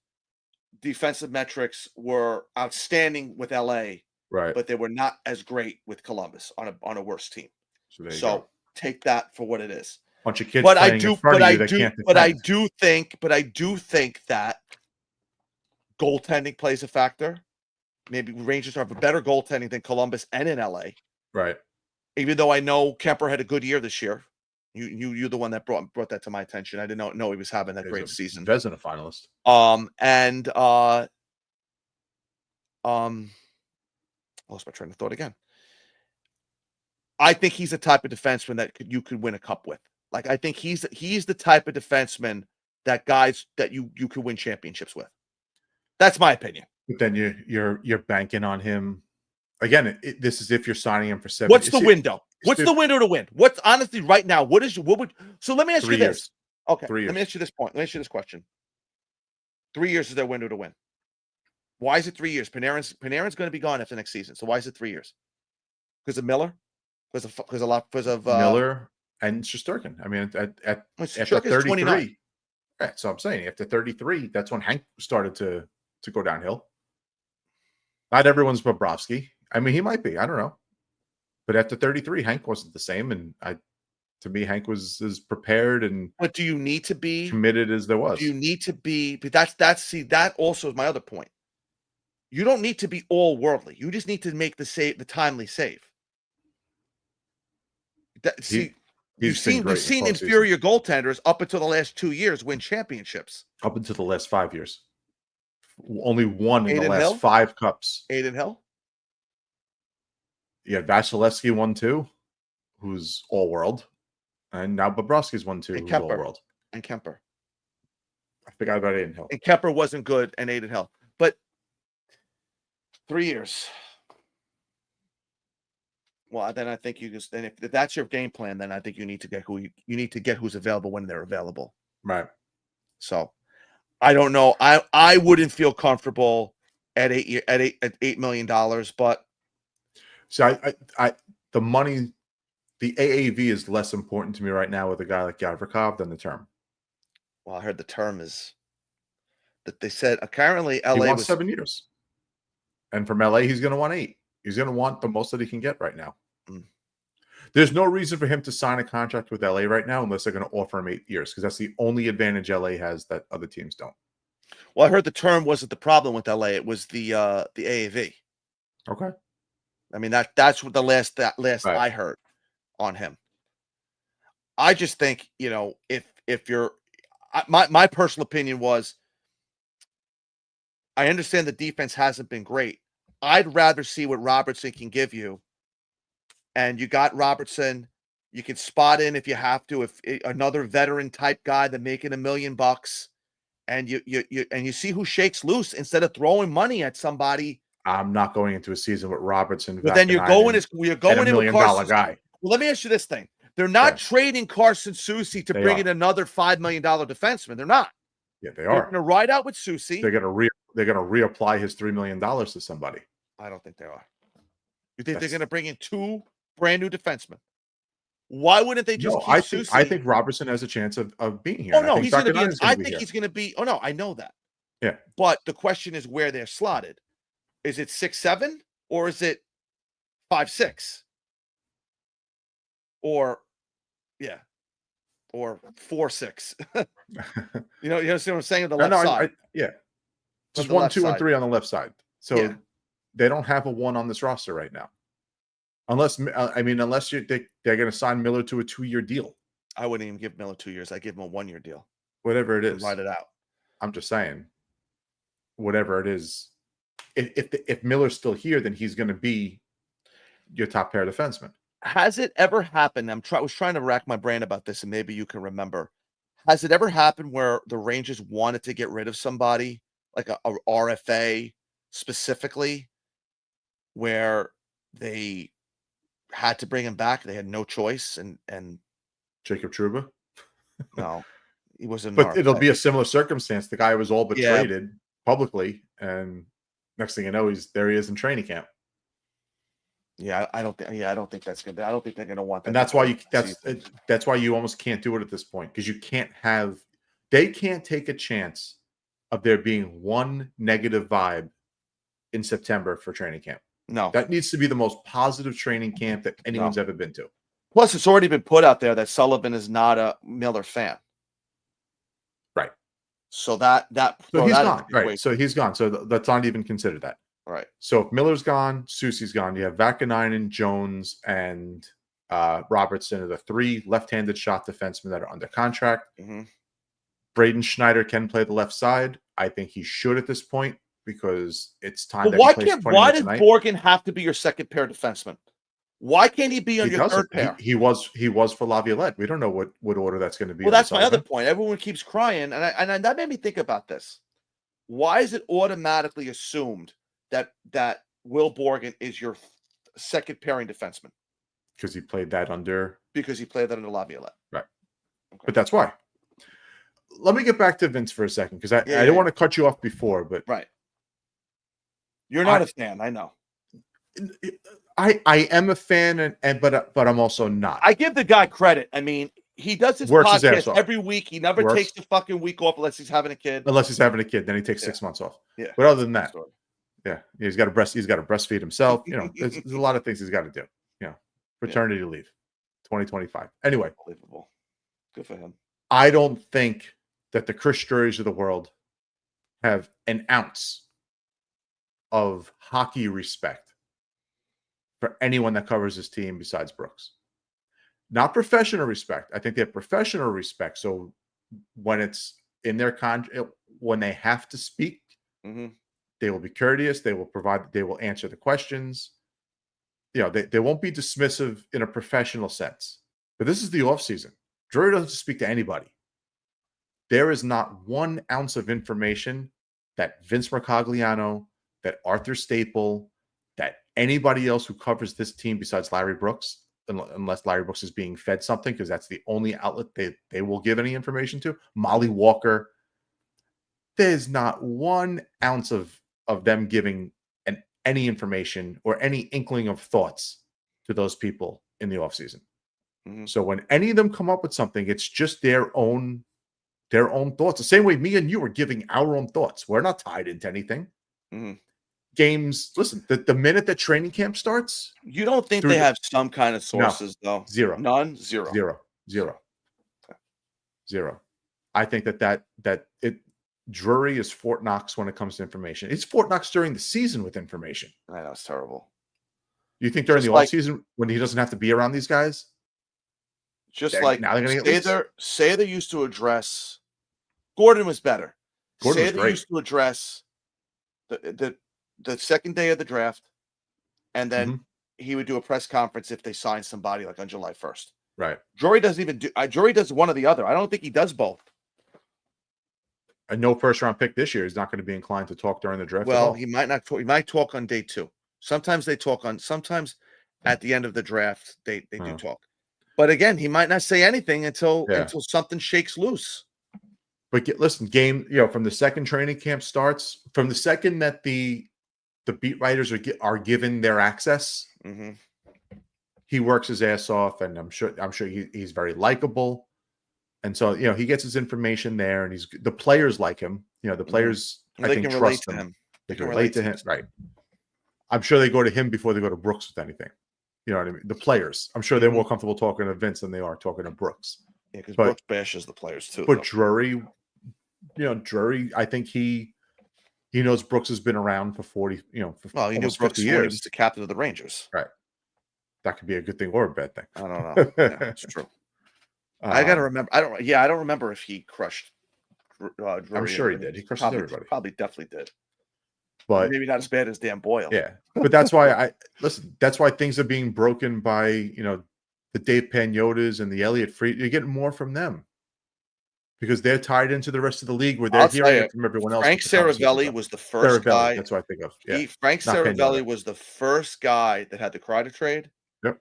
defensive metrics were outstanding with LA, right. but they were not as great with Columbus on a worse team. So there you So go. take that for what it is. Bunch of kids But I playing do, in front but of I you that do, can't but I defend. do think that goaltending plays a factor. Maybe Rangers have a better goaltending than Columbus and in LA. Right. Even though I know Kemper had a good year this year. You're the one that brought that to my attention. I did not know he was having that He's great a season. Vezina finalist. Lost my train of thought again. I think he's the type of defenseman that you could win a cup with. Like, I think he's the type of defenseman that guys that you could win championships with. That's my opinion. But then you're banking on him again. This is if you're signing him for 7. What's the window? What's the window to win? What's honestly right now? So let me ask you 3 this. years. Okay. 3 Let me years. ask you this point. Let me ask you this question. 3 years is their window to win. Why is it 3 years? Panarin's going to be gone after next season. So why is it 3 years? Because of Miller? Because of Miller and Shesterkin. I mean, at Shesterkin's 33. 29. Right. So I'm saying after 33, that's when Hank started to go downhill. Not everyone's Bobrovsky. I mean, he might be. I don't know. But after 33, Hank wasn't the same. And to me, Hank was as prepared and But do you need to be committed as there was. Do you need to be? But that also is my other point. You don't need to be all worldly. You just need to make the timely save. You've seen inferior goaltenders up until the last 2 years win championships. Up until the last 5 years. Only one in the last Hill? 5 cups. Adin Hill? Yeah, Vasilevsky won 2, who's all world. And now Bobrovsky's won 2, And who's Kemper. all world. And Kemper. I forgot about Adin Hill. And Kemper wasn't good and Adin Hill. But 3 years. Well, then I think if that's your game plan, then I think you need to get who's available when they're available. Right. So I don't know. I wouldn't feel comfortable at $8 million, but So I the money, the AAV is less important to me right now with a guy like Gavrikov than the term. well, I heard the term is that they said apparently He LA wants was 7 years. And from LA, he's going to want 8. He's going to want the most that he can get right now. Mm. There's no reason for him to sign a contract with LA right now unless they're going to offer him 8 years because that's the only advantage LA has that other teams don't. Well, I heard the term wasn't the problem with LA. It was the AAV. Okay. I mean, that's what the last Right. I heard on him. I just think, if you're my personal opinion was, I understand the defense hasn't been great. I'd rather see what Robertson can give you. And you got Robertson, you can spot in if you have to, if another veteran type guy that making $1 million, and you see who shakes loose instead of throwing money at somebody. I'm not going into a season with Robertson. But then you're going in $1 with million Carson. guy. Well, let me ask you this thing. They're not trading Carson Soucy to They bring are. in another $5 million defenseman. They're not. Yeah, they They're are. going to ride out with Soucy. They're going to reapply his $3 million to somebody. I don't think they are. You think they're That's- going to bring in 2 brand new defensemen? Why wouldn't they just No, keep Soucy? I think Robertson has a chance of being here. Oh and no, I think he's going to be. Zakaria's gonna I be think here. he's going to be. Oh no, I know that. Yeah. But the question is where they're slotted. Is it 6'7" or is it 5'6"? Or, yeah, or 4'6". You see what I'm saying? The left side. Yeah. From Just the 1, left 2, and side. 3 on the left side. So Yeah. they don't have a 1 on this roster right now. Unless they're going to sign Miller to a 2-year deal, I wouldn't even give Miller 2 years. I give him a 1-year deal whatever it and is. ride it out. I'm just saying, whatever it is. If Miller's still here, then he's going to be your top pair defenseman. Has it ever happened? I was trying to rack my brain about this, and maybe you can remember. Has it ever happened where the Rangers wanted to get rid of somebody, like a RFA specifically, where they had to bring him back? They had no choice, and Jacob Trouba. no, he wasn't. But it'll be a similar circumstance. The guy was all but Yeah. traded publicly, and next thing you know, he is in training camp. Yeah, I don't think. Yeah, I don't think that's good. I don't think they're going to want that. And that's why you season. that's why you almost can't do it at this point, because they can't take a chance of there being one negative vibe in September for training camp. No. That needs to be the most positive training camp that anyone's ever been to. Plus, it's already been put out there that Sullivan is not a Miller fan. Right. So that So he's gone. Right. So he's gone. So let's not even consider that. Right. So if Miller's gone, Soucy's gone. You have Vakanainen, Jones, and Robertson are the 3 left-handed shot defensemen that are under contract. Mm-hmm. Braden Schneider can play the left side. I think he should at this point, because it's time. But that why he plays 20 why minutes does a night. Borgen have to be your second pair defenseman? Why can't he be on He your doesn't. third pair? He was for Laviolette. We don't know what order that's going to be. Well, on that's the my side, other man. point. Everyone keeps crying, and that made me think about this. Why is it automatically assumed that Will Borgen is your second pairing defenseman? Because he played that under. Because he played that under Laviolette. Right. Okay. But that's why. Let me get back to Vince for a second, because I Yeah, didn't want to cut you off before, but right. You're not a fan, I know. I am a fan, but I'm also not. I give the guy credit. I mean, he does his Works his ass podcast off. every week. He never Works. takes the fucking week off unless he's having a kid. Unless he's having a kid, then he takes 6 months off. Yeah. But other than that, Story. yeah, he's got to breastfeed himself. There's a lot of things he's got to do. Paternity leave, 2025. Anyway, Unbelievable. Good for him. I don't think that the Chris Drurys of the world have an ounce of hockey respect for anyone that covers his team besides Brooks. Not professional respect. I think they have professional respect. So when it's in their contract, when they have to speak, Mm-hmm. they will be courteous. They will answer the questions. They won't be dismissive in a professional sense. But this is the offseason. Drury doesn't speak to anybody. There is not 1 ounce of information that Vince Mercogliano, that Arthur Staple, that anybody else who covers this team besides Larry Brooks, unless Larry Brooks is being fed something, because that's the only outlet they will give any information to. Molly Walker. There's not 1 ounce of them giving any information or any inkling of thoughts to those people in the offseason. Mm-hmm. So when any of them come up with something, it's just their own thoughts. The same way me and you are giving our own thoughts. We're not tied into anything. Mm-hmm. Games, listen, the minute that training camp starts, You don't think they have some kind of sources, though? zero. None? Zero. Zero. I think that Drury is Fort Knox when it comes to information. It's Fort Knox during the season with information. I know, it's terrible. You think during Just the like- offseason when he doesn't have to be around these guys? Just Now like they're gonna get leaks. say they used to address Gordon was better. Gordon say was they great. used to address the second day of the draft, and then Mm-hmm. he would do a press conference if they signed somebody like on July 1st. Right. Drury doesn't even do Drury does one or the other. I don't think he does both. A no first round pick this year is not going to be inclined to talk during the draft. at Well, all. he might not talk. He might talk on day 2. Sometimes they talk on. Sometimes at the end of the draft they do talk. But again, he might not say anything until something shakes loose. But listen, from the second training camp starts, from the second that the beat writers are given their access, Mm-hmm. he works his ass off, and I'm sure he's very likable. And so, he gets his information there, and the players like him. The players, I They think, can relate trust to him. him. They can relate to him, right? I'm sure they go to him before they go to Brooks with anything. You know what I mean? The players, I'm sure they're more comfortable talking to Vince than they are talking to Brooks. Yeah, because But- Brooks bashes the players too. But though. Drury, I think he knows Brooks has been around for 40, for Well, he knew almost Brooks 50 when he years. was the captain of the Rangers. Right. that could be a good thing or a bad thing. I don't know. Yeah, it's true. I gotta Um, remember. I don't. Yeah, I don't remember if he crushed. I'm Drury. sure he did. He crushes everybody. Probably definitely did. But Maybe not as bad as Dan Boyle. yeah, but that's why I listen. That's why things are being broken by the Dave Pagnotas and the Elliott Fried. You're getting more from them because they're tied into the rest of the league where they're I'll tell hearing you, it from everyone else. Frank with the conversations Saravelli up. was the first Saravelli, guy. that's what I think of. Yeah, Frank not Saravelli Pagnotta. was the first guy that had the Kreider trade. Yep.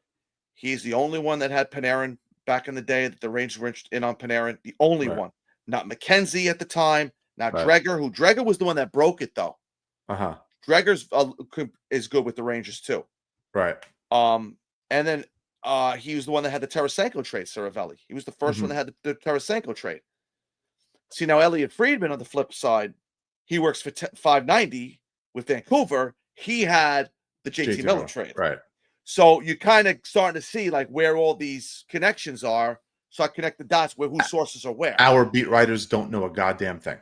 He's the only one that had Panarin back in the day that the Rangers were interested in on Panarin. The only Right. one. Not McKenzie at the time. Not Right. Dreger, Dreger was the one that broke it, though. Uh-huh. Dreger's is good with the Rangers, too. Right. And then he was the one that had the Tarasenko trade, Saravelli. He was the 1st one that had the Tarasenko trade. See, now Elliott Friedman on the flip side, he works for 590 with Vancouver. He had the JT Miller trade. Right. So you kind of starting to see like where all these connections are. So I connect the dots where whose sources are where. Our beat writers don't know a goddamn thing.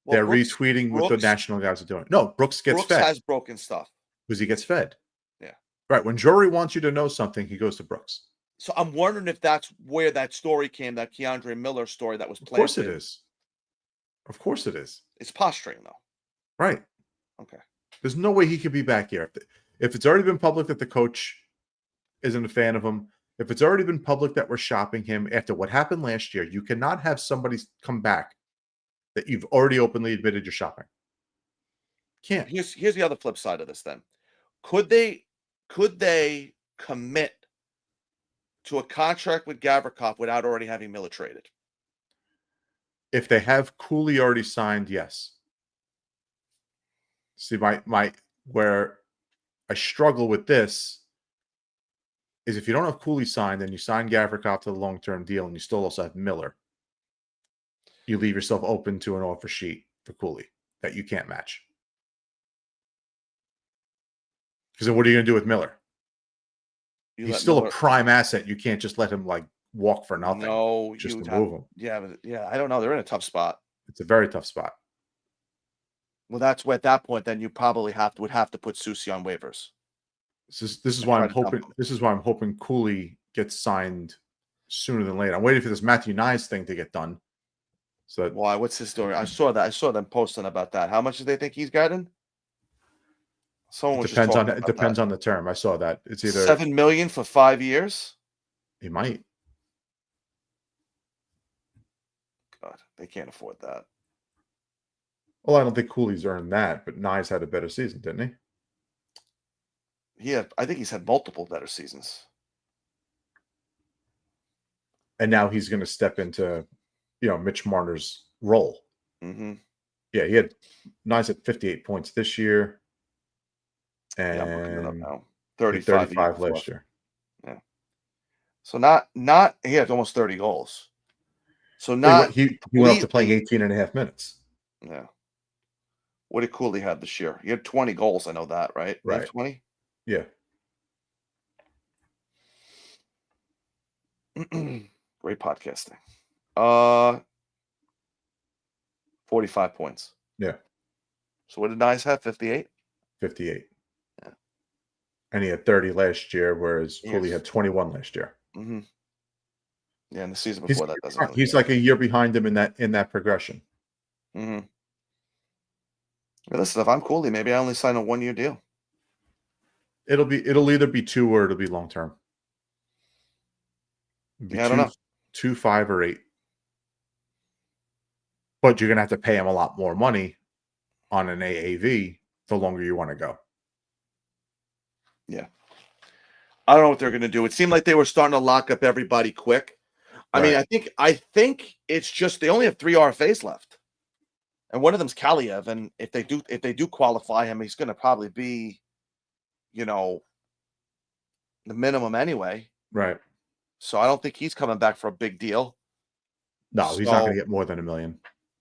Well, They're Brooks, retweeting what the national guys are doing. No, Brooks gets fed has broken stuff. because he gets fed. Yeah. Right. When Drury wants you to know something, he goes to Brooks. So I'm wondering if that's where that story came, that Keandre Miller story that was planted. Of course it is. Of course it is. It's posturing, though. Right. Okay. There's no way he could be back here. If it's already been public that the coach isn't a fan of him, if it's already been public that we're shopping him after what happened last year, you cannot have somebody come back that you've already openly admitted you're shopping. Can't. Here's the other flip side of this then. Could they commit to a contract with Gavrikov without already having Miller traded? If they have Cooley already signed, yes. See, my where I struggle with this is if you don't have Cooley signed, then you sign Gavrikov to the long-term deal, and you still also have Miller. You leave yourself open to an offer sheet for Cooley that you can't match. Because then what are you going to do with Miller? He's still a prime asset. You can't just let him like walk for nothing. No, just to move him. Yeah, I don't know. They're in a tough spot. It's a very tough spot. Well, that's where at that point, then you probably would have to put Soucy on waivers. This is why I'm hoping. This is why I'm hoping Cooley gets signed sooner than later. I'm waiting for this Matthew Nyes thing to get done. So why? What's his story? I saw them posting about that. How much do they think he's gotten? Someone depends on the term. I saw that it's either $7 million for 5 years. He might. God, they can't afford that. Well, I don't think Cooley's earned that, but Nyes had a better season, didn't he? I think he's had multiple better seasons. And now he's going to step into, Mitch Marner's role. Mm-hmm. Yeah, he had Nyes at 58 points this year, and I'm looking it up now. 35 last year. Yeah. So not he had almost 30 goals. So not he went up to playing 18 and a half minutes. Yeah. What did Cooley have this year? He had 20 goals. I know that, right? Right. 20? Yeah. Great podcasting. 45 points. Yeah. So what did Nyes have? 58? 58. Yeah. And he had 30 last year, whereas Cooley had 21 last year. Mm-hmm. Yeah, and the season before that doesn't really he's like a year behind him in that progression. Mm-hmm. Listen, if I'm Cooley, maybe I only sign a 1-year deal. It'll either be 2 or it'll be long term. Yeah, I don't know. 2, 5, or 8. But you're gonna have to pay him a lot more money on an AAV the longer you want to go. Yeah. I don't know what they're gonna do. It seemed like they were starting to lock up everybody quick. I mean, I think it's just they only have 3 RFAs left. And one of them's Kaliev, and if they do qualify him, he's going to probably be, the minimum anyway. Right. So I don't think he's coming back for a big deal. No, he's not going to get more than $1 million.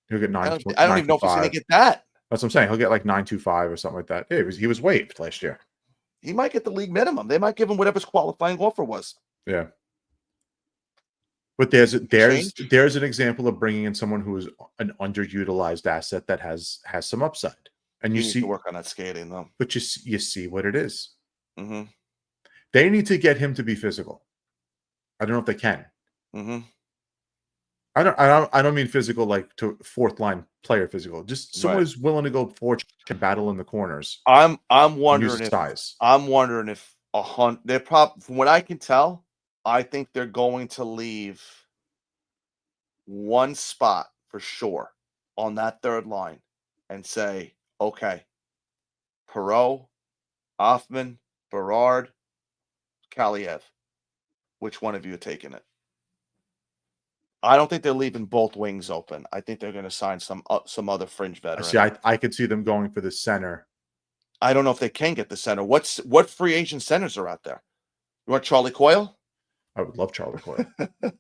He'll get 9. I don't even know if he's going to get that. That's what I'm saying. He'll get like 925 or something like that. Yeah, he was waived last year. He might get the league minimum. They might give him whatever his qualifying offer was. Yeah. But there's an example of bringing in someone who is an underutilized asset that has some upside, and you see to work on that skating though. But you see what it is. Mm-hmm. They need to get him to be physical. I don't know if they can. Mm-hmm. I don't mean physical like to fourth line player physical. Just someone Right. who's willing to go forward and battle in the corners. I'm And use wondering his if size. they're probably, from what I can tell, I think they're going to leave one spot for sure on that third line and say, okay, Perot, Hoffman, Berard, Kaliev. Which one of you are taking it? I don't think they're leaving both wings open. I think they're going to sign some other fringe veteran. See, I could see them going for the center. I don't know if they can get the center. What free agent centers are out there? You want Charlie Coyle? I would love Charlie Coyle.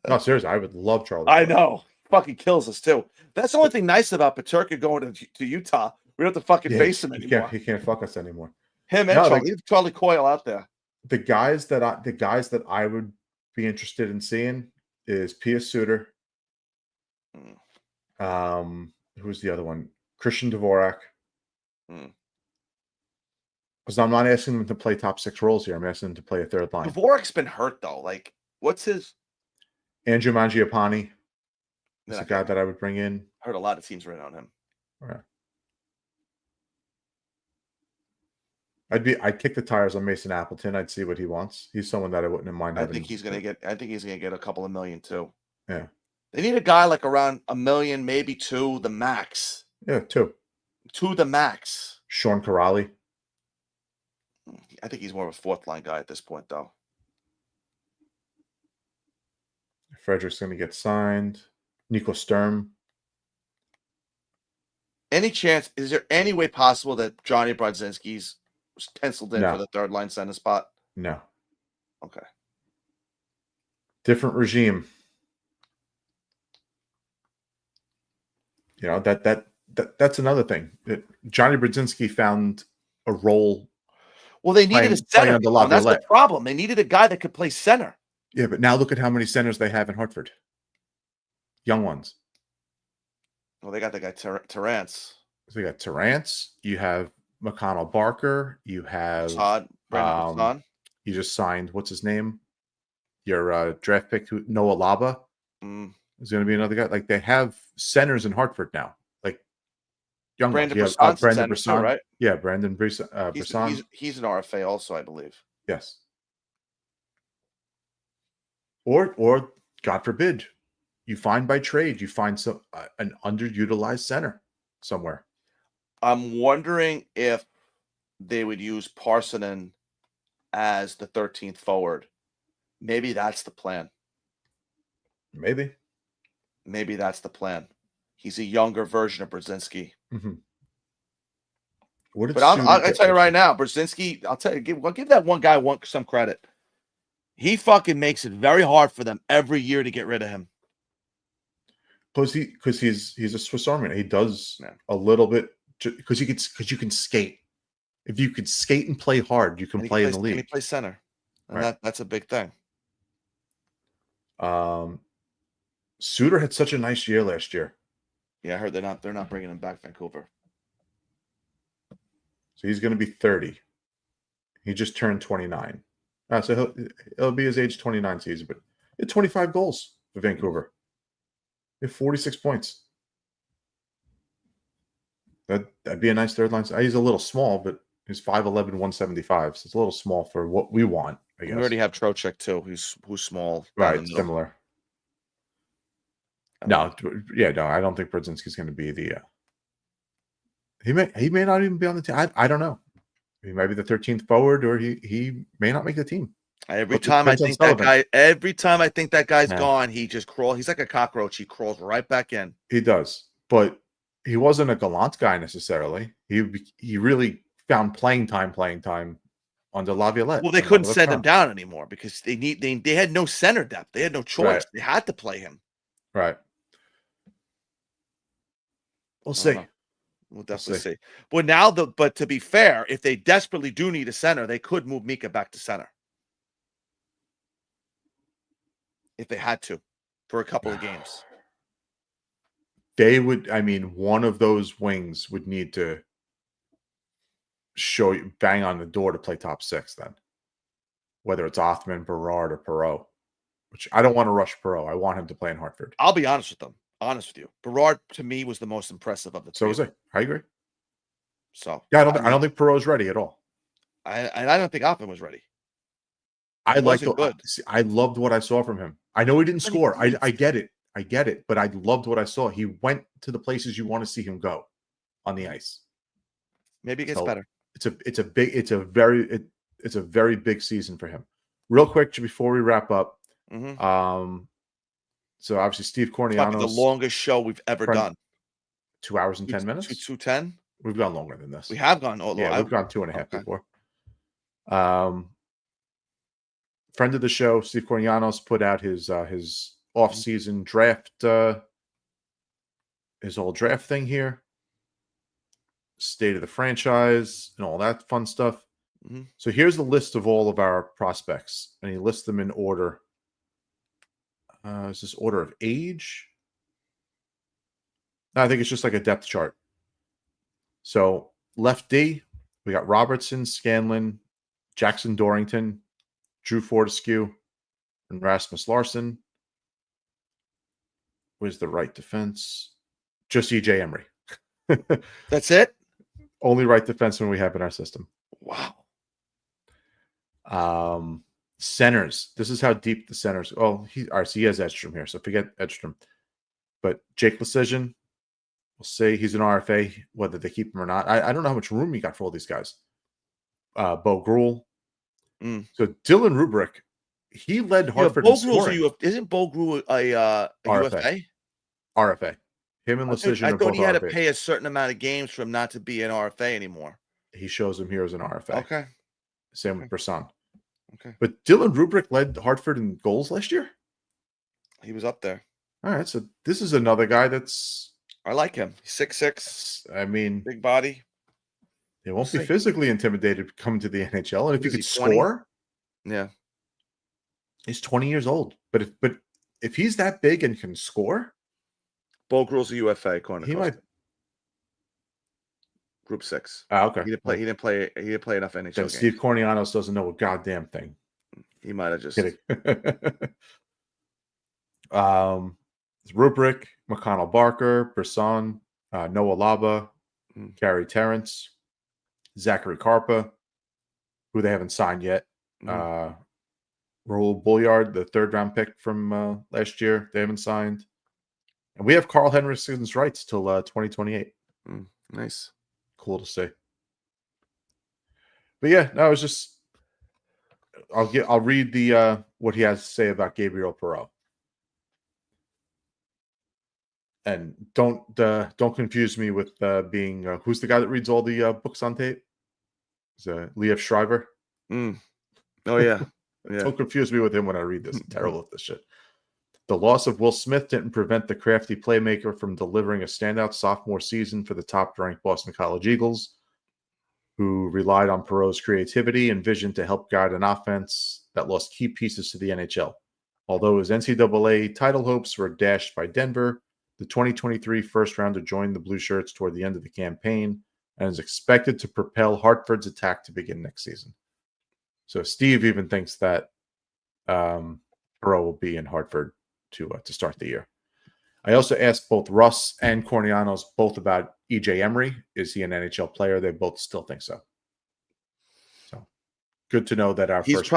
No, seriously, I would love Charlie. I Coyle. know. Fucking kills us too. That's the only thing nice about Peterka going to Utah. We don't have to fucking face him anymore. He can't fuck us anymore. Him and No, Charlie. Leave Charlie Coyle out there. The guys that I would be interested in seeing is Pia Suter. Who's the other one? Christian Dvorak. Because I'm not asking them to play top 6 roles here. I'm asking them to play a third line. Dvorak's been hurt though. Like, what's his? Andrew Mangiapane is a guy that I would bring in. Heard a lot of teams right on him. Yeah. I'd kick the tires on Mason Appleton. I'd see what he wants. He's someone that I wouldn't mind having. I think he's gonna get a couple of million too. Yeah. They need a guy like around $1 million, maybe 2, the max. Yeah, 2. 2 the max. Sean Corrali. I think he's more of a fourth line guy at this point, though. Frederick's going to get signed. Nico Sturm. Any chance? Is there any way possible that Johnny Brodzinski's penciled in No. for the third line center spot? No. Okay. Different regime. You know, that's another thing. Johnny Brodzinski found a role. Well, they needed a center. under And that's the Laviolette. problem. They needed a guy that could play center. Yeah, but now look at how many centers they have in Hartford. Young ones. Well, they got the guy Terrence. So you got Terrence. You have McConnell Barker. You have Todd, Brandon Hassan. you just signed, what's his name? Your draft pick, Noah Laba. Is going to be another guy. Like, they have centers in Hartford now. Like, young Brandon ones. Brisson's Brandon center too, Brisson, right? Yeah, Brandon Brisson. He's an RFA also, I believe. Yes. Or God forbid, you find by trade, you find some an underutilized center somewhere. I'm wondering if they would use Parsonen as the 13th forward. Maybe that's the plan. Maybe. Maybe that's the plan. He's a younger version of Brzezinski. Mm-hmm. But I'll tell you right now, Brzezinski, I'll give that one guy some credit. He fucking makes it very hard for them every year to get rid of him. Because he's a Swiss Army. He does a little bit because you can skate. If you could skate and play hard, you can play in the league. And he plays center, and Right. that's a big thing. Suter had such a nice year last year. Yeah, I heard they're not bringing him back, Vancouver. So he's going to be 30. He just turned 29. So he'll be his age 29 season, but he had 25 goals for Vancouver. He had 46 points. That'd be a nice third line. He's a little small, but he's 5'11", 175. So it's a little small for what we want, I guess. We already have Trocheck too, who's small. Right, similar. No, I don't think Brodzinski's going to be the. He may not even be on the team. I don't know. He might be the 13th forward, or he may not make the team. Every time I think that guy's gone, he just crawls. He's like a cockroach. He crawls right back in. He does, but he wasn't a Gallant guy necessarily. He really found playing time under Laviolette. Well, they couldn't send him down anymore because they had no center depth. They had no choice. Right. They had to play him. Right. We'll see. We'll definitely see. Well, but to be fair, if they desperately do need a center, they could move Mika back to center if they had to for a couple of games. They would. I mean, one of those wings would need to bang on the door to play top 6. Then whether it's Othman, Berard, or Perot. Which I don't want to rush Perot. I want him to play in Hartford. I'll be honest with them. Honest with you, Berard to me was the most impressive of the So three. was I. I agree. So Yeah, I don't think Perot's ready at all. I don't think Othman was ready. I liked wasn't good. I loved what I saw from him. I know he didn't But he score. I didn't. get it. I get it. But I loved what I saw. He went to the places you want to see him go on the ice. Maybe it gets So, better. It's a very big season for him. Real quick, before we wrap up, Mhm. so obviously Steve It's probably the Cornianos, longest show we've ever Friend- done. 2 hours and 10 minutes. 2:10. We've gone longer than this. We have gone. Oh, Yeah, we've gone 2.5 okay. before. Friend of the show, Steve Cornianos, put out his off-season draft, his whole draft thing here, state of the franchise, and all that fun stuff. Mhm. So here's the list of all of our prospects, and he lists them in order. Is this order of age? No, I think it's just like a depth chart. So left D, we got Robertson, Scanlon, Jackson Dorrington, Drew Fortescue, and Rasmus Larson. Where's the right defense? Just EJ Emery. That's it. Only right defenseman we have in our system. Wow. Centers. This is how deep the centers. Oh, all right, so he has Edstrom here, so forget Edstrom. But Jake Precision, we'll say he's an RFA, whether they keep him or not. I don't know how much room he got for all these guys. Bo Gruel. So Dylan Rubrick, he led Hartford in scoring. Isn't Bo Gruel a UFA? RFA. Him and Lecision I are thought both he had to RFA. pay a certain amount of games for him not to be an RFA anymore. He shows him here as an RFA. Okay. Same with Brisson. Okay. But Dylan Rubrick led Hartford in goals last year? He was up there. All right, so this is another guy that's... I like him. 6'6", I mean... big body. He won't We'll be see. physically intimidated coming to the NHL. And if he Is he could 20? score, Yeah. he's 20 years old. But if he's that big and can score, Bo Gruel's a UFA, according to he Costa. might... Group 6. Okay. He didn't play enough NHL Then games. Steve Cornianos doesn't know a goddamn thing. He might have just Kidding. Rubrick, McConnell Barker, Brisson, Noah Laba, Gary Terrence, Zachary Karpa, who they haven't signed yet. Raul Bulliard, the 3rd-round pick from last year, they haven't signed. And we have Carl Henrikson's rights till 2028. Nice. Cool to see. But yeah, no, it's just I'll read the what he has to say about Gabriel Perot. And don't confuse me with being who's the guy that reads all the books on tape? Is Liev Schreiber? Oh yeah. Yeah. Don't confuse me with him when I read this. I'm terrible at this shit. The loss of Will Smith didn't prevent the crafty playmaker from delivering a standout sophomore season for the top-ranked Boston College Eagles, who relied on Perot's creativity and vision to help guide an offense that lost key pieces to the NHL. Although his NCAA title hopes were dashed by Denver, the 2023 first-rounder joined the Blue Shirts toward the end of the campaign and is expected to propel Hartford's attack to begin next season. So Steve even thinks that Perot will be in Hartford to start the year. I also asked both Russ and Cornianos both about EJ Emery. Is he an NHL player? They both still think so. So good to know that He's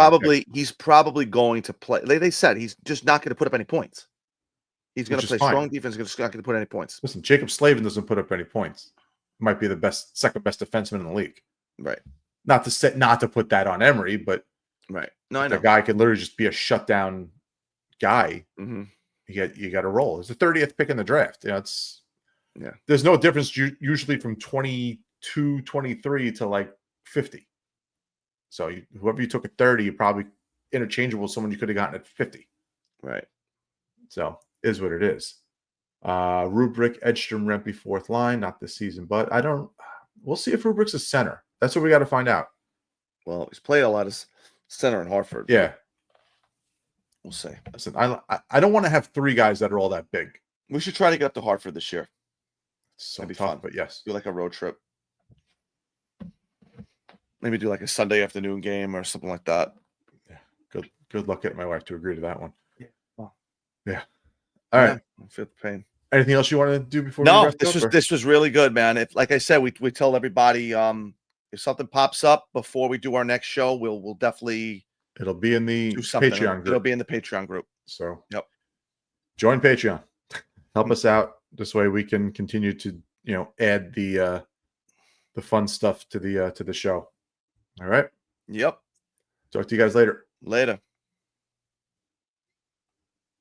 probably going to play. They said he's just not going to put up any points. He's going to play strong defense. He's not going to put any points. Listen, Jacob Slavin doesn't put up any points. Might be the second best defenseman in the league. Right. Not to put that on Emery, but right. No, I know. The guy could literally just be a shutdown guy. Mm-hmm. You got to roll. It's the 30th pick in the draft. There's no difference usually from 22, 23 to like 50. So whoever you took at 30, you're probably interchangeable with someone you could have gotten at 50. Right. So is what it is. Rubrick, Edstrom, Rempe, 4th line, not this season, but we'll see if Rubrick's a center. That's what we got to find out. Well, he's played a lot of center in Hartford. Yeah. We'll see. Listen, I don't want to have 3 guys that are all that big. We should try to get up to Hartford this year. So That'd be tough, fun. but yes. Do like a road trip. Maybe do like a Sunday afternoon game or something like that. Yeah. Good luck getting my wife to agree to that one. Yeah. Well, Yeah. All right. I feel the pain. Anything else you want to do before we No, wrap up, or? this was really good, man. If, like I said, we tell everybody, if something pops up before we do our next show, we'll definitely It'll be in the do something. Patreon group. It'll be in the Patreon group. So Yep. Join Patreon. Help us out. This way we can continue to, add the fun stuff to the show. All right. Yep. Talk to you guys later. Later.